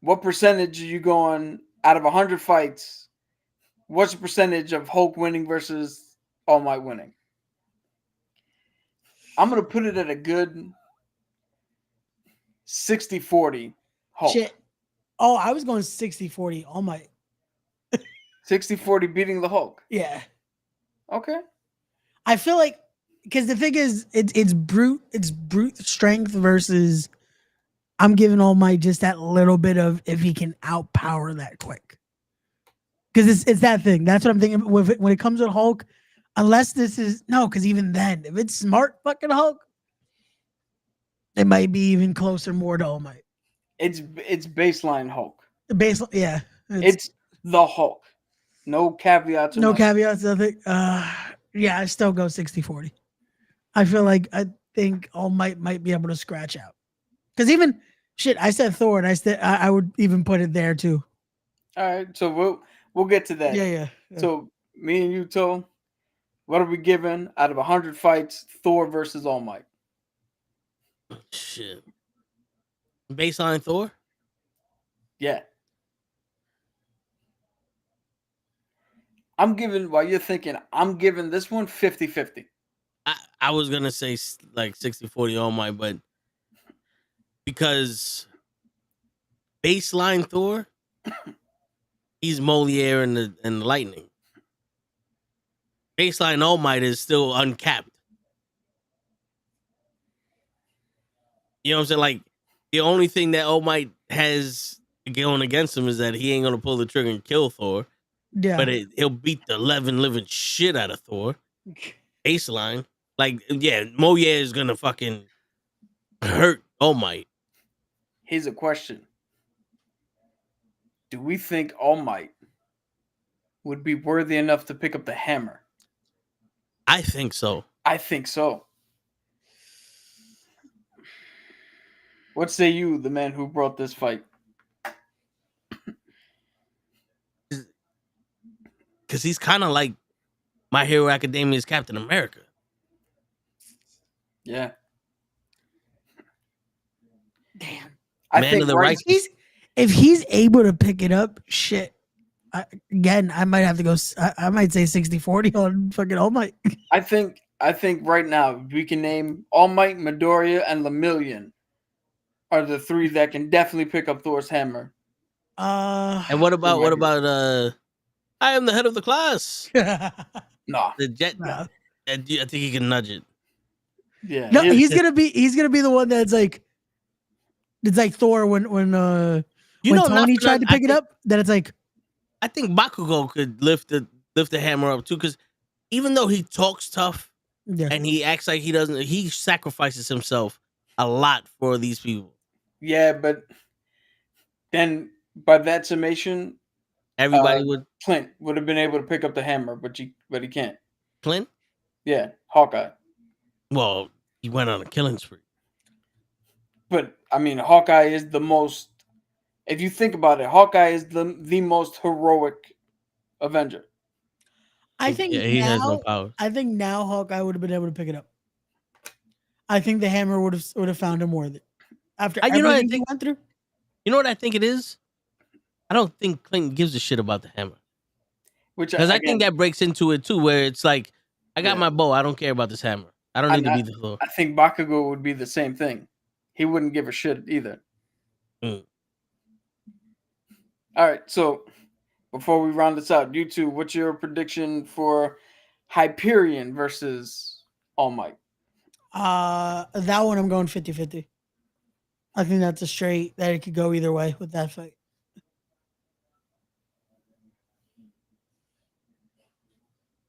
What percentage are you going out of 100 fights? What's the percentage of Hulk winning versus All Might winning? I'm going to put it at a good 60-40 Hulk. Shit. Oh, I was going 60-40 All Might. 60-40 beating the Hulk. Yeah. Okay. I feel like, because the thing is, it's brute strength versus I'm giving All Might just that little bit of if he can outpower that quick. Because it's that thing. That's what I'm thinking when it comes to Hulk. Unless this is because even then, if it's smart fucking Hulk, it might be even closer more to All Might. It's baseline Hulk. Baseline, yeah. It's the Hulk. No caveats. No caveats. I think. Yeah, I still go 60-40. I think All Might be able to scratch out. Because even I said Thor, and I would even put it there too. All right, so we'll get to that. Yeah. So me and you, Toe, what are we giving out of 100 fights? Thor versus All Might. Shit. Baseline Thor? Yeah. I'm giving, while you're thinking, I'm giving this one 50-50. I was going to say like 60-40 All Might, but because baseline Thor, he's Moliere and the Lightning. Baseline All Might is still uncapped. You know what I'm saying? Like, the only thing that All Might has going against him is that he ain't going to pull the trigger and kill Thor. Yeah. But he'll beat the living shit out of Thor. Baseline. Like, yeah, Moliere is going to fucking hurt All Might. Here's a question. Do we think All Might would be worthy enough to pick up the hammer? I think so. I think so. What say you, the man who brought this fight? Because he's kind of like My Hero Academia's Captain America. Yeah. Damn. I Man think of the right, Righteous. If he's able to pick it up, shit. Again, I might have to go. I might say 60-40 on fucking All Might. I think right now we can name All Might, Midoriya, and Lemillion are the three that can definitely pick up Thor's hammer. And what about I am the head of the class. Nah. The jet. Nah. I think he can nudge it. Yeah. No, he's gonna be the one that's like, it's like Thor when Tony tried to pick it up. That it's like, I think Bakugo could lift the hammer up too, because even though he talks tough yeah, and he acts like he doesn't, he sacrifices himself a lot for these people. Yeah, but then by that summation, Everybody would. Clint would have been able to pick up the hammer, but he can't. Clint? Yeah, Hawkeye. Well, he went on a killing spree. But I mean, Hawkeye is the most. If you think about it, Hawkeye is the most heroic Avenger. I think he has no powers. I think now Hawkeye would have been able to pick it up. I think the hammer would have found him worth it after everything he went through. You know what I think it is? I don't think Clint gives a shit about the hammer. Because I think that breaks into it too, where it's like, I got my bow. I don't care about this hammer. I don't need to be the Thor. I think Bakugo would be the same thing. He wouldn't give a shit either. Mm. All right, so before we round this out, you two, what's your prediction for Hyperion versus All Might? That one I'm going 50-50. I think that's a straight that it could go either way with that fight.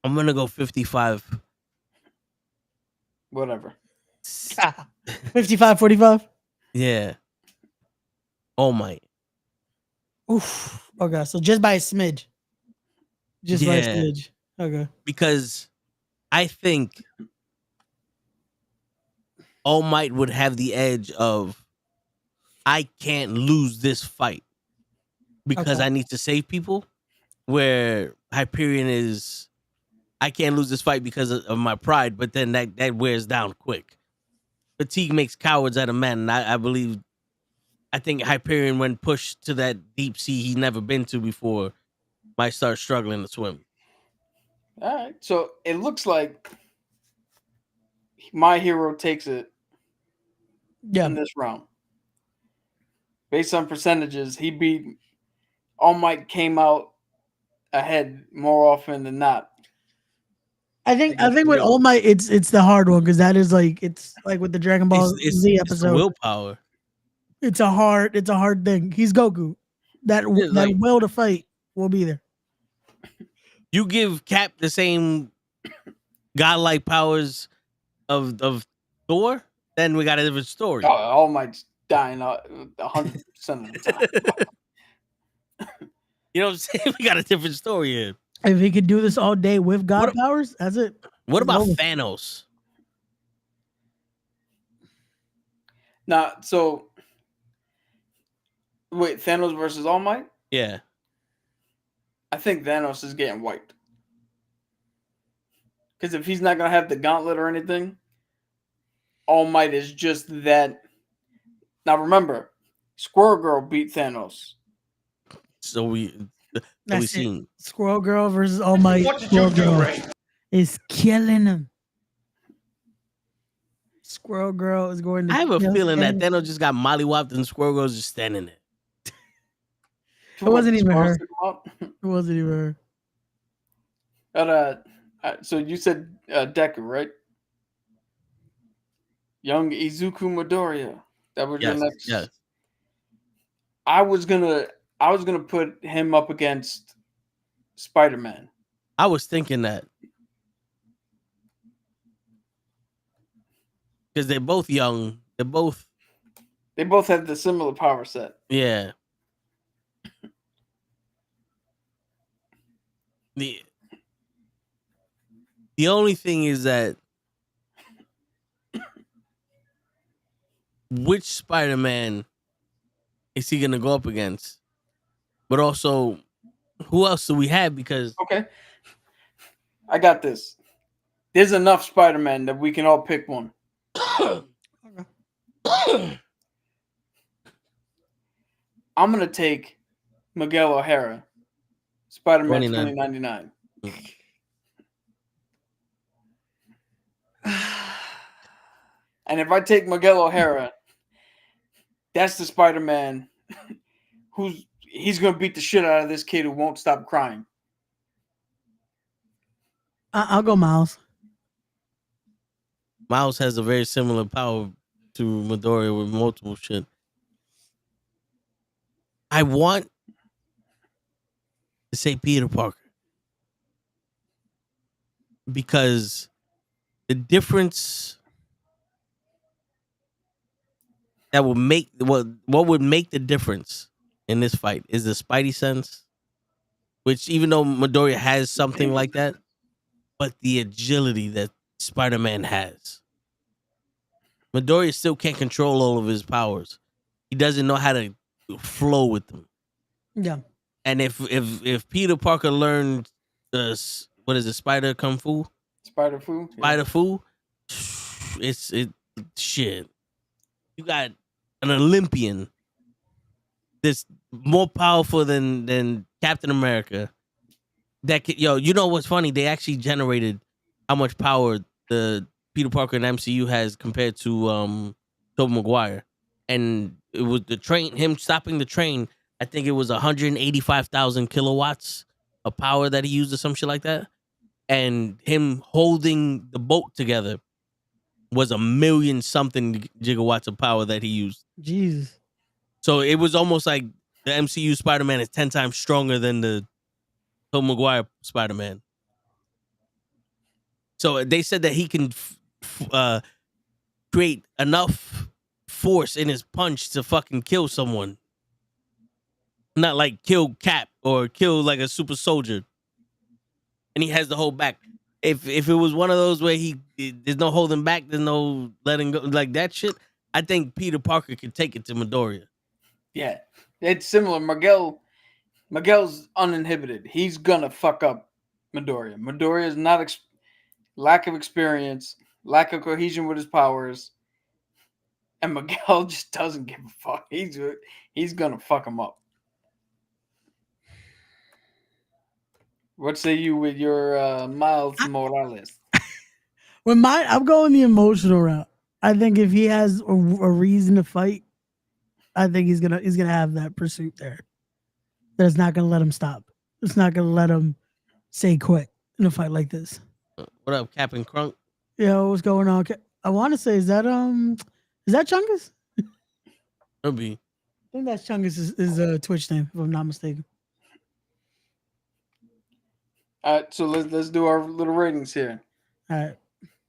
I'm gonna go 55. Whatever. 55-45. Yeah. All Might. Oof. Okay, so just by a smidge. Just by a smidge. Okay. Because I think All Might would have the edge of, I can't lose this fight because I need to save people. Where Hyperion is, I can't lose this fight because of my pride, but then that wears down quick. Fatigue makes cowards out of men. And I think Hyperion, when pushed to that deep sea he's never been to before, might start struggling to swim. All right, so it looks like my hero takes it in this round. Based on percentages, he beat All Might, came out ahead more often than not. I think with All Might, it's the hard one because that is like, it's like with the Dragon Ball Z episode. It's willpower. It's a hard thing. He's Goku. That will to fight will be there. You give Cap the same godlike powers of Thor, then we got a different story. All Might's dying 100% of the time. You know what I'm saying? We got a different story here. If he could do this all day with God powers, that's it. What about Thanos? Nah, so wait, Thanos versus All Might? Yeah. I think Thanos is getting wiped. Because if he's not gonna have the gauntlet or anything, All Might is just that. Now remember, Squirrel Girl beat Thanos. So we That's it. seen. Squirrel Girl versus All Might. What did Squirrel you do, Girl Ray? is killing him. Squirrel Girl is going to. I have a kill feeling that him. Thanos just got mollywopped and Squirrel Girl's just standing there. It wasn't even her. Took him out. It wasn't even her. But so you said Deku, right? Young Izuku Midoriya. That was your Yes, next. yes. I was gonna put him up against Spider-Man. I was thinking that. Because they're both young. They both have the similar power set. yeah. The only thing is that which Spider-Man is he gonna go up against? But also, who else do we have? Because Okay. I got this. There's enough Spider-Man that we can all pick one. I'm gonna take Miguel O'Hara, Spider-Man 2099. And if I take Miguel O'Hara, that's the Spider-Man he's gonna beat the shit out of this kid who won't stop crying. I'll go Miles. Miles has a very similar power to Midoriya with multiple shit. I want to say Peter Parker because the difference that would make what would make the difference in this fight is the Spidey sense, which even though Midoriya has something like that, but the agility that Spider-Man has. Midoriya still can't control all of his powers. He doesn't know how to flow with them. Yeah. And if Peter Parker learned what is it, Spider Kung Fu? Spider Fu? Spider Fu? It's shit. You got an Olympian that's more powerful than Captain America. That could, you know what's funny? They actually generated how much power the Peter Parker in MCU has compared to Tobey Maguire. And it was the train, him stopping the train, I think it was 185,000 kilowatts of power that he used or some shit like that. And him holding the boat together was 1,000,000 something gigawatts of power that he used. Jesus. So it was almost like the MCU Spider-Man is 10 times stronger than the Tobey Maguire Spider-Man. So they said that he can create enough force in his punch to fucking kill someone. Not like kill Cap or kill like a super soldier. And he has to hold back. If it was one of those where there's no holding back, there's no letting go, like that shit, I think Peter Parker could take it to Midoriya. Yeah, it's similar. Miguel's uninhibited. He's gonna fuck up Midoriya. Midoriya is not lack of experience, lack of cohesion with his powers, and Miguel just doesn't give a fuck. He's gonna fuck him up. What say you with your Miles Morales? I'm going the emotional route. I think if he has a reason to fight, I think he's gonna have that pursuit there. That's not gonna let him stop. It's not gonna let him say quit in a fight like this. What up, Captain Crunk? Yo, what's going on? I want to say, is that Chungus? It'll be. I think that's Chungus is a Twitch name, if I'm not mistaken. All right, so let's do our little ratings here. All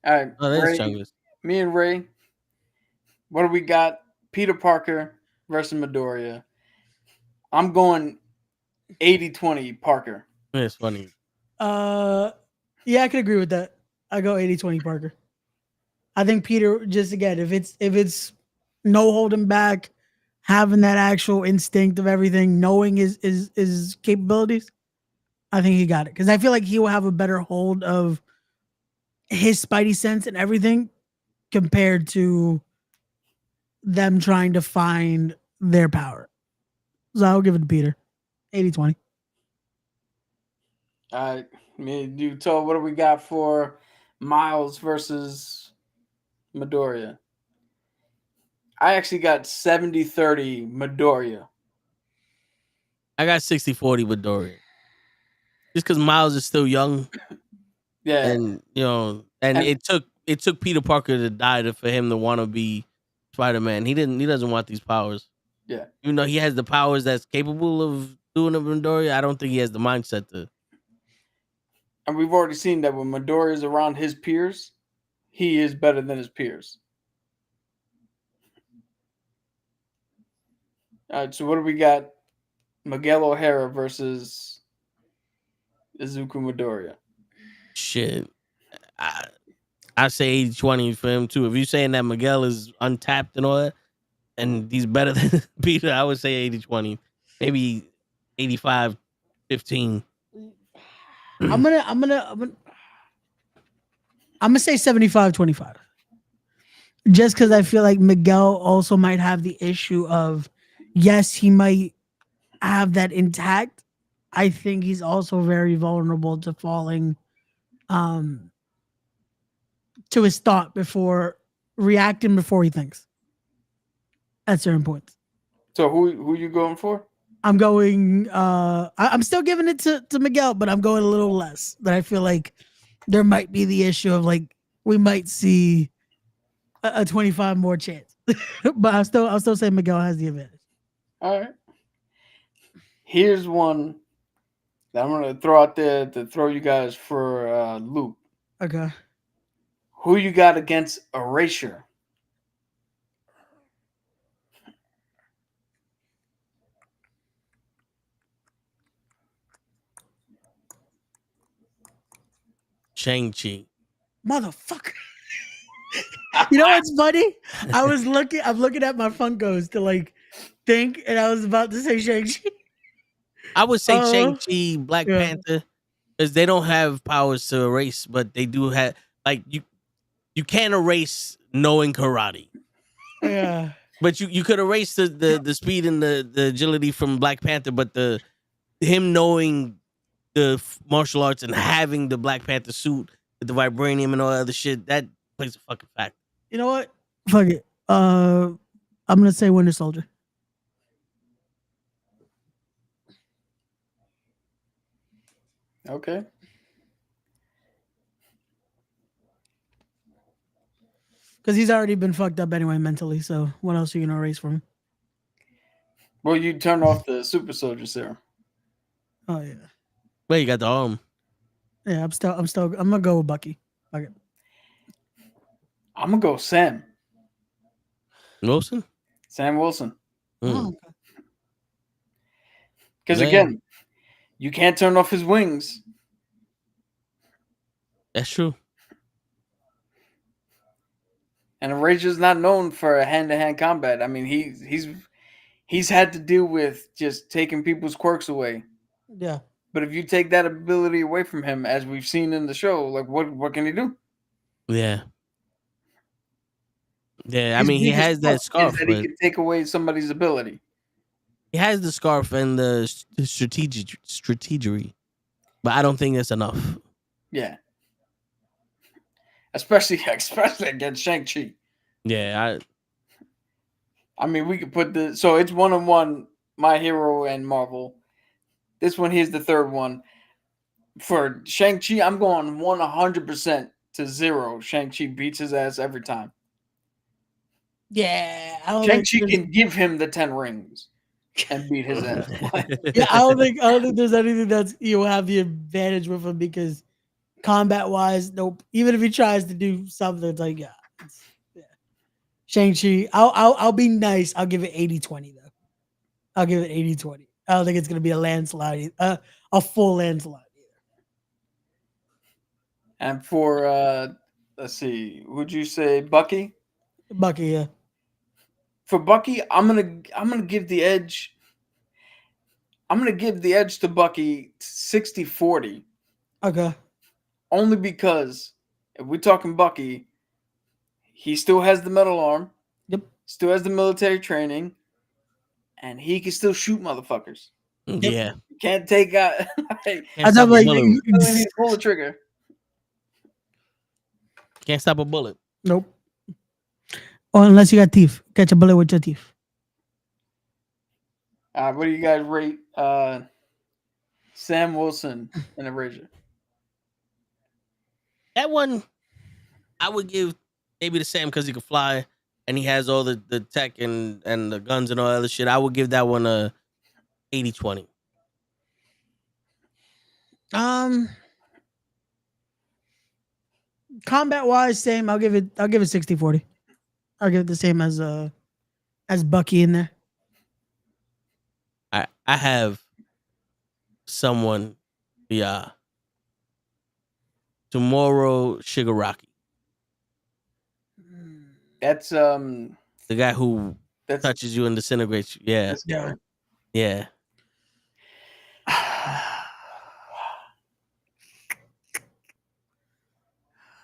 right. Oh, there's Ray, Chungus. me and Ray. What do we got? Peter Parker versus Midoriya. I'm going 80-20 Parker. It's funny. Yeah, I could agree with that. I go 80-20 Parker. I think Peter, just again, if it's no holding back, having that actual instinct of everything, knowing his capabilities, I think he got it. Because I feel like he will have a better hold of his spidey sense and everything compared to them trying to find their power. So I'll give it to Peter. 80-20. All right, you tell what do we got for Miles versus Midoriya? I actually got 70-30 Midoriya. I got 60-40 with Dorian. Just because Miles is still young, Yeah, and it took Peter Parker to die for him to want to be Spider-Man. He doesn't want these powers. yeah. Even though he has the powers that's capable of doing it with Midoriya, I don't think he has the mindset to. And we've already seen that when Midoriya is around his peers, he is better than his peers. All right, so what do we got? Miguel O'Hara versus Izuku Midoriya. Shit. I say 80-20 for him too. If you're saying that Miguel is untapped and all that, and he's better than Peter, I would say 80-20. Maybe 85-15. I'm gonna say 75-25. Just because I feel like Miguel also might have the issue of, yes, he might have that intact. I think he's also very vulnerable to falling to his thought before reacting before he thinks at certain points. So who you going for? I'm going I'm still giving it to Miguel, but I'm going a little less. That I feel like there might be the issue of like we might see a 25 more chance. But I'll still say Miguel has the advantage. All right. Here's one that I'm gonna throw out there to throw you guys for a loop. Okay. Who you got against Erasure? Shang-Chi. Motherfucker. You know what's funny? I'm looking at my Funkos to like think, and I was about to say Shang-Chi. I would say Shang-Chi, Black yeah. Panther, because they don't have powers to erase, but they do have, like, you can't erase knowing karate. Yeah. But you could erase the speed and the agility from Black Panther, but him knowing the martial arts and having the Black Panther suit with the vibranium and all that other shit, that plays a fucking fact. You know what? Fuck it. I'm gonna say Winter Soldier. Okay. Because he's already been fucked up anyway mentally. So what else are you gonna erase from him? Well, you turn off the super soldier serum. Oh yeah. Wait, you got the arm. Yeah, I'm gonna go with Bucky. Fuck it. I'm gonna go Sam Wilson? Sam Wilson. Oh, okay. Because Yeah. again, you can't turn off his wings. That's true. And Eraser's not known for hand-to-hand combat. I mean, he's had to deal with just taking people's quirks away. Yeah. But if you take that ability away from him, as we've seen in the show, like what can he do? Yeah. Yeah, I His mean, he biggest has that plus is scarf, that but he can take away somebody's ability. he has the scarf and the strategery, but I don't think that's enough. Yeah. Especially against Shang-Chi. Yeah, I mean, we could put so it's 1-on-1, My Hero and Marvel. This one here's the third one. For Shang-Chi, I'm going 100% to 0. Shang-Chi beats his ass every time. Yeah. Shang-Chi can give him the 10 rings and beat his ass. Yeah, I don't think there's anything that's you'll have the advantage with him because combat wise, nope. Even if he tries to do something, it's like yeah. Shang-Chi, I'll be nice. I'll give it 80-20 though. I'll give it 80-20. I don't think it's gonna be a landslide, a full landslide either. And for let's see, would you say Bucky? Bucky, yeah. For Bucky, I'm gonna give the edge. I'm gonna give the edge to Bucky 60-40. Okay. Only because if we're talking Bucky, he still has the metal arm. Yep. Still has the military training, and he can still shoot motherfuckers. Yeah. You can't take out. Like, Can't I stop thought a like bullet. you really need to pull the trigger. Can't stop a bullet. nope. Or unless you got teeth, catch a bullet with your teeth. What do you guys rate Sam Wilson in Erasure? That one, I would give maybe to Sam because he could fly and he has all the tech and the guns and all that other shit. I would give that one a 80-20. Combat wise, same. I'll give it 60-40. I'll give it the same as Bucky in there. I have someone, Tomorrow Shigaraki. That's The guy who that's touches you and disintegrates you. Yeah. this guy. Yeah.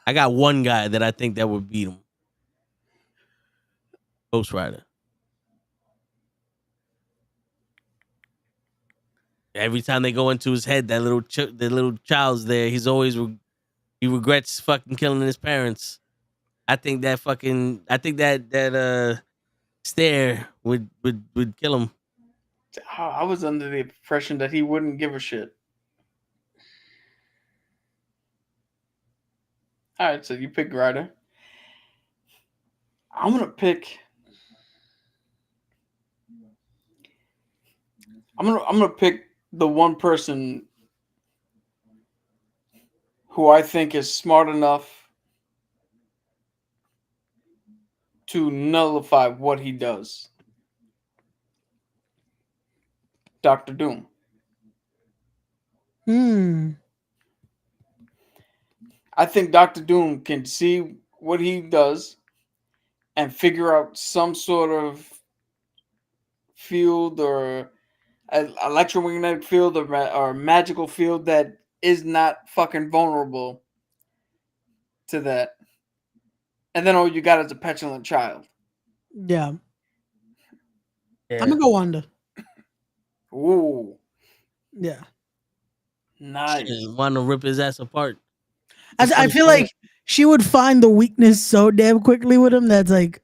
I got one guy that I think that would beat him. Ghost Rider. Every time they go into his head, that little child's there. He's always he regrets fucking killing his parents. I think that stare would kill him. I was under the impression that he wouldn't give a shit. All right, so you pick Ryder. I'm gonna pick the one person who I think is smart enough to nullify what he does. Dr. Doom. I think Dr. Doom can see what he does and figure out some sort of field or electromagnetic field or magical field that is not fucking vulnerable to that. And then all you got is a petulant child. Yeah. I'm gonna go Wanda. Ooh, Yeah. nice. Want to rip his ass apart. I feel like she would find the weakness so damn quickly with him that's like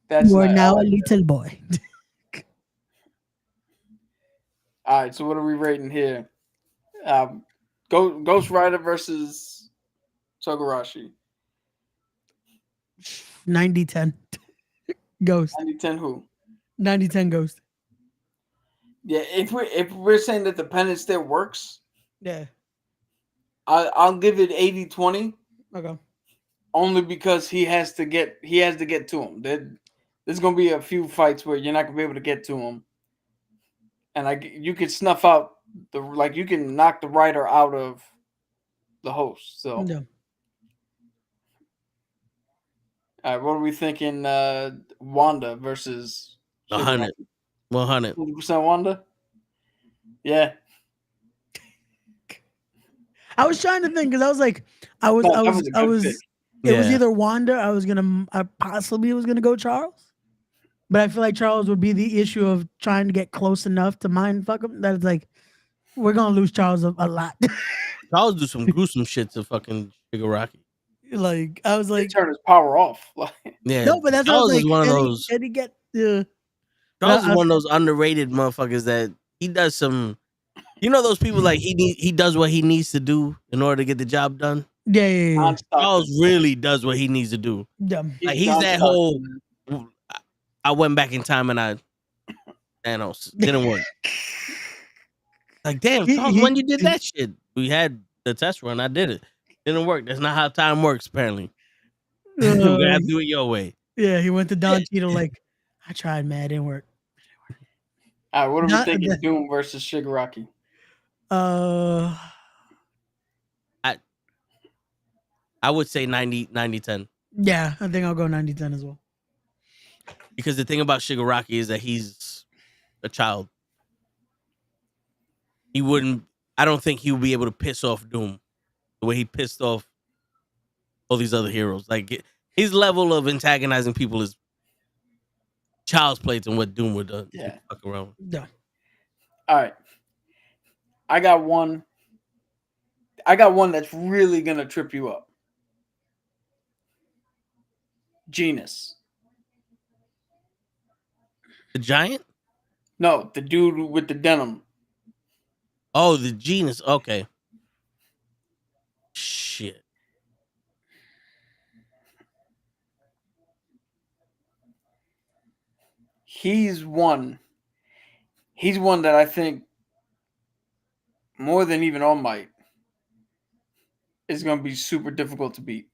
That's you are nice. now a little boy. All right, so what are we rating here? Ghost Rider versus Togarashi. 90-10. Ghost. 90-10 who? 90-10 Ghost. Yeah, if we're saying that the penance there works, Yeah. I'll give it 80-20. Okay. Only because he has to get to him. There's gonna be a few fights where you're not gonna be able to get to him, and you can snuff out you can knock the writer out of the host. So, Yeah. all right, what are we thinking? Wanda versus 100. 100% Wanda. Yeah, I was trying to think because I was like, I was that was a good pick. it was Yeah. either Wanda. I possibly was gonna go Charles, but I feel like Charles would be the issue of trying to get close enough to mind fuck him. That it's like we're gonna lose Charles a lot. Charles do some gruesome shit to fucking Shigaraki. Like I was They like, turn his power off. Yeah. no, but that's what I Charles was is like. one of Can those. he get Charles I- is one of those underrated motherfuckers that he does some. You know those people like he does what he needs to do in order to get the job done. Yeah. Non-stop. Charles really does what he needs to do. Like he's that non-stop. whole. I went back in time and Thanos didn't work. Like damn, Charles, when you did that shit, we had the test run. I did it. Didn't work. That's not how time works. Apparently, we're gonna have to do it your way. Yeah, he went to Don Cheadle like, I tried, man, it didn't work. All right, what are we Not thinking? the- Doom versus Shigaraki. I would say 90-10. Yeah, I think I'll go 90-10 as well. Because the thing about Shigaraki is that he's a child. He wouldn't I don't think he would be able to piss off Doom the way he pissed off all these other heroes. Like his level of antagonizing people is child's play to what Doom would do. Yeah. Fuck around. Yeah. All right. I got one. I got one that's really gonna trip you up. Genus. The giant? No, the dude with the denim. Oh, the genus. Okay. Shit. He's one. He's one that I think more than even All Might is gonna be super difficult to beat.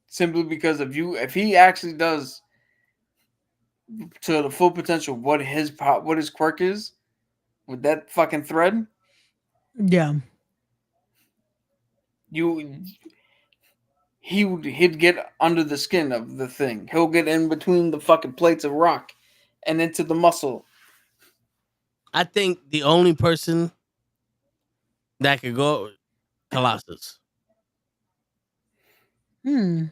Simply because if he actually does to the full potential what his quirk is with that fucking thread, Yeah. he'd get under the skin of the thing. He'll get in between the fucking plates of rock and into the muscle. I think the only person that could go Colossus. I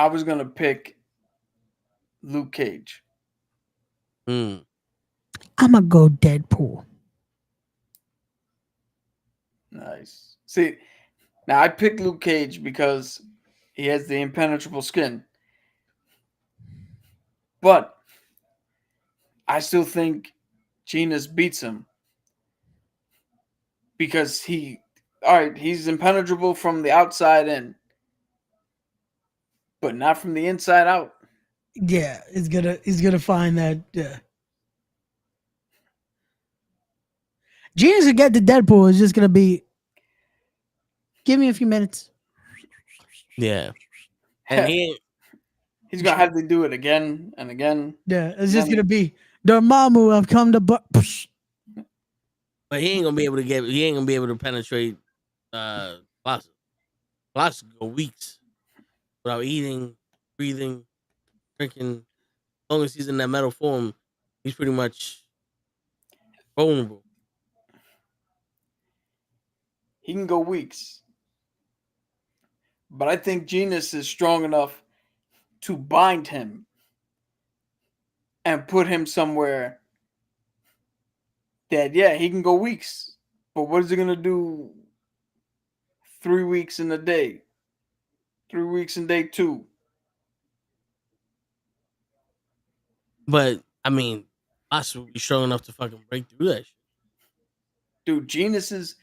was gonna pick Luke Cage. Hmm. I'ma go Deadpool. Nice. See, now I picked Luke Cage because he has the impenetrable skin. But I still think Genus beats him. Because he's impenetrable from the outside in. But not from the inside out. Yeah, he's gonna find that. Yeah. Genius to get to Deadpool is just gonna be. Give me a few minutes. Yeah. And He's gonna have to do it again and again. Yeah, it's just gonna be Dormammu. I've come to. but he ain't gonna be able to penetrate Colossus. Colossus can go weeks without eating, breathing, drinking. As long as he's in that metal form, he's pretty much vulnerable. He can go weeks. But I think Genus is strong enough to bind him and put him somewhere that, yeah, he can go weeks. But what is he going to do 3 weeks in a day? 3 weeks in day 2? But, I mean, Colossus will be strong enough to fucking break through that shit. Dude, Genus is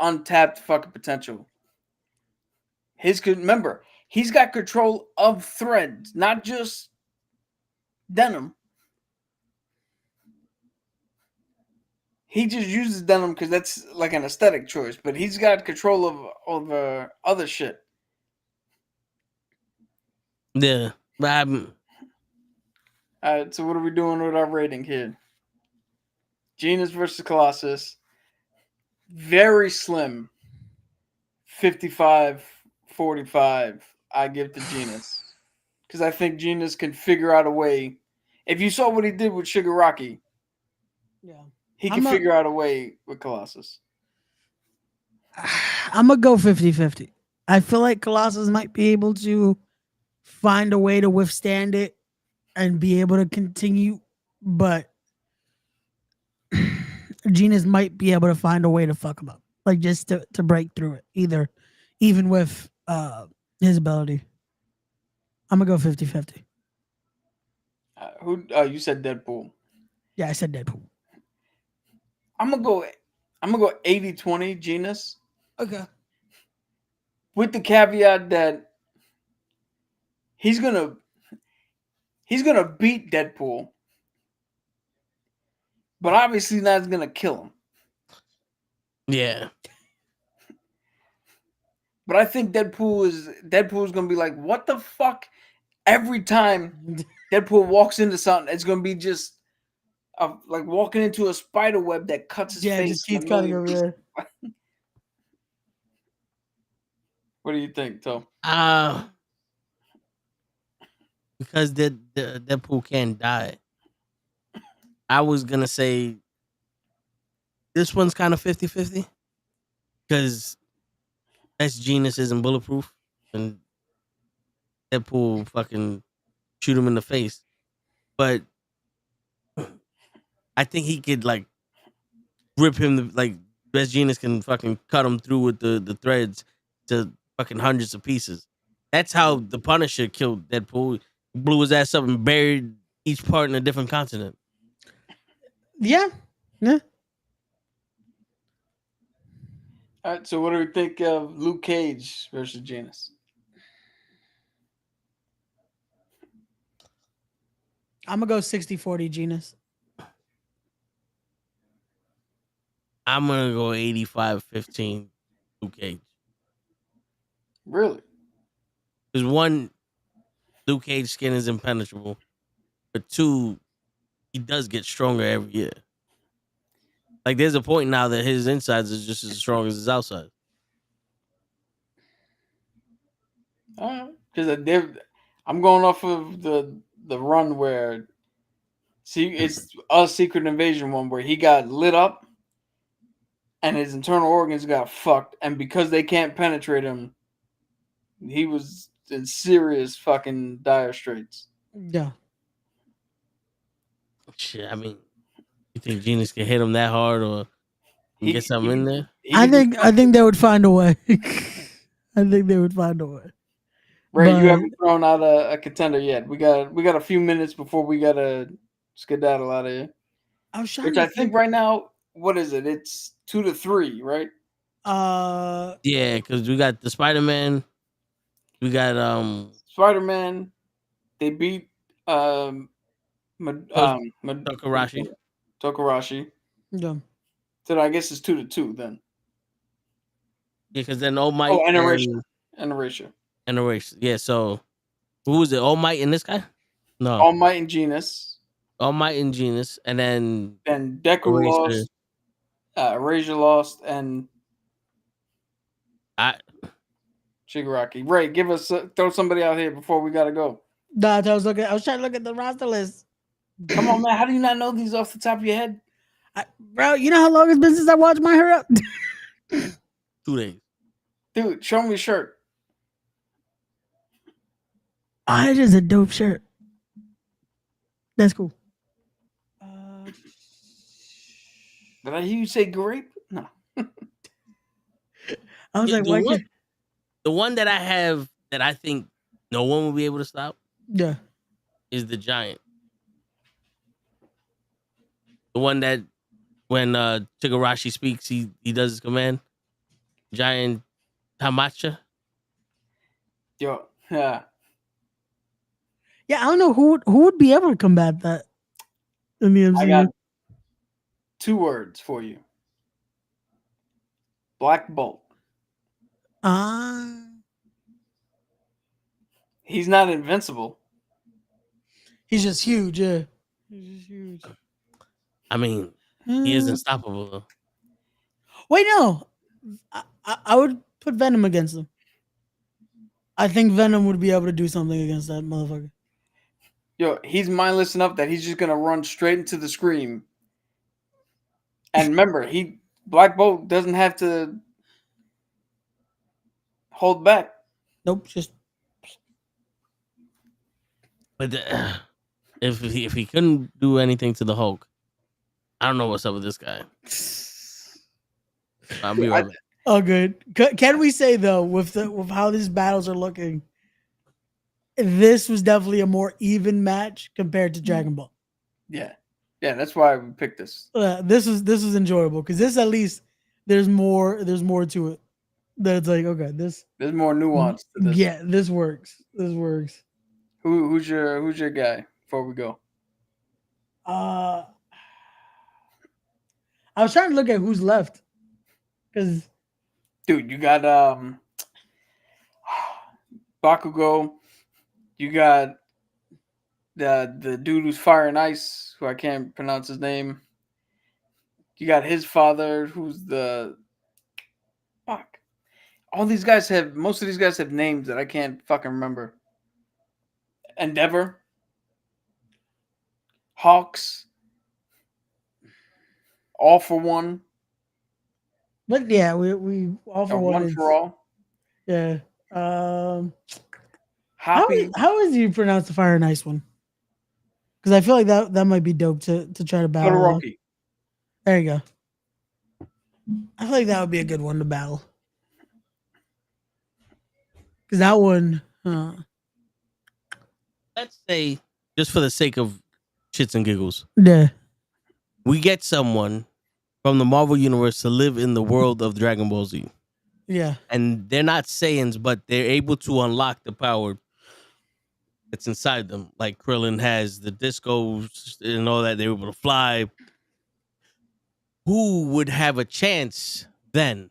untapped fucking potential. Remember, he's got control of threads, not just denim. He just uses denim because that's like an aesthetic choice, but he's got control of other shit. Yeah, but All right, so what are we doing with our rating here? Genus versus Colossus. Very slim. 55-45. I give to Genus. Because I think Genus can figure out a way. If you saw what he did with Shigaraki, yeah, he can figure out a way with Colossus. I'm gonna go 50-50. I feel like Colossus might be able to find a way to withstand it and be able to continue, but Genus might be able to find a way to fuck him up, like just to break through it. Even with his ability. I'm gonna go 50-50. You said Deadpool. Yeah, I said Deadpool. I'm gonna go 80-20 Genus. Okay. With the caveat that he's gonna beat Deadpool, but obviously not gonna kill him. yeah. But I think Deadpool is gonna be like, what the fuck? Every time Deadpool walks into something, it's gonna be just like walking into a spider web that cuts his face. Yeah, just keeps cutting over there. What do you think, Tom? Because the Deadpool can't die. I was gonna say this one's kind of 50-50 because that's Genius isn't bulletproof, and Deadpool fucking shoot him in the face. But I think he could like rip him like Best Genius can fucking cut him through with the threads to fucking hundreds of pieces. That's how the Punisher killed Deadpool. He blew his ass up and buried each part in a different continent. Yeah. Yeah. All right, so what do we think of Luke Cage versus Janus? I'm gonna go 60-40 Genus. I'm gonna go 85-15 Luke Cage. Really? Because one, Luke Cage skin is impenetrable, but two, he does get stronger every year. Like there's a point now that his insides is just as strong as his outside. Because I'm going off of the run where it's a Secret Invasion one where he got lit up and his internal organs got fucked, and because they can't penetrate him, he was in serious fucking dire straits. Yeah. Shit, I mean, you think Genius can hit him that hard or get something in there? I think they would find a way. I think they would find a way. Ray, you But- haven't thrown out a contender yet. We got a few minutes before we gotta skedaddle out of here. I was trying Which to I think right now, what is it? It's 2-3, right? Yeah, because we got the Spider-Man. We got Spider-Man. They beat Tokarashi. Tokarashi. Yeah. So I guess it's 2-2 then. Yeah, because then All Might and Erasure. And Erasure. and Erasure. Yeah, so who was it? All Might and this guy? No. All Might and Genus. All Might and Genus. And then Deku Erasure. lost. Erasure lost, and Shigaraki. Ray, give us throw somebody out here before we gotta go. Nah, I was trying to look at the roster list. Come on, man. How do you not know these off the top of your head? Bro, you know how long it's been since I watched My Hero? 2 days. Dude, show me your shirt. Oh, it is a dope shirt. That's cool. Did I hear you say grape? No. I was Yeah, like, why can't... the one that I have that I think no one will be able to stop Yeah. is the Giant. The one that when Chigarashi speaks, he does his command. Giant Tamacha. Yo, yeah. Yeah, I don't know who would be able to combat that in the MCU. I got 2 words for you. Black Bolt. He's not invincible. He's just huge, yeah. He's just huge. I mean, he is unstoppable though. Wait, no. I would put Venom against him. I think Venom would be able to do something against that motherfucker. Yo, he's mindless enough that he's just gonna run straight into the scream. And remember, Black Bolt doesn't have to hold back. Nope, just. But if he couldn't do anything to the Hulk, I don't know what's up with this guy. I'll be right back. Oh, good. Can we say though, with how these battles are looking, this was definitely a more even match compared to Dragon Ball. Yeah, that's why we picked this. This was enjoyable because this at least there's more to it. That's like okay, there's more nuance to this. Yeah, this works. This works. Who's your guy before we go? I was trying to look at who's left because. Dude, you got Bakugo. You got the dude who's fire and ice, who I can't pronounce his name. You got his father, who's the fuck. Most of these guys have names that I can't fucking remember. Endeavor. Hawks. All for One. But yeah, we all for Or one. one for all. Yeah. How Hoppy. is you pronounce the Fire and Ice one? Because I feel like that might be dope to try to battle. Todoroki. There you go. I feel like that would be a good one to battle. Because that one, Let's say, just for the sake of shits and giggles, yeah, we get someone from the Marvel Universe to live in the world of Dragon Ball Z. yeah, And they're not Saiyans, but they're able to unlock the power that's inside them. Like Krillin has the discos and all that. They're able to fly. Who would have a chance then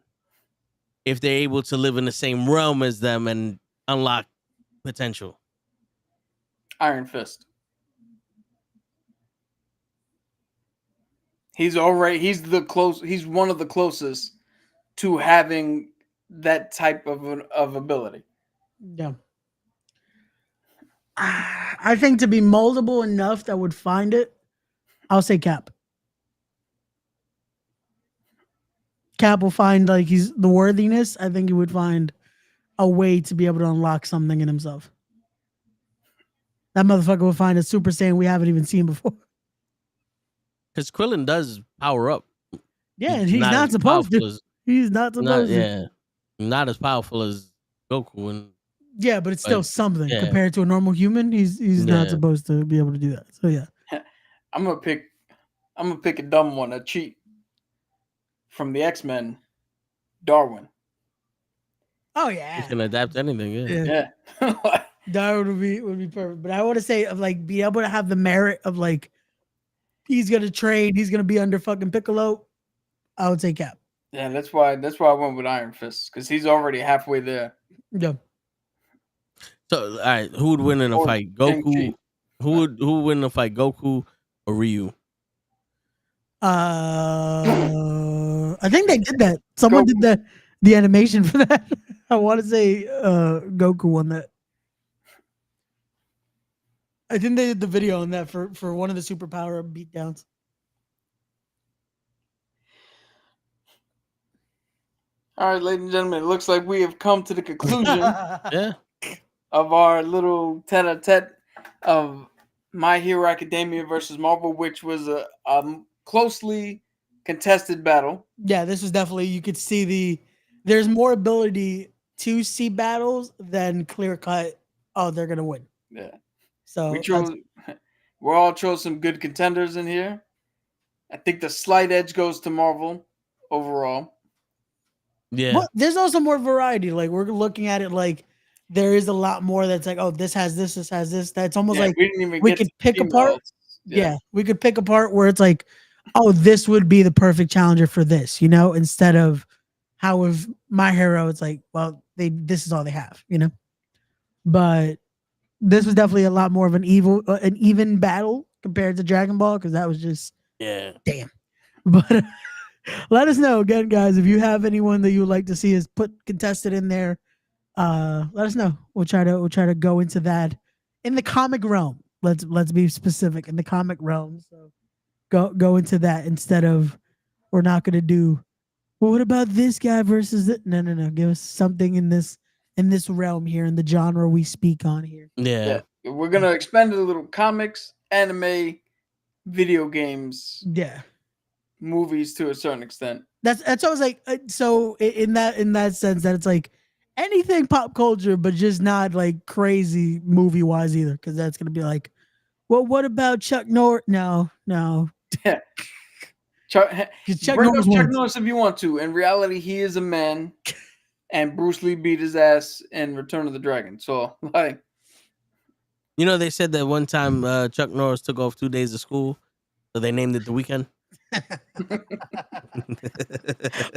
if they're able to live in the same realm as them and unlock potential? Iron Fist. He's one of the closest to having that type of ability. yeah. I think to be moldable enough that would find it, I'll say Cap. Cap will find like he's the worthiness. I think he would find a way to be able to unlock something in himself. That motherfucker will find a Super Saiyan we haven't even seen before. Because Krillin does power up. Yeah, and he's not as supposed to. powerful as- He's not supposed to. Yeah, not as powerful as Goku. And Yeah, but it's still Like, something yeah. compared to a normal human. He's not Yeah. supposed to be able to do that. So yeah, I'm gonna pick a dumb one, a cheat from the X-Men, Darwin. oh he yeah, can adapt to anything. Yeah. Yeah. Darwin would be perfect. But I want to say of like be able to have the merit of like he's gonna train, he's gonna be under fucking Piccolo. I would say Cap. Yeah, that's why I went with Iron Fist, because he's already halfway there. Yeah. So, all right, who would win in a Or fight? Shang-Chi. Goku. Who would win in a fight? Goku or Ryu? I think they did that. Someone did the animation for that. I want to say Goku won that. I think they did the video on that for one of the superpower beatdowns. All right, ladies and gentlemen, it looks like we have come to the conclusion Yeah. of our little tete-a-tete of My Hero Academia versus Marvel, which was a closely contested battle. Yeah, this was definitely you could see there's more ability to see battles than clear cut. Oh, they're gonna win. Yeah. So We all chose some good contenders in here. I think the slight edge goes to Marvel overall. Yeah. but there's also more variety. Like we're looking at it like there is a lot more that's like, oh, this has this, this has this. That's almost like we didn't even we get could to pick apart. females. Yeah, we could pick apart where it's like, oh, this would be the perfect challenger for this, instead of how with My Hero, it's like, well, this is all they have, But this was definitely a lot more of an even battle compared to Dragon Ball because that was just Yeah. damn. But let us know again, guys, if you have anyone that you would like to see us put contested in there. Let us know. We'll try to go into that in the comic realm. Let's be specific in the comic realm. So go into that instead of we're not gonna do. Well, what about this guy versus it? No. Give us something in this realm here in the genre we speak on here. Yeah. We're gonna expand it a little: comics, anime, video games, Yeah. movies to a certain extent. That's what I was like. So in that sense, that it's like anything pop culture, but just not like crazy movie wise either, because that's gonna be like, well, what about Chuck Norris? No. Chuck Norris wins. Norris if you want to. In reality, he is a man, and Bruce Lee beat his ass in Return of the Dragon. So, like, They said that one time Chuck Norris took off 2 days of school, so they named it The Weekend.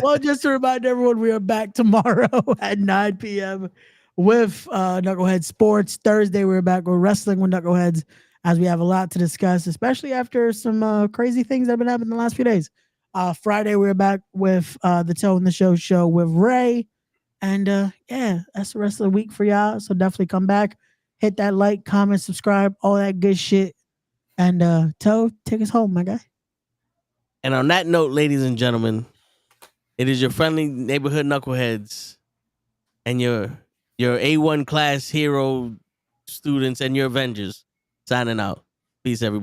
Well, just to remind everyone, we are back tomorrow at 9 p.m. with Knucklehead Sports. Thursday, we're back with Wrestling with Knuckleheads, as we have a lot to discuss, especially after some crazy things that have been happening the last few days. Friday, we're back with the Toe in the Show with Ray. And yeah, that's the rest of the week for y'all. So definitely come back, hit that like, comment, subscribe, all that good shit. And Toe, take us home, my guy. And on that note, ladies and gentlemen, It is your friendly neighborhood knuckleheads and your A1 class hero students and your Avengers signing out. Peace, everybody.